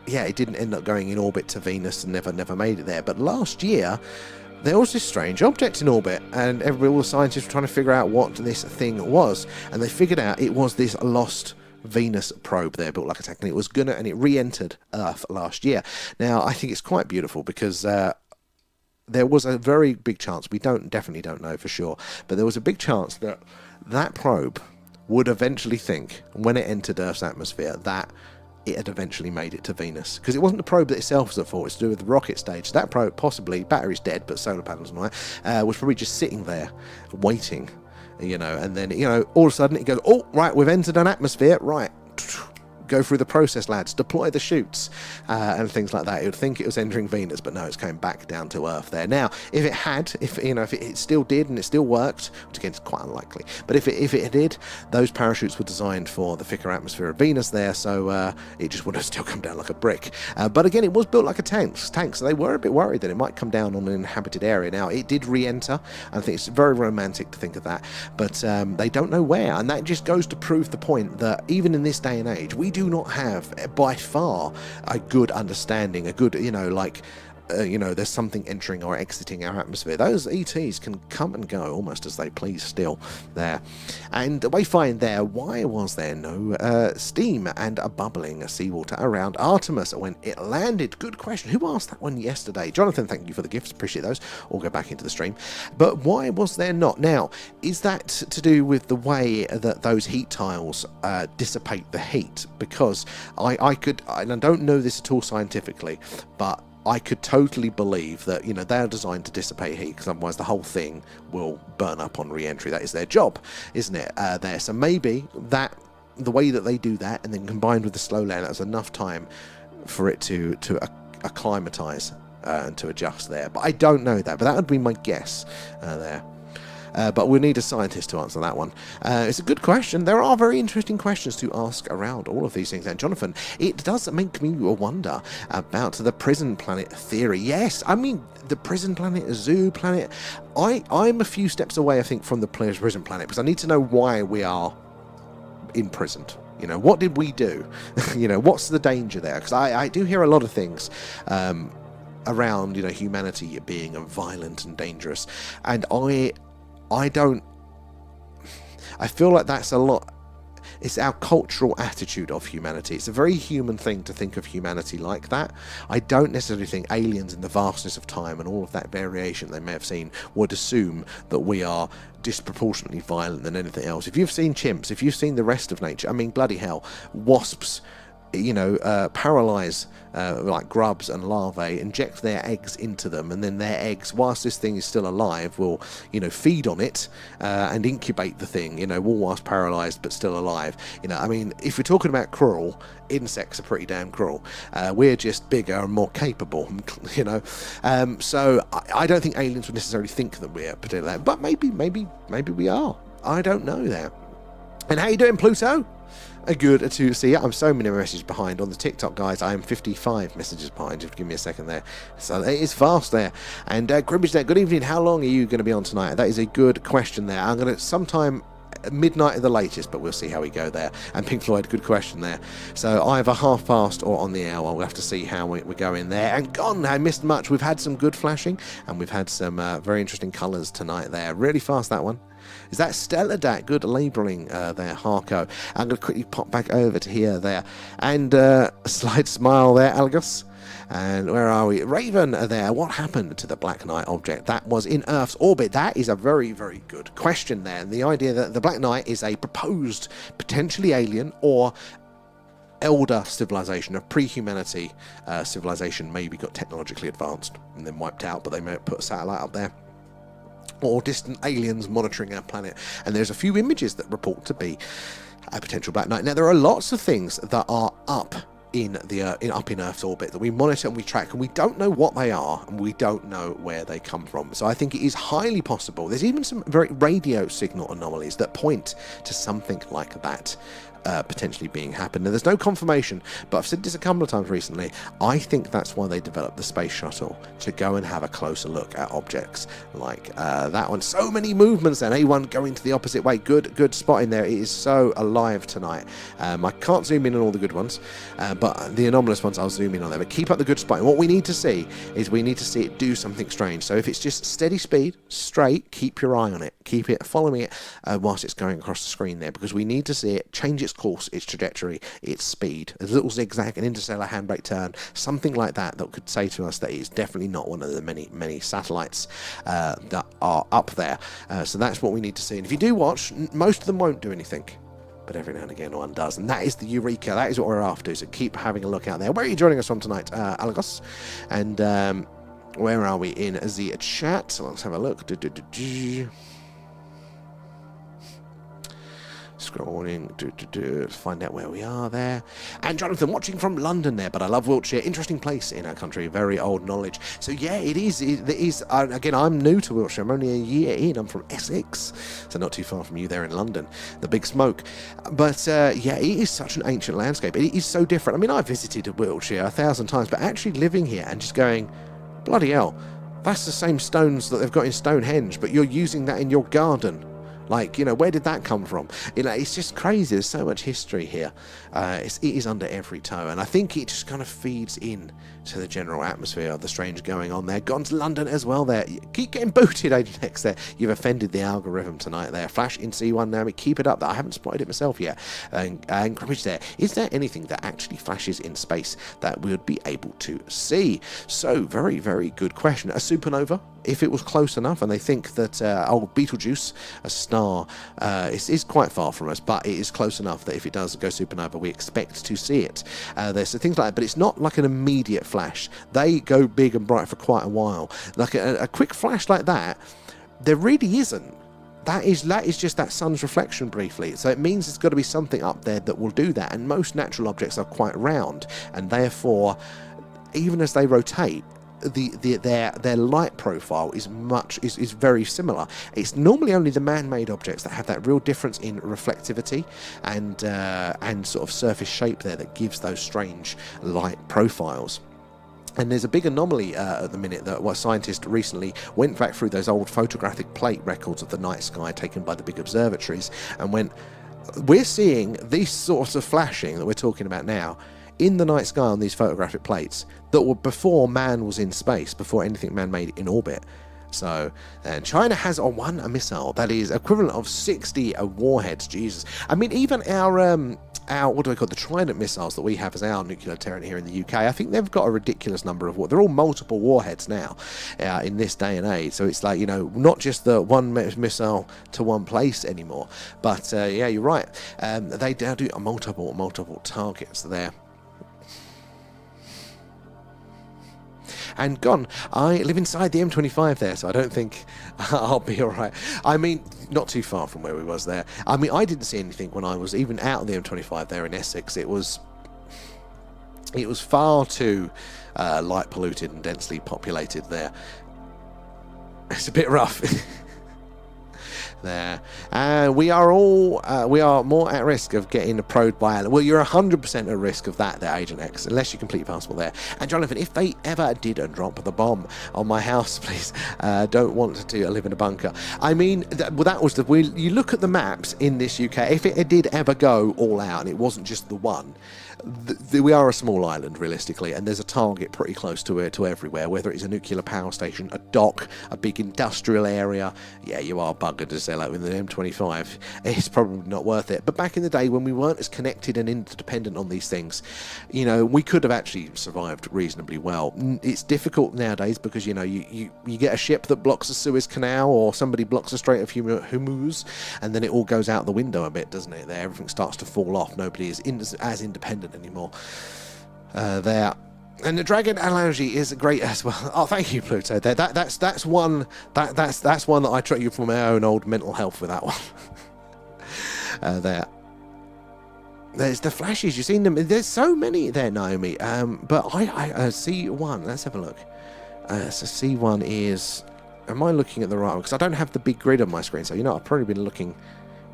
didn't end up going in orbit to Venus and never made it there. But last year, there was this strange object in orbit, and all the scientists were trying to figure out what this thing was, and they figured out it was this lost Venus probe there, built like a tank, and it re-entered Earth last year. Now, I think it's quite beautiful because there was a very big chance, definitely don't know for sure, but there was a big chance that probe would eventually think, when it entered Earth's atmosphere, that it had eventually made it to Venus. Because it wasn't the probe itself that fault, it's to do with the rocket stage. That probe, possibly, battery's dead, but solar panels and all that, was probably just sitting there, waiting, you know, and then, you know, all of a sudden it goes, oh, right, we've entered an atmosphere, right, go through the process, lads, deploy the chutes, and things like that. It would think it was entering Venus, but no, it's coming back down to Earth there. Now, if it still did and it still worked, which again is quite unlikely, but if it did, those parachutes were designed for the thicker atmosphere of Venus there, so it just would have still come down like a brick. But again, it was built like a tank, so they were a bit worried that it might come down on an inhabited area. Now, it did re-enter. I think it's very romantic to think of that, but they don't know where, and that just goes to prove the point that even in this day and age, we do not have, by far, a good understanding, a good, there's something entering or exiting our atmosphere. Those ETs can come and go almost as they please still there. And we find there, why was there no steam and a bubbling seawater around Artemis when it landed? Good question. Who asked that one yesterday? Jonathan, thank you for the gifts. Appreciate those. I'll go back into the stream. But why was there not? Now, is that to do with the way that those heat tiles dissipate the heat? Because I don't know this at all scientifically, but I could totally believe that, they're designed to dissipate heat, because otherwise the whole thing will burn up on re-entry. That is their job, isn't it? There. So maybe that the way that they do that, and then combined with the slow land, that's enough time for it to acclimatise and to adjust there. But I don't know that. But that would be my guess there. But we need a scientist to answer that one. It's a good question. There are very interesting questions to ask around all of these things. And Jonathan, it does make me wonder about the prison planet theory. Yes, I mean, the prison planet, a zoo planet. I'm a few steps away, I think, from the prison planet, because I need to know why we are imprisoned. What did we do? What's the danger there? Because I do hear a lot of things around, humanity being violent and dangerous. And I feel like that's a lot. It's our cultural attitude of humanity. It's a very human thing to think of humanity like that. I don't necessarily think aliens in the vastness of time and all of that variation they may have seen would assume that we are disproportionately violent than anything else. If you've seen chimps, if you've seen the rest of nature, I mean, bloody hell, wasps, paralyze like grubs and larvae, inject their eggs into them, and then their eggs, whilst this thing is still alive, will feed on it and incubate the thing, all whilst paralyzed but still alive. I mean, if we're talking about cruel, insects are pretty damn cruel. We're just bigger and more capable, so I don't think aliens would necessarily think that we're particularly, but maybe we are. I don't know there. And how you doing, Pluto? Good to see you. I'm so many messages behind on the TikTok, guys. I am 55 messages behind. Just give me a second there. So it is fast there. And Grimbage there, good evening. How long are you going to be on tonight? That is a good question there. I'm going to sometime midnight at the latest, but we'll see how we go there. And Pink Floyd, good question there. So either half past or on the hour. We'll have to see how we're going there. And gone, I missed much. We've had some good flashing, and we've had some very interesting colours tonight there. Really fast, that one. Is that Stellar Dat? Good labelling there, Harco. I'm going to quickly pop back over to here there. And a slight smile there, Algus. And where are we? Raven there. What happened to the Black Knight object that was in Earth's orbit? That is a very, very good question there. And the idea that the Black Knight is a proposed, potentially alien or elder civilization, a pre-humanity civilization, maybe got technologically advanced and then wiped out, but they may have put a satellite up there, or distant aliens monitoring our planet. And there's a few images that report to be a potential Black Knight. Now, there are lots of things that are up in Earth's orbit that we monitor and we track, and we don't know what they are, and we don't know where they come from. So I think it is highly possible. There's even some very radio signal anomalies that point to something like that potentially being happened. Now, there's no confirmation, but I've said this a couple of times recently. I think that's why they developed the space shuttle, to go and have a closer look at objects like that one. So many movements then. A1 going to the opposite way. Good spot in there. It is so alive tonight. I can't zoom in on all the good ones, but the anomalous ones I'll zoom in on there. But keep up the good spot. And what we need to see is we need to see it do something strange. So if it's just steady speed, straight, keep your eye on it. Keep it following it whilst it's going across the screen there, because we need to see it change its course, its trajectory, its speed. A little zigzag, an interstellar handbrake turn, something like that could say to us that it's definitely not one of the many satellites that are up there. So that's what we need to see. And if you do watch, most of them won't do anything, but every now and again one does, and that is the Eureka. That is what we're after, so keep having a look out there. Where are you joining us from tonight, Alagos? And where are we in the chat? So let's have a look. Scrolling, find out where we are there. And Jonathan, watching from London there, but I love Wiltshire. Interesting place in our country, very old knowledge. So yeah, it is. Again, I'm new to Wiltshire. I'm only a year in. I'm from Essex, so not too far from you there in London, the big smoke. But yeah, it is such an ancient landscape. It is so different. I mean, I visited Wiltshire 1,000 times, but actually living here and just going, bloody hell, that's the same stones that they've got in Stonehenge, but you're using that in your garden. Like, you know, where did that come from? You know, it's just crazy. There's so much history here. It is under every toe, and I think it just kind of feeds in to the general atmosphere of the strange going on there. Gone to London as well there. Keep getting booted, Agent X there. You've offended the algorithm tonight there. Flash in C1 now. Keep it up. I haven't spotted it myself yet. And Cribbage there. Is there anything that actually flashes in space that we would be able to see? So, very, very good question. A supernova, if it was close enough, and they think that old Betelgeuse, a star, is quite far from us, but it is close enough that if it does go supernova, we expect to see it. There's things like that, but it's not like an immediate flash. They go big and bright for quite a while. Like a quick flash like that, there really isn't. That is just that sun's reflection briefly. So it means there's got to be something up there that will do that. And most natural objects are quite round, and therefore, even as they rotate, their light profile is very similar. It's normally only the man-made objects that have that real difference in reflectivity and sort of surface shape there that gives those strange light profiles. And there's a big anomaly at the minute that scientists recently went back through those old photographic plate records of the night sky taken by the big observatories and went, we're seeing these sorts of flashing that we're talking about now in the night sky on these photographic plates that were before man was in space, before anything man-made in orbit. So, China has a missile that is equivalent of 60 warheads. Jesus. I mean, even our what do we call the Trident missiles that we have as our nuclear deterrent here in the UK, I think they've got a ridiculous number of they're all multiple warheads now in this day and age. So it's like, you know, not just the one missile to one place anymore, but yeah, you're right. They do multiple targets there. And gone. I live inside the M25 there, so I don't think I'll be alright. I mean, not too far from where we was there. I mean, I didn't see anything when I was even out of the M25 there in Essex. It was far too light polluted and densely populated there. It's a bit rough. There. We are more at risk of getting probed by aliens. Well, you're 100% at risk of that there, Agent X, unless you complete passport there. And Jonathan, if they ever did drop the bomb on my house, please, don't want to live in a bunker. I mean, you look at the maps in this UK, if it did ever go all out, and it wasn't just the one, we are a small island, realistically, and there's a target pretty close to everywhere, whether it's a nuclear power station, a dock, a big industrial area. Yeah, you are buggered to say, like with the M25. It's probably not worth it. But back in the day, when we weren't as connected and interdependent on these things, you know, we could have actually survived reasonably well. It's difficult nowadays because, you know, you get a ship that blocks the Suez Canal, or somebody blocks the Strait of Hormuz, and then it all goes out the window a bit, doesn't it? There, everything starts to fall off. Nobody is as independent anymore there. And the dragon analogy is great as well. Oh, thank you, Pluto. There, that's one that I treat you for my own old mental health with that one. There. There's the flashes. You've seen them. There's so many there, Naomi. But I see one. Let's have a look. So C1 is. Am I looking at the right one? Because I don't have the big grid on my screen. So, you know, I've probably been looking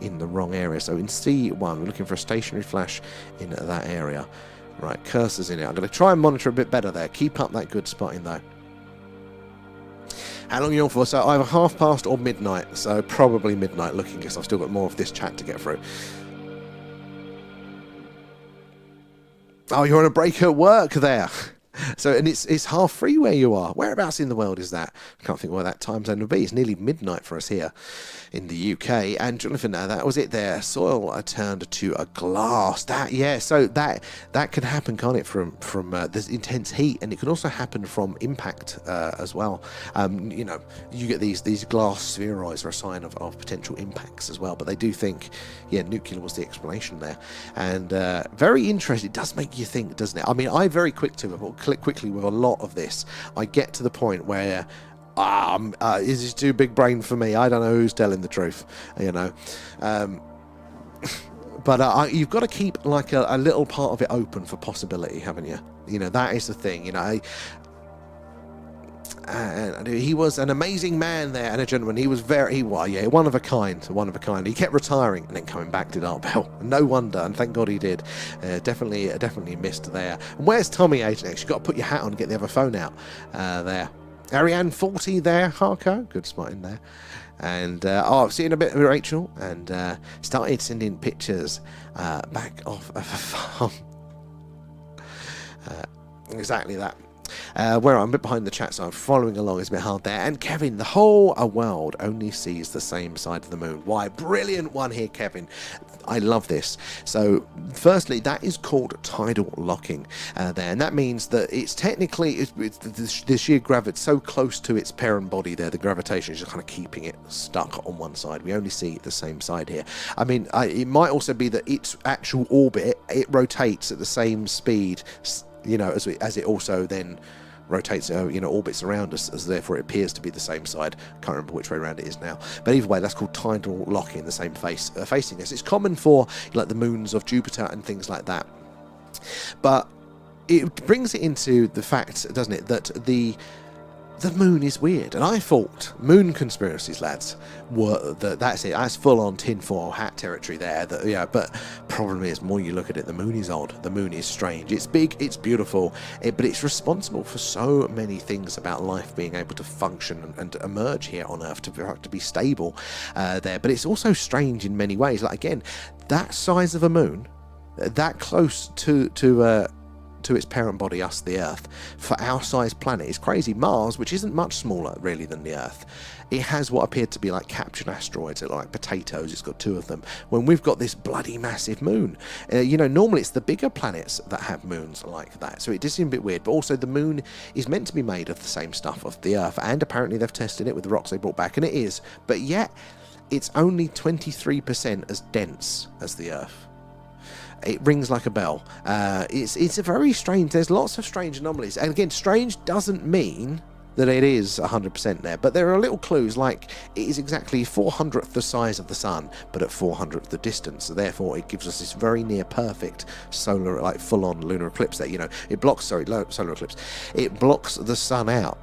in the wrong area. So in C1, we're looking for a stationary flash in that area. Right, cursor's in it. I'm going to try and monitor a bit better there. Keep up that good spotting, though. How long are you on for? So either past or midnight. So probably midnight, looking, because I've still got more of this chat to get through. Oh, you're on a break at work there. So, and it's 3:30 where you are. Whereabouts in the world is that? I can't think where that time zone would be. It's nearly midnight for us here in the UK. And Jonathan, that was it there. Soil turned to a glass. So that can happen, can't it, from this intense heat, and it can also happen from impact as well. You know, you get these glass spheroids are a sign of potential impacts as well. But they do think, yeah, nuclear was the explanation there. And very interesting. It does make you think, doesn't it? I mean, I'm very quick quickly with a lot of this. I get to the point where is this too big brain for me? I don't know who's telling the truth, you know. But you've got to keep like a little part of it open for possibility, haven't you? You know, that is the thing, you know. And he was an amazing man there, and a gentleman. He was one of a kind. He kept retiring and then coming back, did Art Bell. No wonder, and thank God he did. Definitely missed there. And where's Tommy, Agent X? You've got to put your hat on and get the other phone out there. Ariane 40 there, Harko. Good spot in there. And I've seen a bit of Rachel, and started sending pictures back off of a farm. Exactly that. Where I'm a bit behind the chat, so I'm following along. It's a bit hard there. And Kevin, the whole world only sees the same side of the moon. Why? Brilliant one here, Kevin. I love this. So, firstly, that is called tidal locking there. And that means that it's technically, it's the sheer gravity so close to its parent body there, the gravitation is just kind of keeping it stuck on one side. We only see the same side here. I mean, it might also be that its actual orbit, it rotates at the same speed, you know, as it also then rotates, orbits around us, as therefore it appears to be the same side. Can't remember which way around it is now, but either way, that's called tidal locking, the same facing us. It's common for like the moons of Jupiter and things like that, but it brings it into the fact, doesn't it, that the moon is weird. And I thought moon conspiracies, lads, were that's it. That's full on tinfoil hat territory there. But problem is, more you look at it, the moon is odd. The moon is strange. It's big. It's beautiful. But it's responsible for so many things about life being able to function and emerge here on Earth to be stable there. But it's also strange in many ways. Like again, that size of a moon, that close to its parent body, us, the Earth, for our size planet is crazy. Mars, which isn't much smaller really than the Earth, it has what appeared to be like captured asteroids. They're like potatoes. It's got 2 of them. When we've got this bloody massive moon, normally it's the bigger planets that have moons like that. So it does seem a bit weird. But also the moon is meant to be made of the same stuff of the Earth, and apparently they've tested it with the rocks they brought back, and it is. But yet it's only 23% as dense as the Earth. It rings like a bell. It's a very strange. There's lots of strange anomalies, and again, strange doesn't mean that it is 100% there, but there are little clues, like it is exactly 400th the size of the sun, but at 400th the distance. So therefore, it gives us this very near perfect solar, like full-on lunar eclipse. There, it blocks. Sorry, solar eclipse. It blocks the sun out.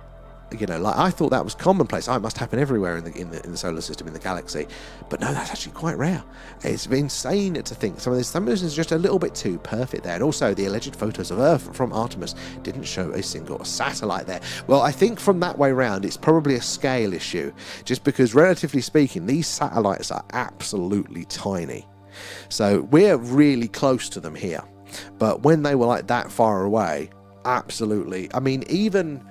Like I thought that was commonplace. It must happen everywhere in the solar system, in the galaxy, but no, that's actually quite rare. It's insane to think some of this is just a little bit too perfect there. And also, the alleged photos of Earth from Artemis didn't show a single satellite there. Well, I think from that way round, it's probably a scale issue, just because relatively speaking, these satellites are absolutely tiny. So we're really close to them here, but when they were like that far away, absolutely. I mean, even.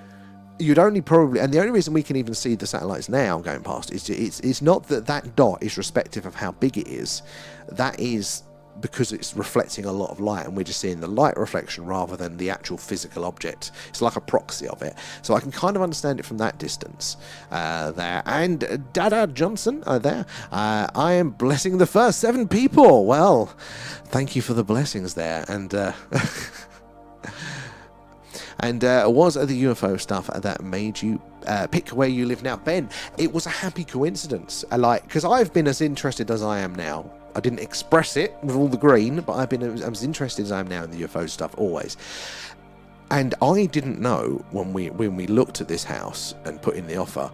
You'd only probably, and the only reason we can even see the satellites now going past is it's not that dot is respective of how big it is. That is because it's reflecting a lot of light, and we're just seeing the light reflection rather than the actual physical object. It's like a proxy of it. So I can kind of understand it from that distance there. And Dada Johnson there, I am blessing the first 7 people. Well, thank you for the blessings there. And And was the UFO stuff that made you pick where you live now? Ben, it was a happy coincidence. Because I've been as interested as I am now. I didn't express it with all the green, but I've been as interested as I am now in the UFO stuff always. And I didn't know when we looked at this house and put in the offer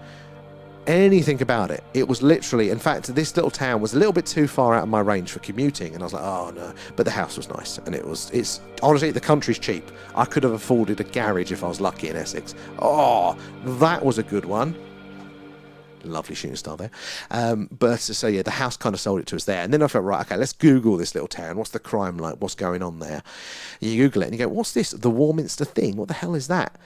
anything about it. It was literally, in fact, this little town was a little bit too far out of my range for commuting, and I was like, oh no. But the house was nice, and it's honestly, the country's cheap. I could have afforded a garage if I was lucky in Essex. Oh, that was a good one. Lovely shooting star there. But so yeah, the house kind of sold it to us there, and then I felt, right, okay, let's Google this little town. What's the crime like? What's going on there? You Google it and you go, what's this? The Warminster thing? What the hell is that?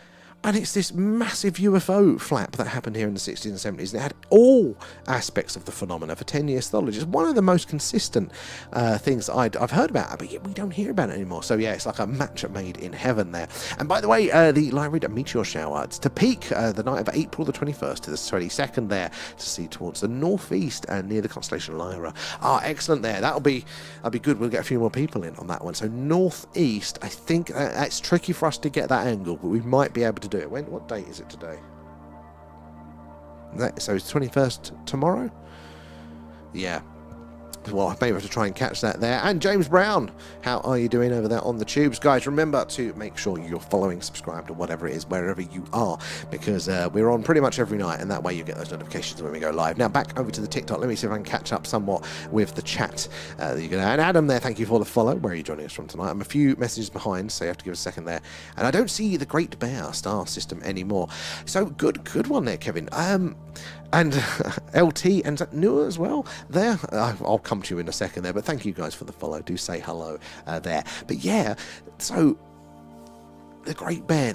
And it's this massive UFO flap that happened here in the 60s and 70s. And it had all aspects of the phenomena for 10 years solid. It's one of the most consistent things that I've heard about, but yet we don't hear about it anymore. So yeah, it's like a match made in heaven there. And by the way, the Lyrid meteor shower, it's to peak the night of April the 21st to the 22nd there, to see towards the northeast and near the constellation Lyra. Ah, excellent there. That'll be good. We'll get a few more people in on that one. So northeast, I think it's tricky for us to get that angle, but we might be able to do it. What date is it today? So it's 21st tomorrow? Yeah. Well, I may have to try and catch that there. And James Brown, how are you doing over there on the tubes? Guys, remember to make sure you're following, subscribed, or whatever it is, wherever you are, because we're on pretty much every night, and that way you get those notifications when we go live. Now, back over to the TikTok. Let me see if I can catch up somewhat with the chat. And Adam there, thank you for the follow. Where are you joining us from tonight? I'm a few messages behind, so you have to give us a second there. And I don't see the Great Bear star system anymore. So, good one there, Kevin. And LT and Nua as well. There, I'll come to you in a second there, but thank you guys for the follow. Do say hello there. But yeah, so the Great Bear.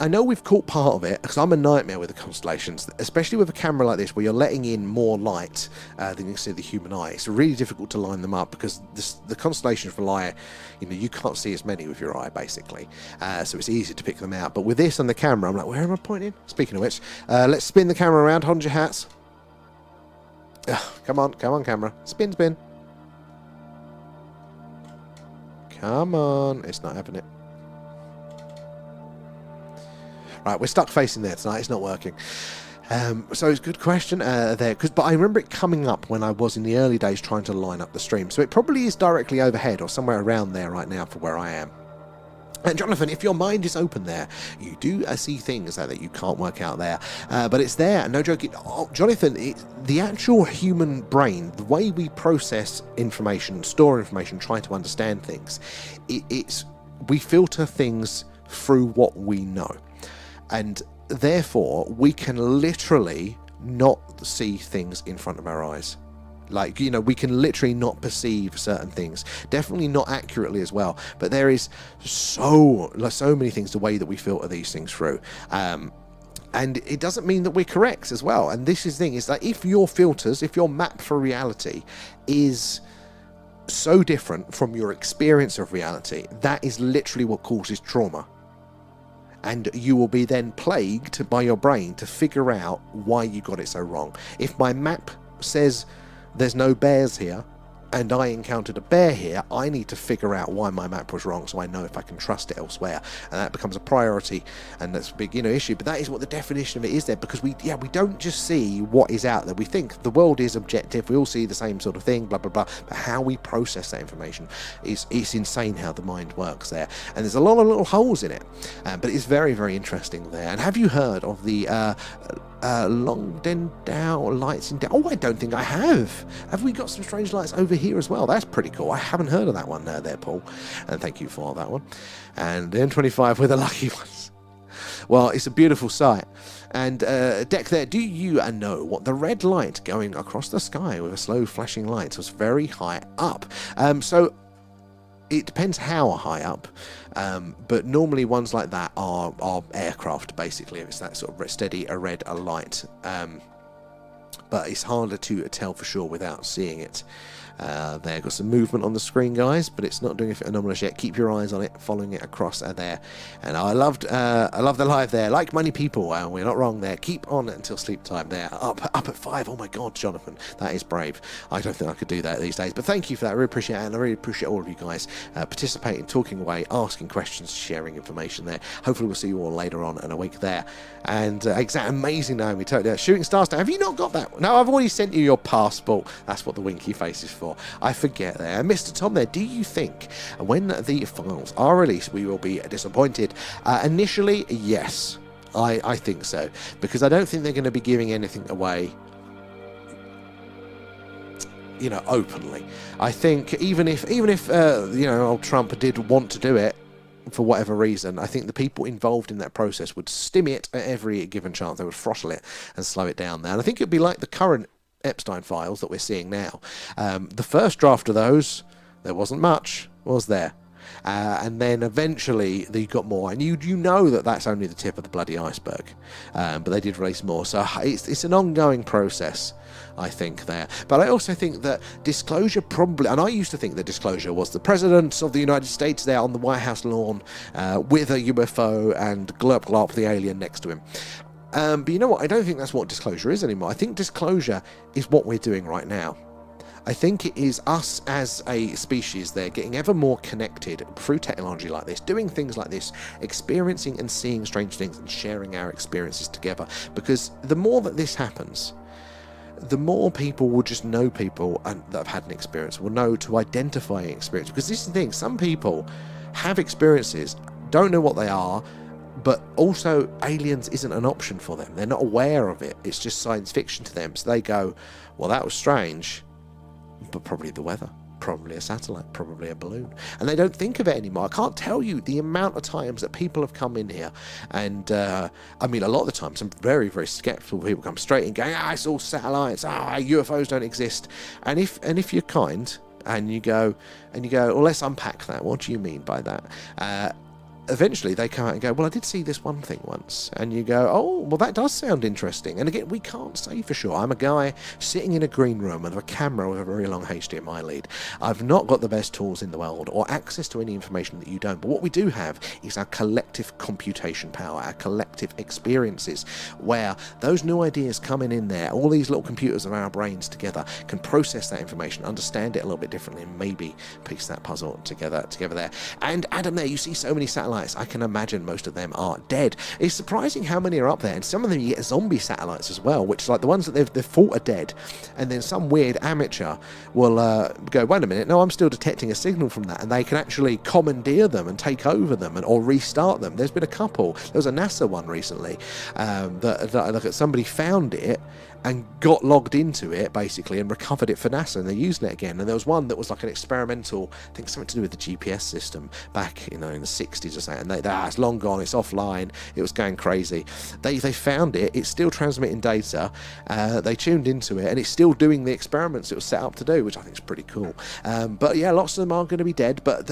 I know we've caught part of it, because I'm a nightmare with the constellations, especially with a camera like this where you're letting in more light than you can see the human eye. It's really difficult to line them up because the constellations rely, you can't see as many with your eye basically, so it's easy to pick them out. But with this and the camera, I'm like, where am I pointing? Speaking of which, let's spin the camera around. Hold your hats. Come on, camera. Spin. Come on, it's not having it. Right, we're stuck facing there tonight. It's not working. So it's a good question there. But I remember it coming up when I was in the early days trying to line up the stream. So it probably is directly overhead or somewhere around there right now for where I am. And Jonathan, if your mind is open there, you do see things that you can't work out there. But it's there. No joke. Jonathan, the actual human brain, the way we process information, store information, try to understand things, we filter things through what we know. And therefore, we can literally not see things in front of our eyes. Like, we can literally not perceive certain things. Definitely not accurately as well. But there is so many things, the way that we filter these things through. And it doesn't mean that we're correct as well. And this is the thing, is that if your filters, if your map for reality is so different from your experience of reality, that is literally what causes trauma. And you will be then plagued by your brain to figure out why you got it so wrong. If my map says there's no bears here, and I encountered a bear here, I need to figure out why my map was wrong so I know if I can trust it elsewhere. And that becomes a priority, and that's a big issue. But that is what the definition of it is there, because we don't just see what is out there. We think the world is objective, we all see the same sort of thing, blah blah blah, but how we process that information is insane, how the mind works there. And there's a lot of little holes in it, but it's very, very interesting there. And have you heard of the Longdendow lights in Dow? Oh, I don't think I have. Have we got some strange lights over here as well? That's pretty cool. I haven't heard of that one there, Paul. And thank you for that one. And the M25 with the lucky ones. Well, it's a beautiful sight. And Deck there, do you know what the red light going across the sky with a slow flashing light was very high up? So it depends how high up, but normally ones like that are aircraft, basically, if it's that sort of steady a red light. But it's harder to tell for sure without seeing it. There, got some movement on the screen, guys, but it's not doing anything anomalous yet. Keep your eyes on it, following it across there. And I love the live there, like many people. We're not wrong there. Keep on until sleep time there. Up at 5. Oh my God, Jonathan, that is brave. I don't think I could do that these days. But thank you for that. I really appreciate it, and I really appreciate all of you guys participating, talking away, asking questions, sharing information there. Hopefully, we'll see you all later on in a week there. And amazing, Naomi. Totally. Shooting Stars. Have you not got that? No, I've already sent you your passport. That's what the winky face is for. I forget there. Mr. Tom there, do you think when the files are released we will be disappointed? Initially, yes. I think so. Because I don't think they're going to be giving anything away, openly. I think even if old Trump did want to do it for whatever reason, I think the people involved in that process would stim it at every given chance. They would throttle it and slow it down there. And I think it'd be like the current Epstein files that we're seeing now. The first draft of those, there wasn't much, was there? And then eventually they got more, and you know that that's only the tip of the bloody iceberg. But they did release more, so it's an ongoing process, I think, there. But I also think that disclosure probably, and I used to think that disclosure was the President of the United States there on the White House lawn with a UFO and glurp glop the alien next to him. But you know what? I don't think that's what disclosure is anymore. I think disclosure is what we're doing right now. I think it is us as a species there getting ever more connected through technology like this, doing things like this, experiencing and seeing strange things and sharing our experiences together. Because the more that this happens, the more people will just know people that have had an experience, will know to identify an experience. Because this is the thing, some people have experiences, don't know what they are, but also aliens isn't an option for them. They're not aware of it. It's just science fiction to them. So they go, well, that was strange, but probably the weather. probably a satellite, probably a balloon. And they don't think of it anymore. I can't tell you the amount of times that people have come in here, and I mean, a lot of the time, some very, very skeptical people come straight in going, it's all satellites, UFOs don't exist. And if you're kind, and you go, well, let's unpack that. What do you mean by that? Eventually they come out and go, well, I did see this one thing once. And you go, oh, well, that does sound interesting. And again, we can't say for sure. I'm a guy sitting in a green room with a camera with a very long HDMI lead. I've not got the best tools in the world or access to any information that you don't. But what we do have is our collective computation power, our collective experiences, where those new ideas coming in there, all these little computers of our brains together can process that information, understand it a little bit differently, and maybe piece that puzzle together there. And Adam, there, you see so many satellites. I can imagine most of them are dead. It's surprising how many are up there, and some of them you get zombie satellites as well, which is like the ones that they've thought are dead, and then some weird amateur will go, wait a minute, no, I'm still detecting a signal from that, and they can actually commandeer them and take over them or restart them. There's been a couple. There was a NASA one recently that somebody found it and got logged into it basically and recovered it for NASA, and they're using it again. And there was one that was like an experimental, I think something to do with the GPS system back in the 60s or something, and it's long gone, it's offline, it was going crazy. They found it, it's still transmitting data, they tuned into it, and it's still doing the experiments it was set up to do, which I think is pretty cool. But yeah, lots of them are going to be dead, but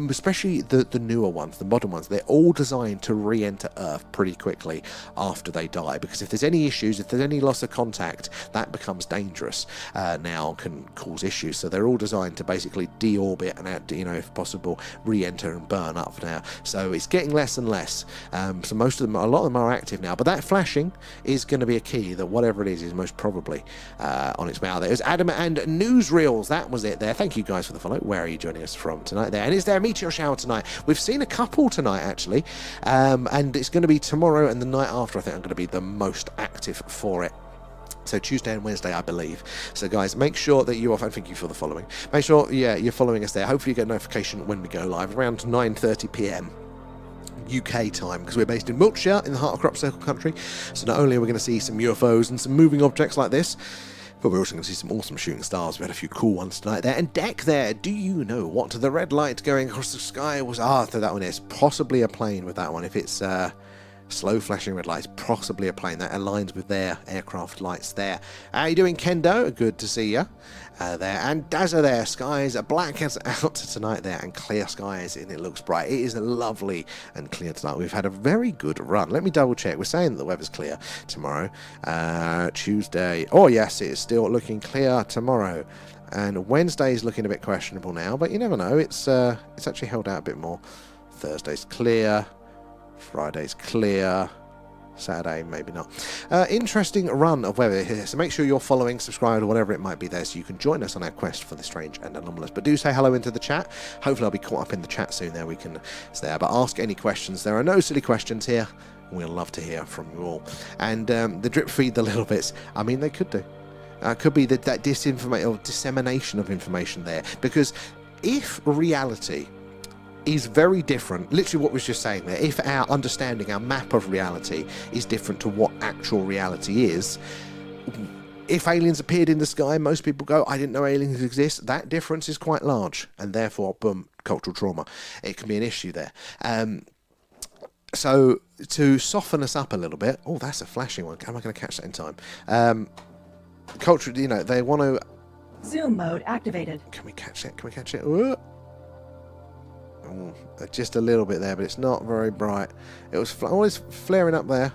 especially the newer ones, the modern ones, they're all designed to re-enter Earth pretty quickly after they die, because if there's any issues, if there's any loss of contact, that becomes dangerous now, can cause issues. So they're all designed to basically deorbit and, if possible, re-enter and burn up now. So it's getting less and less. So a lot of them are active now. But that flashing is going to be a key that whatever it is most probably on its way out there. It was Adam and Newsreels. That was it there. Thank you guys for the follow. Where are you joining us from tonight there? And is there a meteor shower tonight? We've seen a couple tonight, actually. And it's going to be tomorrow and the night after. I think I'm going to be the most active for it. So Tuesday and Wednesday, I believe. So guys, make sure that you are, and thank you for the following. Make sure, you're following us there. Hopefully you get a notification when we go live around 9:30 p.m. UK time, because we're based in Wiltshire in the heart of crop circle country. So not only are we going to see some UFOs and some moving objects like this, but we're also going to see some awesome shooting stars. We had a few cool ones tonight there. And Deck there, do you know what the red light going across the sky was? So that one is possibly a plane with that one. If it's slow flashing red lights, possibly a plane. That aligns with their aircraft lights there. How you doing, Kendo? Good to see you there. And Dazza there, skies are black as out tonight there, and clear skies, and it looks bright. It is lovely and clear tonight. We've had a very good run. Let me double check. We're saying that the weather's clear tomorrow, Tuesday. Oh yes, it is still looking clear tomorrow. And Wednesday is looking a bit questionable now, but you never know. It's actually held out a bit more. Thursday's clear. Friday's clear. Saturday, maybe not. Interesting run of weather here, so make sure you're following, subscribed, or whatever it might be there, so you can join us on our quest for the strange and anomalous. But do say hello into the chat. Hopefully I'll be caught up in the chat soon there. We can stay there, but ask any questions. There are no silly questions here. We'll love to hear from you all. And the drip feed the little bits, I mean, they could do. Could be that disinformation or dissemination of information there, because if reality is very different, literally what we was just saying there, if our understanding, our map of reality is different to what actual reality is, if aliens appeared in the sky, most people go, I didn't know aliens exist. That difference is quite large, and therefore, boom, cultural trauma. It can be an issue there. So to soften us up a little bit, oh, that's a flashing one. Am I going to catch that in time? Culture, they want to... Zoom mode activated. Can we catch it? Can we catch it? Oh, just a little bit there, but it's not very bright. It was always flaring up there.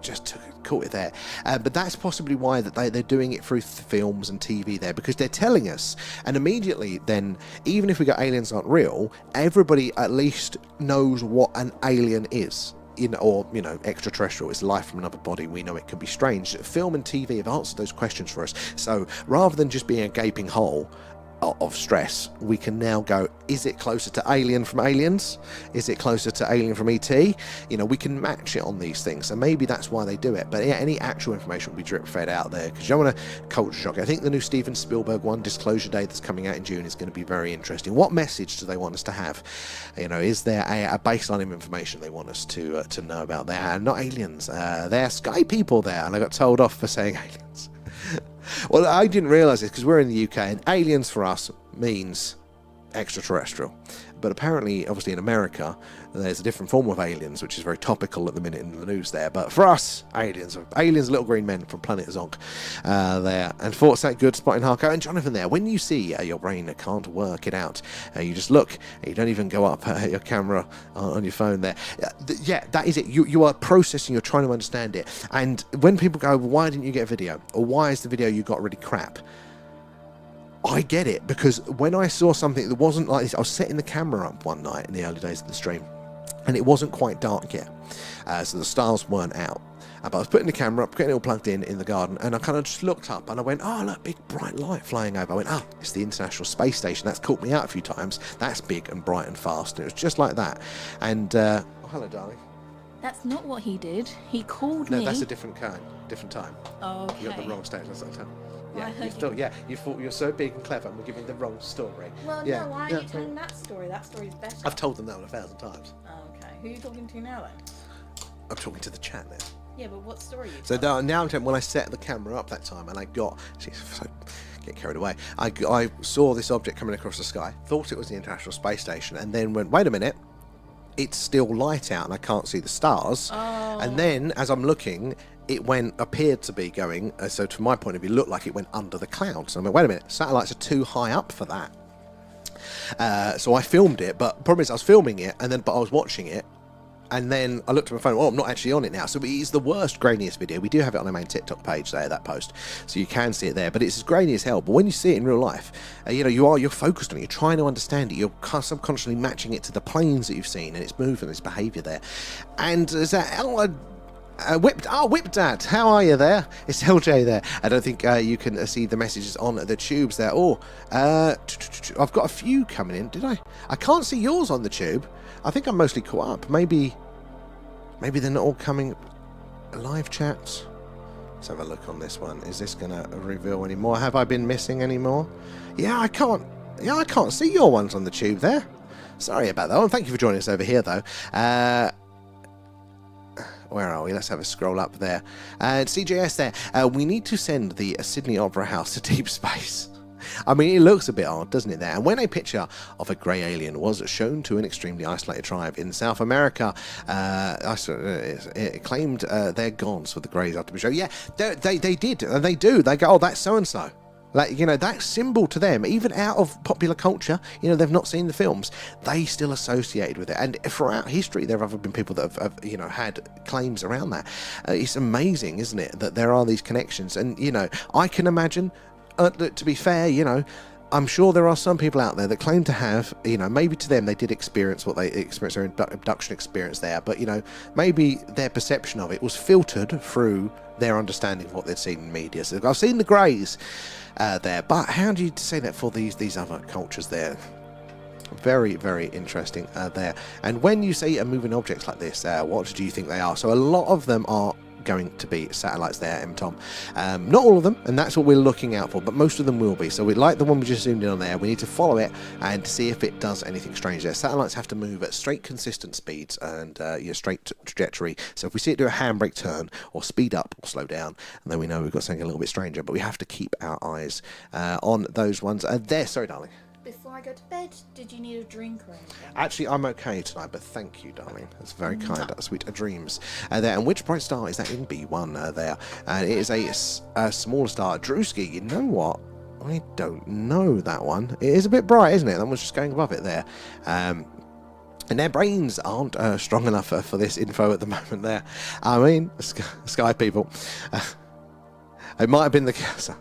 Just caught it there. But that's possibly why that they're doing it through films and TV there, because they're telling us, and immediately then, even if we got aliens aren't real, everybody at least knows what an alien is. Or extraterrestrial, it's life from another body. We know it can be strange. Film and TV have answered those questions for us. So rather than just being a gaping hole of stress, we can now go, is it closer to Alien from Aliens? Is it closer to Alien from ET? We can match it on these things, so maybe that's why they do it. But yeah, any actual information will be drip fed out there, because you don't want to culture shock. I think the new Steven Spielberg one, Disclosure Day, that's coming out in June, is going to be very interesting. What message do they want us to have? Is there a baseline of information they want us to know about? They're not aliens, they're sky people there, and I got told off for saying aliens. Well, I didn't realise this because we're in the UK, and aliens for us means extraterrestrial. But apparently, obviously in America, there's a different form of aliens, which is very topical at the minute in the news there. But for us, aliens, little green men from planet Zonk there. And Fort's that good, spotting Harko and Jonathan there. When you see your brain can't work it out, you just look, you don't even go up your camera on your phone there. Yeah, that is it. You are processing, you're trying to understand it. And when people go, well, why didn't you get a video? Or why is the video you got really crap? I get it, because when I saw something that wasn't like this, I was setting the camera up one night in the early days of the stream, and it wasn't quite dark yet, so the stars weren't out. But I was putting the camera up, getting it all plugged in the garden, and I kind of just looked up and I went, oh, look, big bright light flying over. I went, oh, it's the International Space Station. That's caught me out a few times. That's big and bright and fast. And it was just like that. And, oh, hello, darling. That's not what he did. He called me. No, that's a different kind, different time. Okay. You got the wrong stage. That's not time. Well, Yeah, you thought you were so big and clever and we're giving the wrong story. Well, yeah, no, why are you telling that story? That story's better. I've told them that 1,000 times. Okay. Who are you talking to now then? I'm talking to the chat now. Yeah, but what story are you So telling? now I'm telling, when I set the camera up that time and I got, get carried away, I saw this object coming across the sky, thought it was the International Space Station, and then went, wait a minute, it's still light out and I can't see the stars. Oh. And then as I'm looking, it appeared to be going, so from my point of view, looked like it went under the clouds. And I went, wait a minute, satellites are too high up for that. So I filmed it, but the problem is I was filming it, but I was watching it, and then I looked at my phone, I'm not actually on it now. So it is the worst, grainiest video. We do have it on our main TikTok page there, that post, so you can see it there, but it's as grainy as hell. But when you see it in real life, you're focused on it, you're trying to understand it, you're subconsciously matching it to the planes that you've seen, and its movement, its behaviour there. And there's that, Whip Dad, how are you there? It's LJ there. I don't think you can see the messages on the tubes there. I've got a few coming in. Did I? I can't see yours on the tube. I think I'm mostly caught up. Maybe they're not all coming. Live chats. Let's have a look on this one. Is this going to reveal any more? Have I been missing any more? Yeah, I can't see your ones on the tube there. Sorry about that. Thank you for joining us over here, though. Where are we? Let's have a scroll up there. CJS there. We need to send the Sydney Opera House to deep space. I mean, it looks a bit odd, doesn't it, there? And when a picture of a grey alien was shown to an extremely isolated tribe in South America, it claimed they're gods for the greys after the show. Yeah, they did, and they do. They go, oh, that's so-and-so. Like, that symbol to them, even out of popular culture, they've not seen the films, they still associated with it. And throughout history, there have been people that have had claims around that. It's amazing, isn't it, that there are these connections. And, I can imagine, to be fair, I'm sure there are some people out there that claim to have, maybe to them they did experience what they experienced, their abduction experience there, but, maybe their perception of it was filtered through their understanding of what they'd seen in media. So I've seen the greys there, but how do you say that for these other cultures there? Very, very interesting there. And when you see moving objects like this, what do you think they are? So a lot of them are going to be satellites there, Tom. Not all of them, and that's what we're looking out for, but most of them will be. So we like the one we just zoomed in on there. We need to follow it and see if it does anything strange there. Satellites have to move at straight, consistent speeds and straight trajectory. So if we see it do a handbrake turn or speed up or slow down, and then we know we've got something a little bit stranger. But we have to keep our eyes on those ones. There, sorry, darling. Before I go to bed, did you need a drink or anything? Actually, I'm okay tonight, but thank you, darling. That's very kind. Sweet dreams. There. And which bright star is that in B1 there? And it is a smaller star. Drewski, you know what? I don't know that one. It is a bit bright, isn't it? That one's just going above it there. And their brains aren't strong enough for this info at the moment there. I mean, Sky people. It might have been the...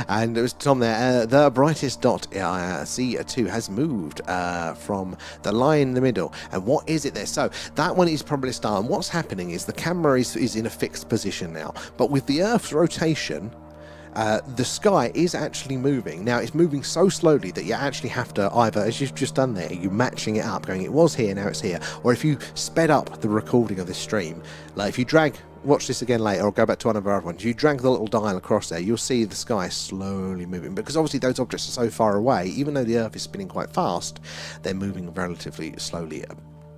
And it was Tom there. The brightest dot C2 has moved from the line in the middle. And what is it there? So that one is probably a star. And what's happening is the camera is in a fixed position now. But with the Earth's rotation, the sky is actually moving. Now, it's moving so slowly that you actually have to either, as you've just done there, you're matching it up, going, it was here, now it's here. Or if you sped up the recording of this stream, like if you watch this again later or go back to one of our other ones, you drag the little dial across there, you'll see the sky slowly moving, because obviously those objects are so far away, even though the Earth is spinning quite fast, they're moving relatively slowly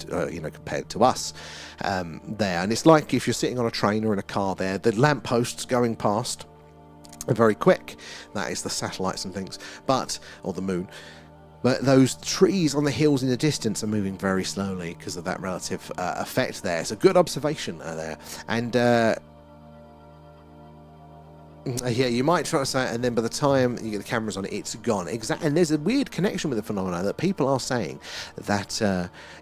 compared to us there. And it's like if you're sitting on a train or in a car there, the lampposts going past, very quick. That is the satellites and things, or the moon. But those trees on the hills in the distance are moving very slowly because of that relative effect there. It's a good observation there. And yeah, you might try to say it, and then by the time you get the cameras on it, it's gone. And there's a weird connection with the phenomenon that people are saying that,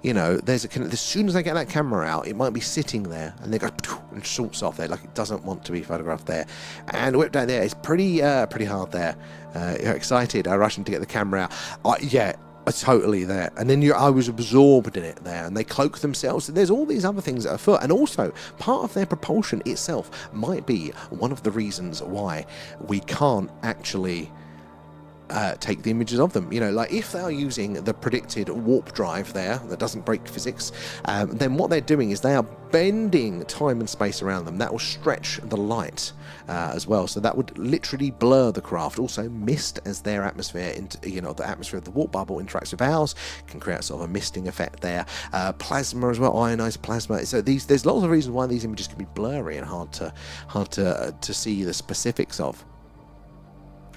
you know, as soon as they get that camera out, it might be sitting there, and they go and shorts off there, like it doesn't want to be photographed there. And whip down there, it's pretty hard there. You're excited, rushing to get the camera out. Yeah. Totally there, and then I was absorbed in it there, and they cloak themselves. And there's all these other things afoot, and also part of their propulsion itself might be one of the reasons why we can't actually take the images of them. You know, like if they are using the predicted warp drive there that doesn't break physics, then what they're doing is they are bending time and space around them. That will stretch the light as well, so that would literally blur the craft. Also, mist, as their atmosphere, you know, the atmosphere of the warp bubble interacts with ours, can create sort of a misting effect there. Plasma as well, ionized plasma. So there's lots of reasons why these images can be blurry and hard to see the specifics of.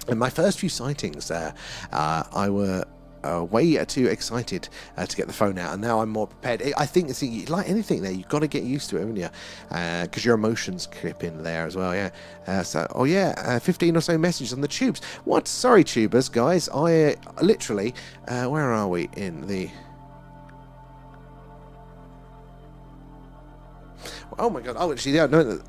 In my first few sightings, I were way too excited to get the phone out, and now I'm more prepared. I think, see, like anything there, you've got to get used to it, haven't you? Because your emotions creep in there as well, yeah. 15 or so messages on the tubes. What? Sorry, tubers, guys. I literally, where are we in the... Oh my god, oh, actually, no,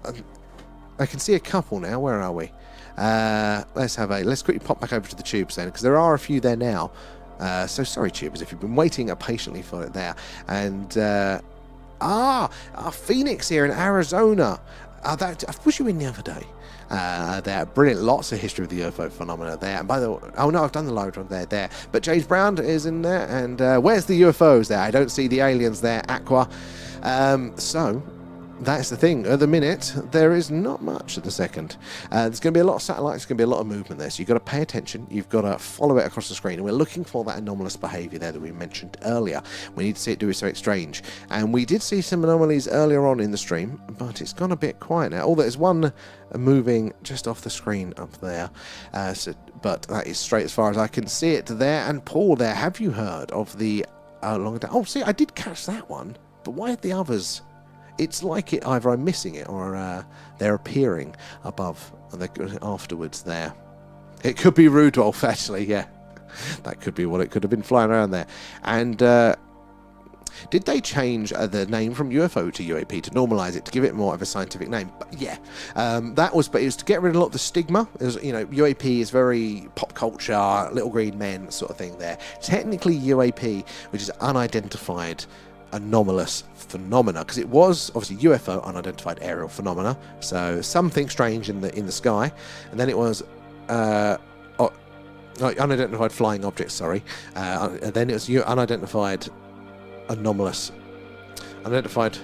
I can see a couple now. Where are we? Let's quickly pop back over to the tubes then, because there are a few there now. So sorry, tubers, if you've been waiting patiently for it there. And Phoenix here in Arizona. Was you in the other day? There, brilliant, lots of history of the UFO phenomena there. And by the way, oh no, I've done the live one there. But James Brown is in there, and where's the UFOs there? I don't see the aliens there. Aqua. So that's the thing. At the minute, there is not much at the second. There's going to be a lot of satellites, there's going to be a lot of movement there, so you've got to pay attention, you've got to follow it across the screen, and we're looking for that anomalous behaviour there that we mentioned earlier. We need to see it do something strange. And we did see some anomalies earlier on in the stream, but it's gone a bit quiet now. Although there's one moving just off the screen up there, but that is straight as far as I can see it there. And Paul there, have you heard of the oh, see, I did catch that one, but why are the others... It's like either I'm missing it or they're appearing above afterwards there. It could be Rudolph, actually, yeah. That could be what it could have been flying around there. And did they change the name from UFO to UAP to normalise it, to give it more of a scientific name? But yeah, but it was to get rid of a lot of the stigma. It was, you know, UAP is very pop culture, little green men sort of thing there. Technically UAP, which is unidentified anomalous phenomena, because it was obviously UFO, unidentified aerial phenomena, so something strange in the sky, and then it was unidentified flying objects, sorry, and then it was unidentified unidentified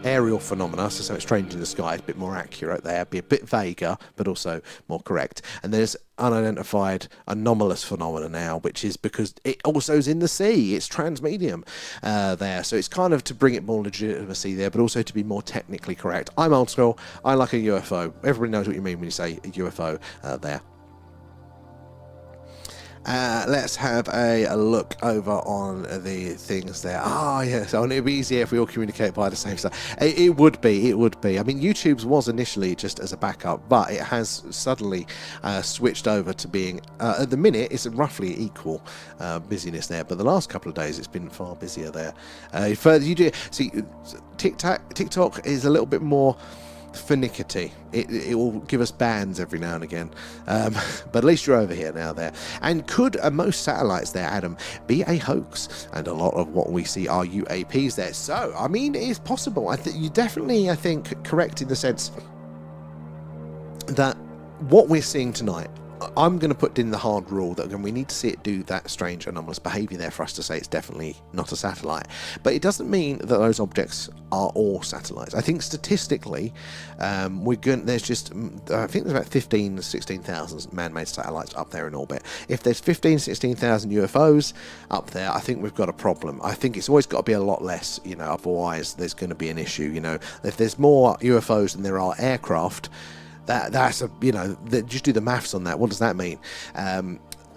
aerial phenomena, so something strange in the sky, is a bit more accurate there, be a bit vaguer, but also more correct. And there's unidentified anomalous phenomena now, which is because it also is in the sea, it's transmedium there, so it's kind of to bring it more legitimacy there, but also to be more technically correct. I'm old school, I like a UFO. Everybody knows what you mean when you say a UFO there. Let's have a look over on the things there. Yes, and it'd be easier if we all communicate by the same stuff. It would be. I mean, YouTube's was initially just as a backup, but it has suddenly switched over to being, at the minute, it's roughly equal busyness there, but the last couple of days it's been far busier there. Further, you do see, TikTok is a little bit more finicky. It will give us bans every now and again, but at least you're over here now there. And could most satellites there, Adam, be a hoax? And a lot of what we see are UAPs there. So I mean, it is possible. I think you definitely, I think, correct in the sense that what we're seeing tonight, I'm going to put in the hard rule that we need to see it do that strange anomalous behaviour there for us to say it's definitely not a satellite. But it doesn't mean that those objects are all satellites. I think statistically, there's just, I think there's about 16,000 man-made satellites up there in orbit. If there's 16,000 UFOs up there, I think we've got a problem. I think it's always got to be a lot less, you know, otherwise there's going to be an issue, you know. If there's more UFOs than there are aircraft, that's a, you know, just do the maths on that. What does that mean?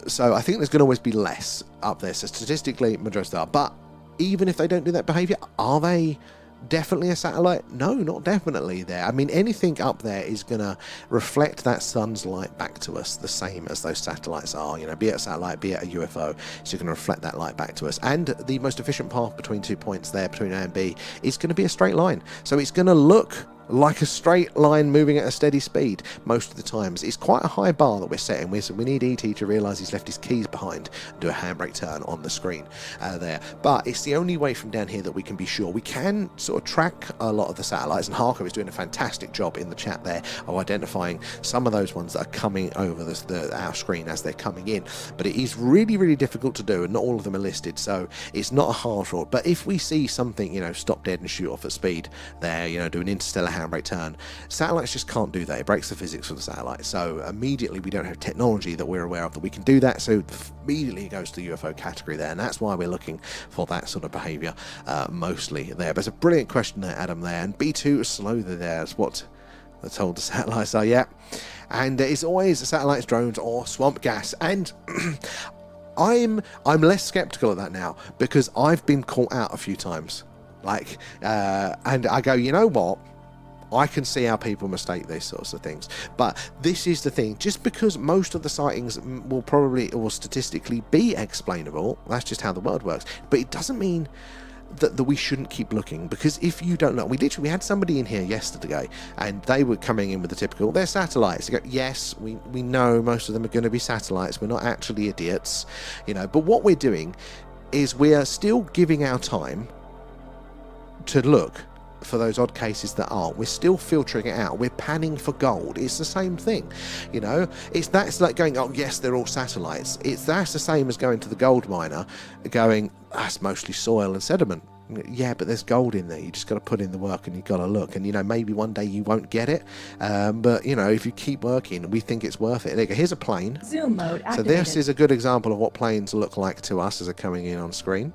So I think there's going to always be less up there. So statistically, majority are. But even if they don't do that behavior, are they definitely a satellite? No, not definitely there. I mean, anything up there is going to reflect that sun's light back to us the same as those satellites are, you know, be it a satellite, be it a UFO. So you're going to reflect that light back to us. And the most efficient path between 2 points there, between A and B, is going to be a straight line. So it's going to look like a straight line moving at a steady speed most of the times. It's quite a high bar that we're setting. We need ET to realise he's left his keys behind and do a handbrake turn on the screen there. But it's the only way from down here that we can be sure. We can sort of track a lot of the satellites, and Harker is doing a fantastic job in the chat there of identifying some of those ones that are coming over our screen as they're coming in. But it is really, really difficult to do, and not all of them are listed, so it's not a hard rule. But if we see something, you know, stop dead and shoot off at speed there, you know, do an interstellar handbrake turn, satellites just can't do that. It breaks the physics for the satellite. So immediately we don't have technology that we're aware of that we can do that, so immediately it goes to the UFO category there, and that's why we're looking for that sort of behavior mostly there. But it's a brilliant question there, Adam, there. And B2 slow there is what they're told the satellites are. Yeah, and it's always satellites, drones, or swamp gas. And I'm less skeptical of that now, because I've been caught out a few times, like and I go, you know what, I can see how people mistake these sorts of things. But this is the thing, just because most of the sightings will probably or statistically be explainable, that's just how the world works, but it doesn't mean that we shouldn't keep looking. Because if you don't know, we had somebody in here yesterday, and they were coming in with the typical, they're satellites. They go, yes, we know most of them are going to be satellites, we're not actually idiots, you know. But what we're doing is we are still giving our time to look for those odd cases that aren't. We're still filtering it out. We're panning for gold. It's the same thing, you know. That's like going, oh yes, they're all satellites. That's the same as going to the gold miner, going, that's mostly soil and sediment. Yeah, but there's gold in there. You just got to put in the work, and you've got to look. And you know, maybe one day you won't get it, but you know, if you keep working, we think it's worth it. There you go. Here's a plane. Zoom mode activated. So this is a good example of what planes look like to us as they're coming in on screen.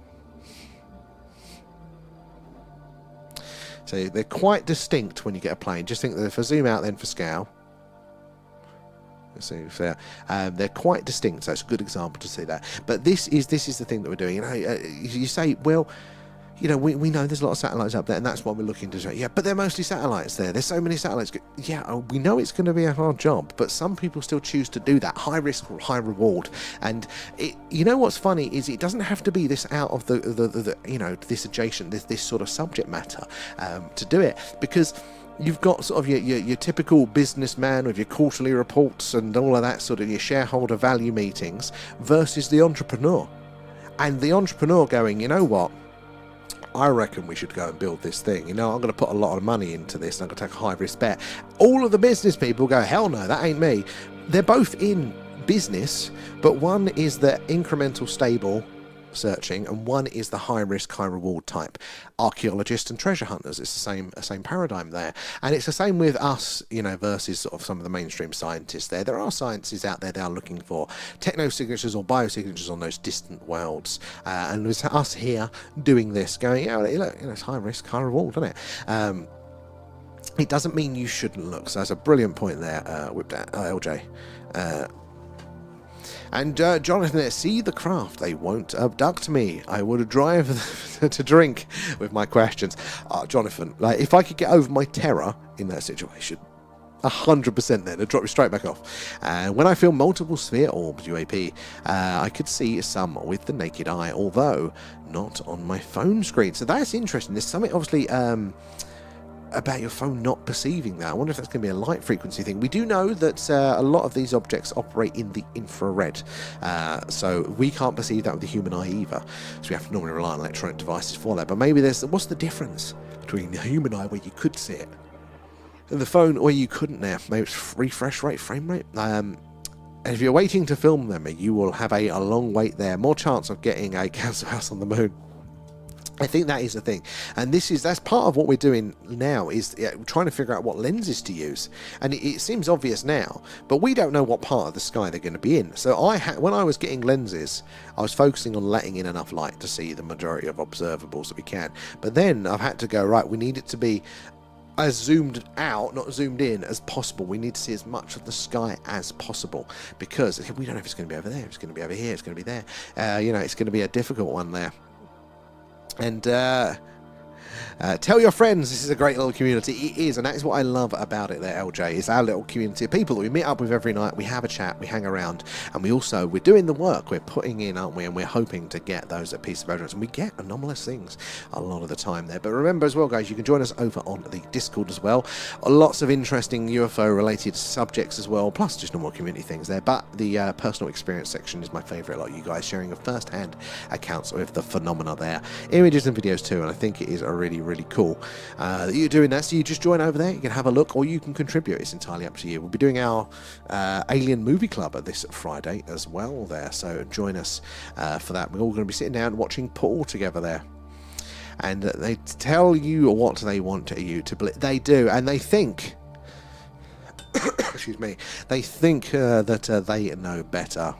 So they're quite distinct when you get a plane. Just think that if I zoom out then for scale, they're quite distinct. So it's a good example to see that. But this is the thing that we're doing. You know, you say, well, you know, we know there's a lot of satellites up there, and that's what we're looking to do. Yeah, but they're mostly satellites there. There's so many satellites. Yeah, we know it's going to be a hard job, but some people still choose to do that. High risk or high reward. And you know what's funny is it doesn't have to be this out of the you know, this adjacent, this sort of subject matter to do it, because you've got sort of your typical businessman with your quarterly reports and all of that sort of your shareholder value meetings versus the entrepreneur. And the entrepreneur going, you know what, I reckon we should go and build this thing. You know, I'm going to put a lot of money into this, and I'm going to take a high risk bet. All of the business people go, hell no, that ain't me. They're both in business, but one is the incremental stable searching, and one is the high risk, high reward type. Archaeologists and treasure hunters, it's the same paradigm there. And it's the same with us, you know, versus sort of some of the mainstream scientists there. There are scientists out there that are looking for techno-signatures or biosignatures on those distant worlds. And it's us here doing this, going, yeah, look, you know, it's high risk, high reward, isn't it? It doesnn't mean you shouldn't look. So that's a brilliant point there, whipped out, LJ. And Jonathan, see the craft, they won't abduct me. I would drive to drink with my questions. Jonathan, like, if I could get over my terror in that situation, 100% then, it'd drop you straight back off. When I feel multiple sphere orbs, UAP, I could see some with the naked eye, although not on my phone screen. So that's interesting. There's something obviously about your phone not perceiving that. I wonder if that's going to be a light frequency thing. We do know that a lot of these objects operate in the infrared, so we can't perceive that with the human eye either, so we have to normally rely on electronic devices for that. But maybe what's the difference between the human eye where you could see it and the phone where you couldn't now? Maybe it's refresh rate, frame rate. And if you're waiting to film them, you will have a long wait there, more chance of getting a council house on the moon. I think that is the thing, and that's part of what we're doing now, is trying to figure out what lenses to use. And it seems obvious now, but we don't know what part of the sky they're going to be in. So when I was getting lenses, I was focusing on letting in enough light to see the majority of observables that we can. But then I've had to go, right, we need it to be as zoomed out, not zoomed in as possible. We need to see as much of the sky as possible, because we don't know if it's going to be over there, if it's going to be over here, it's going to be there. It's going to be a difficult one there. And tell your friends this is a great little community. It is, and that is what I love about it there, LJ. It's our little community of people that we meet up with every night. We have a chat, we hang around, and we're doing the work. We're putting in, aren't we? And we're hoping to get those pieces of evidence, and we get anomalous things a lot of the time there. But remember as well, guys, you can join us over on the Discord as well. Lots of interesting UFO related subjects as well, plus just normal community things there. But the personal experience section is my favourite. Like you guys sharing your first-hand accounts with the phenomena there, images and videos too, and I think it is a really cool that you're doing that. So you just join over there, you can have a look, or you can contribute. It's entirely up to you. We'll be doing our Alien Movie Club this Friday as well there, so join us for that. We're all going to be sitting down watching Paul together there, and they tell you what they want you to believe. They do, and they think excuse me, they think that they know better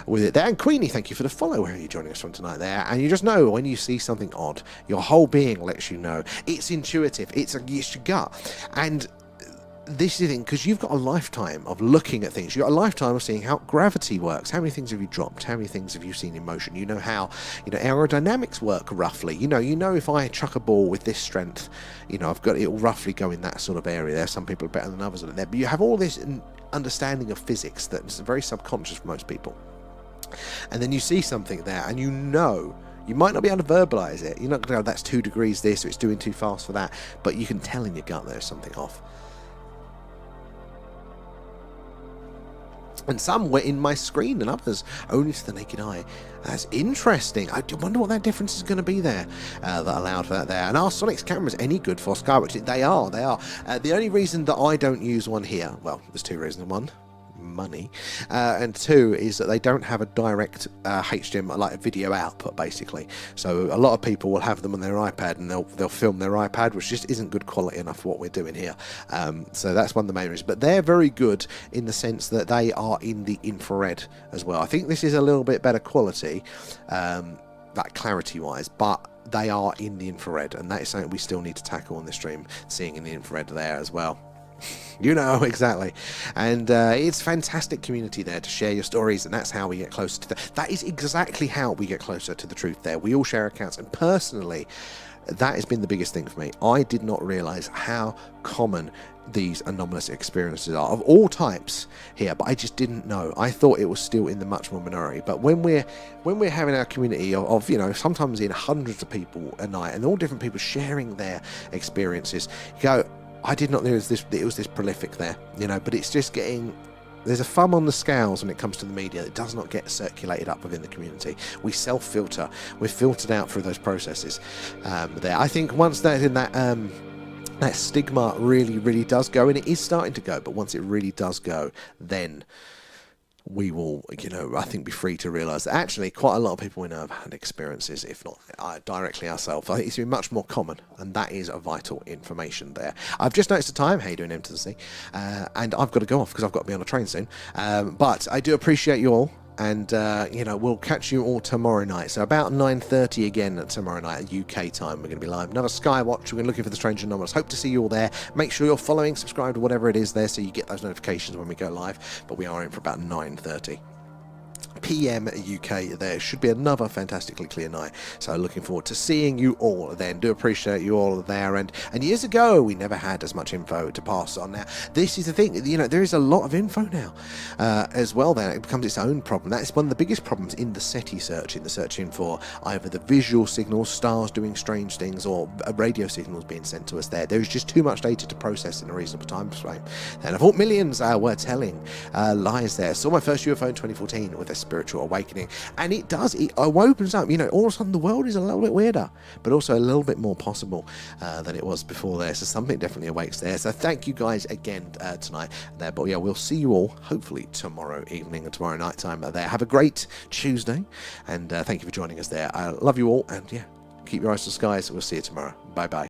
with it there. And Queenie, thank you for the follow. Where are you joining us from tonight there? And you just know when you see something odd, your whole being lets you know. It's intuitive, it's your gut. And this is the thing, because you've got a lifetime of looking at things. You've got a lifetime of seeing how gravity works. How many things have you dropped? How many things have you seen in motion? You know how aerodynamics work roughly. You know if I chuck a ball with this strength, I've got it will roughly go in that sort of area there. Some people are better than others on it there. But you have all this understanding of physics that's very subconscious for most people. And then you see something there, and you might not be able to verbalize it. You're not going to go, that's 2 degrees this, or it's doing too fast for that, but you can tell in your gut there's something off. And some were in my screen, and others only to the naked eye. That's interesting. I wonder what that difference is going to be there that allowed for that there. And are Sonic's cameras any good for Skywatch? They are. The only reason that I don't use one here, well, there's 2 reasons. 1, money, and 2 is that they don't have a direct HDMI, like a video output basically. So a lot of people will have them on their iPad, and they'll film their iPad, which just isn't good quality enough for what we're doing here. So that's one of the main reasons. But they're very good in the sense that they are in the infrared as well. I think this is a little bit better quality, like clarity wise, but they are in the infrared, and that is something we still need to tackle on this stream, seeing in the infrared there as well. Exactly. And it's fantastic community there to share your stories, and that's how we get closer to that is exactly how we get closer to the truth there. We all share accounts, and personally that has been the biggest thing for me. I did not realize how common these anomalous experiences are of all types here, but I just didn't know. I thought it was still in the much more minority. But when we're having our community of sometimes in hundreds of people a night, and all different people sharing their experiences, you go, I did not know it was this prolific there, but it's just there's a thumb on the scales when it comes to the media that does not get circulated up within the community. We self-filter. We're filtered out through those processes there. I think once that stigma really does go, and it is starting to go, but once it really does go, then we will, I think, be free to realise that actually quite a lot of people we know have had experiences, if not directly ourselves. I think it's been much more common, and that is a vital information there. I've just noticed the time. How you doing, M to the C? And I've got to go off because I've got to be on a train soon. But I do appreciate you all. And we'll catch you all tomorrow night. So about 9:30 again tomorrow night at UK time. We're going to be live. Another Skywatch. We're going to be looking for the strange anomalous. Hope to see you all there. Make sure you're following, subscribed, whatever it is there, so you get those notifications when we go live. But we are in for about 9:30 PM UK. There should be another fantastically clear night, so looking forward to seeing you all then. Do appreciate you all there, and years ago we never had as much info to pass on. Now this is the thing, there is a lot of info now as well. Then it becomes its own problem. That is one of the biggest problems in the SETI searching, the searching for either the visual signals, stars doing strange things, or radio signals being sent to us there is just too much data to process in a reasonable time frame. And I thought millions were telling lies there. Saw my first UFO in 2014 with a spiritual awakening, and it opens up, all of a sudden the world is a little bit weirder, but also a little bit more possible than it was before there. So something definitely awakes there. So thank you guys again tonight there. But yeah, we'll see you all hopefully tomorrow evening and tomorrow night time there. Have a great Tuesday, and thank you for joining us there. I love you all, and yeah, keep your eyes to the skies. We'll see you tomorrow. Bye bye.